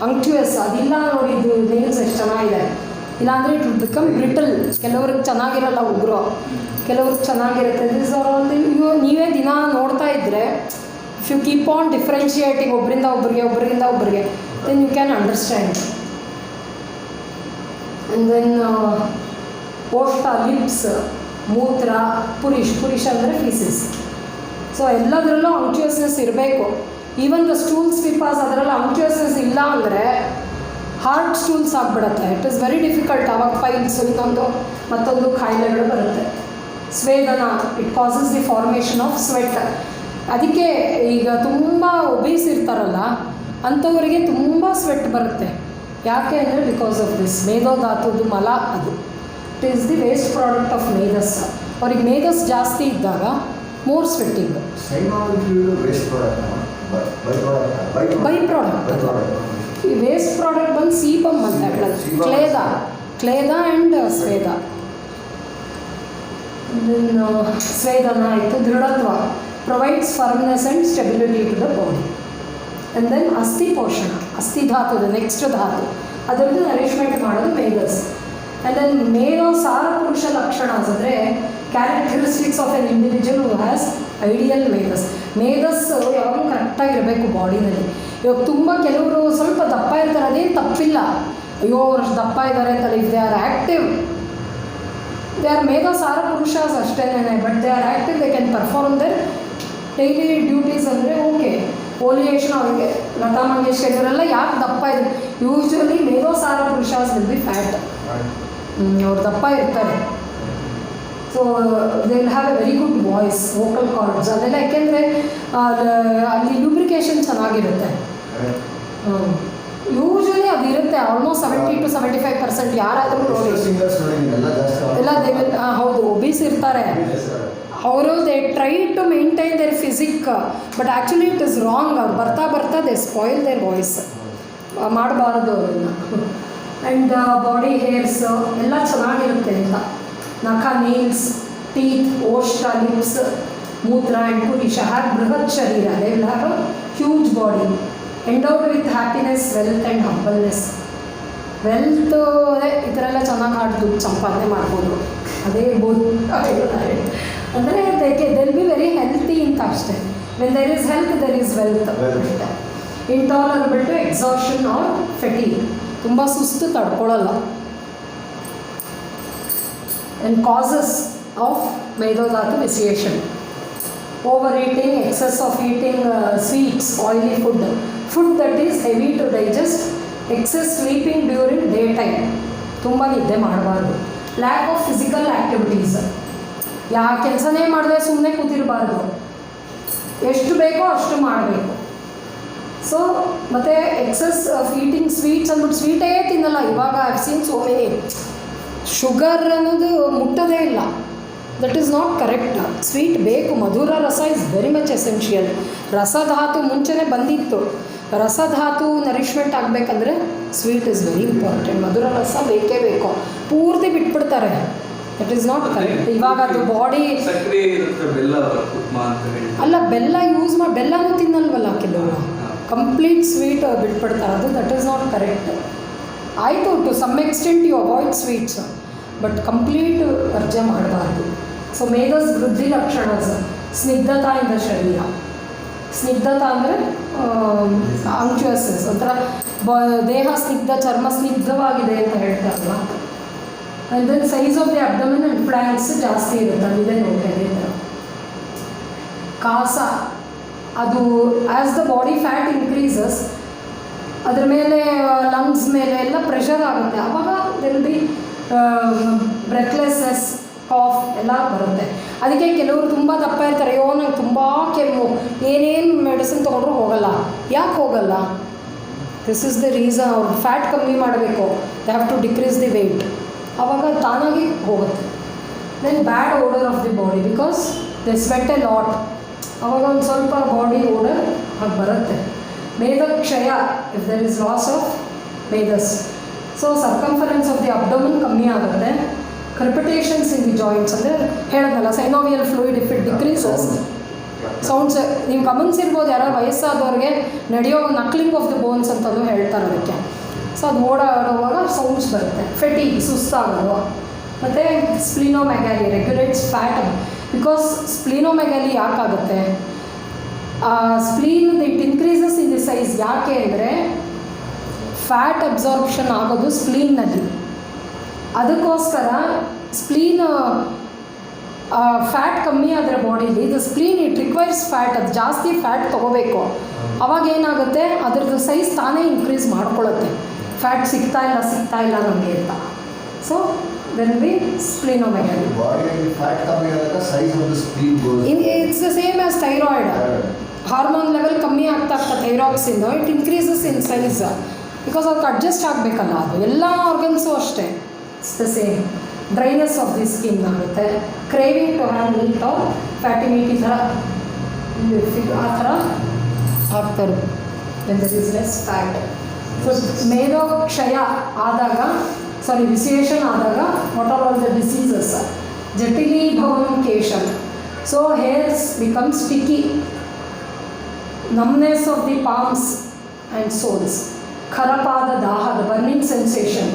unctuous. ಅದಿಲ್ಲ ನೋಡಿ, ಇದು ನೈಲ್ಸ್ ಎಷ್ಟು ಚೆನ್ನಾಗಿದೆ. ಇಲ್ಲಾಂದರೆ ಇಟ್ ವಿಲ್ ಬಿಕಮ್ ಬ್ರಿಟಲ್. ಕೆಲವ್ರಿಗೆ ಚೆನ್ನಾಗಿರಲ್ಲ ಉಗುರು, ಕೆಲವ್ರಿಗೆ ಚೆನ್ನಾಗಿರುತ್ತೆ. ದಿಸ್ ಆರ್ ಆಲ್ ದಿ, ನೀವೇ ದಿನ ನೋಡ್ತಾ ಇದ್ದರೆ, if you keep on differentiating ಒಬ್ಬರಿಂದ ಒಬ್ಬರಿಗೆ, then you can understand. And then ಓಷ್ಟ, ಲಿಪ್ಸ್, ಮೂತ್ರ, ಪುರಿಷ್ ಅಂದರೆ ಫೀಸಿಸ್. ಸೊ ಎಲ್ಲದರಲ್ಲೂ ಅಂಕ್ಟ್ಯೂಸ್ನೆಸ್ ಇರಬೇಕು. ಈವನ್ ದ ಸ್ಟೂಲ್ ಸ್ವಿಪಾಸ್, ಅದರಲ್ಲಿ ಅಂಕ್ಟ್ಯೂಸ್ನೆಸ್ ಇಲ್ಲ ಅಂದರೆ ಹಾರ್ಡ್ ಸ್ಟೂಲ್ಸ್ ಆಗಿಬಿಡುತ್ತೆ. It is very difficult. ಆವಾಗ ಫೈಲ್ಸ್, ಇನ್ನೊಂದು ಮತ್ತೊಂದು ಕಾಯಿಲೆಗಳು ಬರುತ್ತೆ. ಸ್ವೇದನ, it causes the formation of sweat. ಅದಕ್ಕೆ ಈಗ ತುಂಬ ಒಬೇಸ್ ಇರ್ತಾರಲ್ಲ ಅಂಥವರಿಗೆ ತುಂಬ ಸ್ವೆಟ್ ಬರುತ್ತೆ. ಯಾಕೆ ಅಂದರೆ ಬಿಕಾಸ್ ಆಫ್ ದಿಸ್ ಮೇಧೋ ಧಾತುದು ಮಲ ಅದು. It is the waste product of ಮೇಧಸ್. ಅವ್ರಿಗೆ ಮೇಧಸ್ ಜಾಸ್ತಿ ಇದ್ದಾಗ ಮೋರ್ ಸ್ವೆಟ್ಟಿಂಗ್. By product. ಈ ವೇಸ್ಟ್ ಪ್ರಾಡಕ್ಟ್ ಬಂದು ಸೀಬಮ್ ಅಂತ ಹೇಳೋದು. ಕ್ಲೇದ ಆ್ಯಂಡ್ ಸ್ವೇದ. ಸ್ವೇದನ ಆಯಿತು. ದೃಢತ್ವ, provides firmness and stability to the body. And then ಅಸ್ಥಿ ಪೋಷಣ, ಅಸ್ಥಿ ಧಾತುದು ನೆಕ್ಸ್ಟ್ ಧಾತು, ಅದರದ್ದು ನರಿಶ್ಮೆಂಟ್ ಮಾಡೋದು ಮೇಧಸ್. ಆ್ಯಂಡ್ ದೆನ್ ಮೇಧೋ ಸಾರ ಪುರುಷ ಲಕ್ಷಣ ಅಂದರೆ characteristics of an individual who has ideal ಮೇಧಸ್. ಮೇಧಸ್ ಯಾವಾಗಲೂ ಕರೆಕ್ಟಾಗಿರಬೇಕು ಬಾಡಿನಲ್ಲಿ. ಇವಾಗ ತುಂಬ ಕೆಲವರು ಸ್ವಲ್ಪ ದಪ್ಪ ಇರ್ತಾರೆ, ಅದೇನು ತಪ್ಪಿಲ್ಲ, ಅಯ್ಯೋ ಅವ್ರು ದಪ್ಪ ಇದ್ದಾರೆ ಅಂತಲ್ಲ. If they are active, they are ಮೇಧೋ ಸಾರ ಪುರುಷಾಸ್ ಅಷ್ಟೇನೆ, but they are active, they can perform their daily duties. ಅಂದರೆ ಓಕೆ, ಓಲಿಯೇಷನ್ ಅವರಿಗೆ ಲತಾ ಮಂಗೇಶ್ಕರ್ ಇವರೆಲ್ಲ ಯಾಕೆ ದಪ್ಪ ಇದೆ? ಯೂಶ್ವಲಿ ಮೇಧೋ ಸಾರ ಪುರುಷಾಸ್ ವಿಲ್ ಬಿ ಫ್ಯಾಟ್. ಅವ್ರು ದಪ್ಪ ಇರ್ತಾರೆ. So they will have A very good voice, vocal cards ಅದೆಲ್ಲ. ಯಾಕೆಂದರೆ ಅಲ್ಲಿ ಲ್ಯೂಬ್ರಿಕೇಷನ್ ಚೆನ್ನಾಗಿರುತ್ತೆ. ಯೂಶ್ವಲಿ ಅದು ಇರುತ್ತೆ, ಆಲ್ಮೋಸ್ಟ್ 70 to 75%. ಯಾರಾದರೂ ನೋಡಿ ಸಿಂಗರ್ಸ್ ನೋಡಿ ಎಲ್ಲ ಜಾಸ್ತಿ ಎಲ್ಲ ದೇ ವಿಲ್, ಹೌದು, ಒಬೀಸ್ ಇರ್ತಾರೆ ಅವರು. They try to maintain their physique, but actually it is wrong. ಅವ್ರು ಬರ್ತಾ ಬರ್ತಾ ದೇ ಸ್ಪಾಯಿಲ್ ದೇರ್ ವಾಯ್ಸ್. ಮಾಡಬಾರ್ದು ಅದನ್ನು. ಆ್ಯಂಡ್ ಬಾಡಿ ಹೇರ್ಸ್ ಎಲ್ಲ ಚೆನ್ನಾಗಿರುತ್ತೆ ಅಂತ. ನಖ, ನೇಲ್ಸ್, ಟೀತ್, ಓಷ್ಟ, ಲಿಪ್ಸ್, ಮೂತ್ರ ಆ್ಯಂಡ್ ಪುರುಷ ಹ್ಯಾವ್ ಬೃಹತ್ ಶರೀರ. They will have a huge body ಎಂಡೌಡ್ with happiness, wealth and humbleness. Wealth ಅದೇ ಈ ಥರ ಎಲ್ಲ ಚೆನ್ನಾಗಿ ಆಡಿ ದುಡ್ಡು ಸಂಪಾದನೆ ಮಾಡ್ಬೋದು, ಅದೇ ಇರ್ಬೋದು. ಅಂದರೆ ದೆಲ್ ಬಿ ವೆರಿ ಹೆಲ್ತಿ ಅಂತ ಅಷ್ಟೇ. When there is health there is wealth. Intolerable to exhaustion or fatigue, ತುಂಬ ಸುಸ್ತು ತಡ್ಕೊಳ್ಳಲ್ಲ. ಆ್ಯಂಡ್ ಕಾಸಸ್ ಆಫ್ ಮೇಧೋಧಾತು vitiation: overeating, excess of eating sweets, oily food that is heavy to digest, excess sleeping during day time, ತುಂಬ ನಿದ್ದೆ ಮಾಡಬಾರ್ದು. Lac of physical activities, ಯಾವ ಕೆಲಸನೇ ಮಾಡದೆ ಸುಮ್ಮನೆ ಕೂತಿರಬಾರ್ದು, ಎಷ್ಟು ಬೇಕೋ ಅಷ್ಟು ಮಾಡಬೇಕು. ಸೊ ಮತ್ತು ಎಕ್ಸಸ್ ಆಫ್ ಈಟಿಂಗ್ ಸ್ವೀಟ್ಸ್ ಅಂದ್ಬಿಟ್ಟು ಸ್ವೀಟೇ ತಿನ್ನಲ್ಲ ಇವಾಗ. I've seen so many. Sugar ಅನ್ನೋದು ಮುಟ್ಟೋದೇ ಇಲ್ಲ. That is not correct. Sweet ಬೇಕು, ಮಧುರ ರಸ ಇಸ್ ವೆರಿ ಮಚ್ ಎಸೆನ್ಷಿಯಲ್. ರಸಧಾತು ಮುಂಚೆನೇ ಬಂದಿತ್ತು. ರಸಧಾತು ನರಿಷ್ಮೆಂಟ್ ಆಗಬೇಕಂದ್ರೆ ಸ್ವೀಟ್ ಇಸ್ ವೆರಿ ಇಂಪಾರ್ಟೆಂಟ್. ಮಧುರ ರಸ ಬೇಕೇ ಬೇಕು. ಪೂರ್ತಿ ಬಿಟ್ಬಿಡ್ತಾರೆ, ದಟ್ ಈಸ್ ನಾಟ್ ಕರೆಕ್ಟ್. ಇವಾಗ ಅದು ಬಾಡಿ ಸಕ್ಕರೆ ಇರುತ್ತೆ, ಬೆಲ್ಲ ಉಪ್ಮಾ ಅಂತ ಹೇಳಿ. ಅಲ್ಲ, ಬೆಲ್ಲ ಯೂಸ್ ಮಾಡಿ ಬೆಲ್ಲನೂ ತಿನ್ನಲ್ವಲ್ಲ ಕೆಲವರು. ಕಂಪ್ಲೀಟ್ ಸ್ವೀಟ್ ಬಿಟ್ಬಿಡ್ತಾರೆ, ಅದು ದಟ್ ಈಸ್ ನಾಟ್ ಕರೆಕ್ಟ್. ಆಯಿತು, to some extent you avoid sweets, but complete ವರ್ಜೆ ಮಾಡಬಾರ್ದು. ಸೊ ಮೇಧಸ್ ವೃದ್ಧಿ ಲಕ್ಷಣ ಸ್ನಿಗ್ಧತಾ ಇಂದ ಶರೀರ. ಸ್ನಿಗ್ಧತಾ ಅಂದರೆ ಅಂಕ್ಚುಯಸ್ನೆಸ್, ಒಂಥರ ದೇಹ ಸ್ನಿಗ್ಧ, ಚರ್ಮ ಸ್ನಿಗ್ಧವಾಗಿದೆ ಅಂತ ಹೇಳ್ತಾರಲ್ಲ. And then size of the abdomen and flanks ಜಾಸ್ತಿ ಇರುತ್ತೆ, ಅಲ್ಲಿದೆ ನೋಡಿ ಅದೇ ಥರ. ಕಾಸ, ಅದು as the body fat increases ಅದ್ರ ಮೇಲೆ ಲಂಗ್ಸ್ ಮೇಲೆ ಎಲ್ಲ ಪ್ರೆಷರ್ ಆಗುತ್ತೆ. ಆವಾಗ ದೆಲ್ ಬಿ ಬ್ರೆತ್ಲೆಸ್ನೆಸ್, ಕಾಫ್ ಎಲ್ಲ ಬರುತ್ತೆ. ಅದಕ್ಕೆ ಕೆಲವರು ತುಂಬ ದಪ್ಪ ಇರ್ತಾರೆ, ಅಯ್ಯೋ ನಂಗೆ ತುಂಬ ಕೆಮ್ಮು, ಏನೇನು ಮೆಡಿಸಿನ್ ತೊಗೊಂಡ್ರೂ ಹೋಗಲ್ಲ. ಯಾಕೆ ಹೋಗಲ್ಲ? This is the reason. ಅವ್ರು ಫ್ಯಾಟ್ ಕಮ್ಮಿ ಮಾಡಬೇಕು, they have to decrease the weight. ಆವಾಗ ತಾನಾಗಿ ಹೋಗುತ್ತೆ. Then bad odour of the body because they sweat a lot. ಆವಾಗ ಒಂದು ಸ್ವಲ್ಪ ಬಾಡಿ ಓಡರ್ ಆಗಿ ಬರುತ್ತೆ. ಮೇಧಕ್ಷಯ, if there is loss of ಮೇಧಸ್. So circumference of the abdomen ಕಮ್ಮಿ ಆಗುತ್ತೆ. ಕ್ರೆಪಿಟೇಷನ್ಸ್ ಇನ್ ದಿ ಜಾಯಿಂಟ್ಸ್, ಅಂದರೆ ಹೇಳಿದ್ನಲ್ಲ synovial fluid if it decreases. Sounds ನೀವು ಗಮನಿಸಿರ್ಬೋದು, ಯಾರೋ ವಯಸ್ಸಾದವ್ರಿಗೆ ನಡೆಯೋ ನಕ್ಲಿಂಗ್ ಆಫ್ ದಿ ಬೋನ್ಸ್ ಅಂತಲೂ ಹೇಳ್ತಾರೆ ಅದಕ್ಕೆ. ಸೊ ಅದು ಓಡಾಡುವಾಗ ಸೌಂಡ್ಸ್ ಬರುತ್ತೆ. ಫೆಟಿಗ್, ಸುಸ್ತಾಗೋದು. ಮತ್ತು splenomegaly regulates fat, because splenomegaly ಯಾಕಾಗುತ್ತೆ? Spleen it increases in the size. ಯಾಕೆ ಅಂದರೆ ಫ್ಯಾಟ್ ಅಬ್ಸಾರ್ಪ್ಷನ್ ಆಗೋದು ಸ್ಪ್ಲೀನ್ನಲ್ಲಿ. ಅದಕ್ಕೋಸ್ಕರ ಸ್ಪ್ಲೀನ್ ಫ್ಯಾಟ್ ಕಮ್ಮಿ ಆದರೆ ಬಾಡೀಲಿ, the spleen it requires fat, ಅದು ಜಾಸ್ತಿ ಫ್ಯಾಟ್ ತೊಗೋಬೇಕು. ಅವಾಗ ಏನಾಗುತ್ತೆ, ಅದ್ರದ್ದು ಸೈಜ್ ತಾನೇ ಇನ್ಕ್ರೀಸ್ ಮಾಡ್ಕೊಳ್ಳುತ್ತೆ. ಫ್ಯಾಟ್ ಸಿಗ್ತಾ ಇಲ್ಲ ನಮಗೆ ಅಂತ. So then be splenomegaly. ಬಾಡಿಯಲ್ಲಿ ಫ್ಯಾಟ್ ಕಮ್ಮಿ ಆದಾಗ size of the spleen goes. It's the same as thyroid. Hormone level ಕಮ್ಮಿ ಆಗ್ತಾ thyroxine, it increases in size because ಅದಕ್ಕೆ ಅಡ್ಜಸ್ಟ್ ಆಗಬೇಕಲ್ಲ. ಅದು ಎಲ್ಲ ಆರ್ಗನ್ಸು ಅಷ್ಟೇ, it's the same. Dryness of the skin ಆಗುತ್ತೆ. Craving to have meat or fatty meat, ಈ ಥರ ಆ ಥರ ಆಗ್ತಾರೆ when there is less fat. So ಮೇಧೋಕ್ಷಯ ಆದಾಗ, ವಿಸಿಯೇಷನ್ ಆದಾಗ, what are all the diseases? ಜಟಿಲೀಭವಂ ಕೇಶಂ. So hairs become sticky. numbness of the palms and soles, kharapada daha, the burning sensation,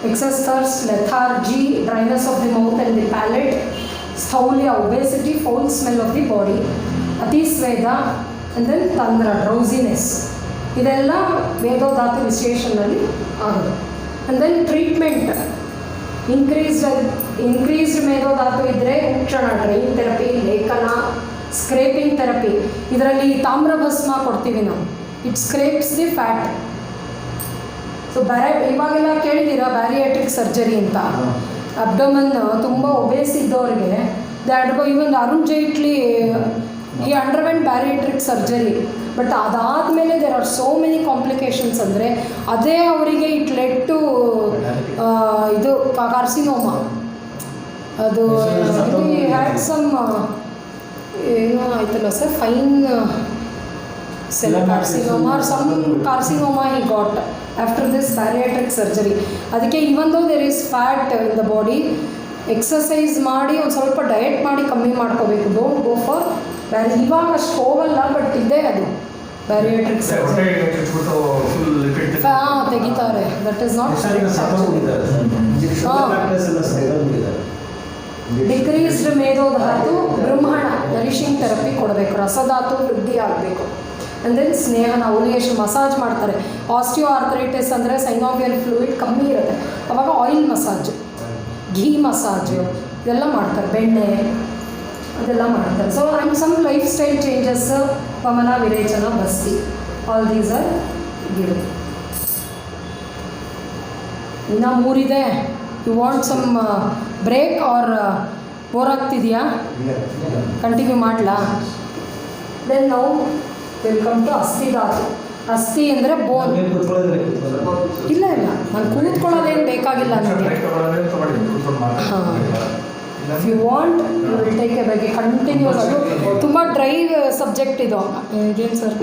excess thirst, lethargy, dryness of the mouth and the palate, sthaulya, obesity, foul smell of the body, atisveda, and then tandra, drowsiness. ಇದೆಲ್ಲ ಮೇಧೋಧಾತು ವಿಶ್ಲೇಷಣೆಯಲ್ಲಿ ಆಗೋದು. And then treatment, increased ಮೇಧೋಧಾತು ಇದ್ದರೆ ಉಕ್ಷಣ, drain therapy, ಲೇಖನ, scraping therapy. ಇದರಲ್ಲಿ ತಾಮ್ರ ಭಸ್ಮ ಕೊಡ್ತೀವಿ ನಾವು, it scrapes the fat. So ಇವಾಗೆಲ್ಲ ಕೇಳಿದ್ದೀರಾ ಬ್ಯಾರಿಯಾಟ್ರಿಕ್ ಸರ್ಜರಿ ಅಂತ. ಅಬ್ಡಮನ್ ತುಂಬ ಒಬೇಸ್ ಇದ್ದವ್ರಿಗೆ ಇವನ್ ಅರುಣ್ ಜೈಟ್ಲಿ ಈ ಅಂಡರ್ವೆಂಟ್ ಬ್ಯಾರಿಯಟ್ರಿಕ್ ಸರ್ಜರಿ. ಬಟ್ ಅದಾದಮೇಲೆ there are so many complications. ಅಂದರೆ ಅದೇ ಅವರಿಗೆ ಇಟ್ ಲೆಡ್ ಟು ಇದು ಕಾರ್ಸಿನೋಮಾ. ಅದು ಹ್ಯಾಡ್ ಸಮ್ ಏನೋ ಆಯ್ತಲ್ಲ sir, fine cell carcinoma or some carcinoma he got after this bariatric surgery. ಅದಕ್ಕೆ even though there is fat in the body, exercise ಮಾಡಿ ಒಂದು ಸ್ವಲ್ಪ ಡಯಟ್ ಮಾಡಿ ಕಮ್ಮಿ ಮಾಡ್ಕೋಬೇಕು. ಡೋಂಟ್ ಗೋ ಫಾರ್ ಇವಾಗ ಅಷ್ಟು ಹೋಗಲ್ಲ, ಬಟ್ ಇದೆ ಅದು ಬ್ಯಾರಿಯಾಟ್ರಿಕ್ ಸರ್ಜರಿ. ಹಾಂ ತೆಗಿತಾರೆ. ದಟ್ ಈಸ್ ನಾಟ್ ಡಿಕ್ರೀಸ್ಡ್ ಮೇಧೋಧಾತು ಬ್ರಹ್ಮಣ ನರಿಶಿಂಗ್ ಥೆರಪಿ ಕೊಡಬೇಕು. ರಸಧಾತು ವೃದ್ಧಿ ಆಗಬೇಕು. ಆ್ಯಂಡ್ ದೆನ್ ಸ್ನೇಹನ ಅವಲಿಯೇಷನ್ ಮಸಾಜ್ ಮಾಡ್ತಾರೆ. ಆಸ್ಟಿಯೋ ಆರ್ಥರೈಟಿಸ್ ಅಂದರೆ ಸೈನೋವಿಯಲ್ ಫ್ಲೂಯಿಡ್ ಕಮ್ಮಿ ಇರುತ್ತೆ, ಅವಾಗ ಆಯಿಲ್ ಮಸಾಜ್, ಘೀ ಮಸಾಜು ಇದೆಲ್ಲ ಮಾಡ್ತಾರೆ, ಬೆಣ್ಣೆ ಅದೆಲ್ಲ ಮಾಡ್ತಾರೆ. So and some lifestyle changes, ವಮನ ವಿರೇಚನ ಬಸ್ತಿ, ಆಲ್ ದೀಸ್ ಆರ್ ಗಿವ್. ಇನ್ನೂ 3 ಇದೆ. You want some break or bore ಆಗ್ತಿದೆಯಾ? ಕಂಟಿನ್ಯೂ ಮಾಡಲಾ? ದೆನ್ ನಾವು ವೆಲ್ಕಮ್ ಟು ಅಸ್ಥಿಧಾತು. ಅಸ್ಥಿ ಅಂದರೆ ಬೋನ್. ಇಲ್ಲ ಇಲ್ಲ, ನಾನು ಕೂತ್ಕೊಳ್ಳೋದೇನು ಬೇಕಾಗಿಲ್ಲ ನನಗೆ. ಹಾಂ, if you want you will take a ಬಗ್ಗೆ ಕಂಟಿನ್ಯೂಸ್. ಅದು ತುಂಬ ಡ್ರೈ ಸಬ್ಜೆಕ್ಟ್ ಇದು. ಇದೇನು ಸರ್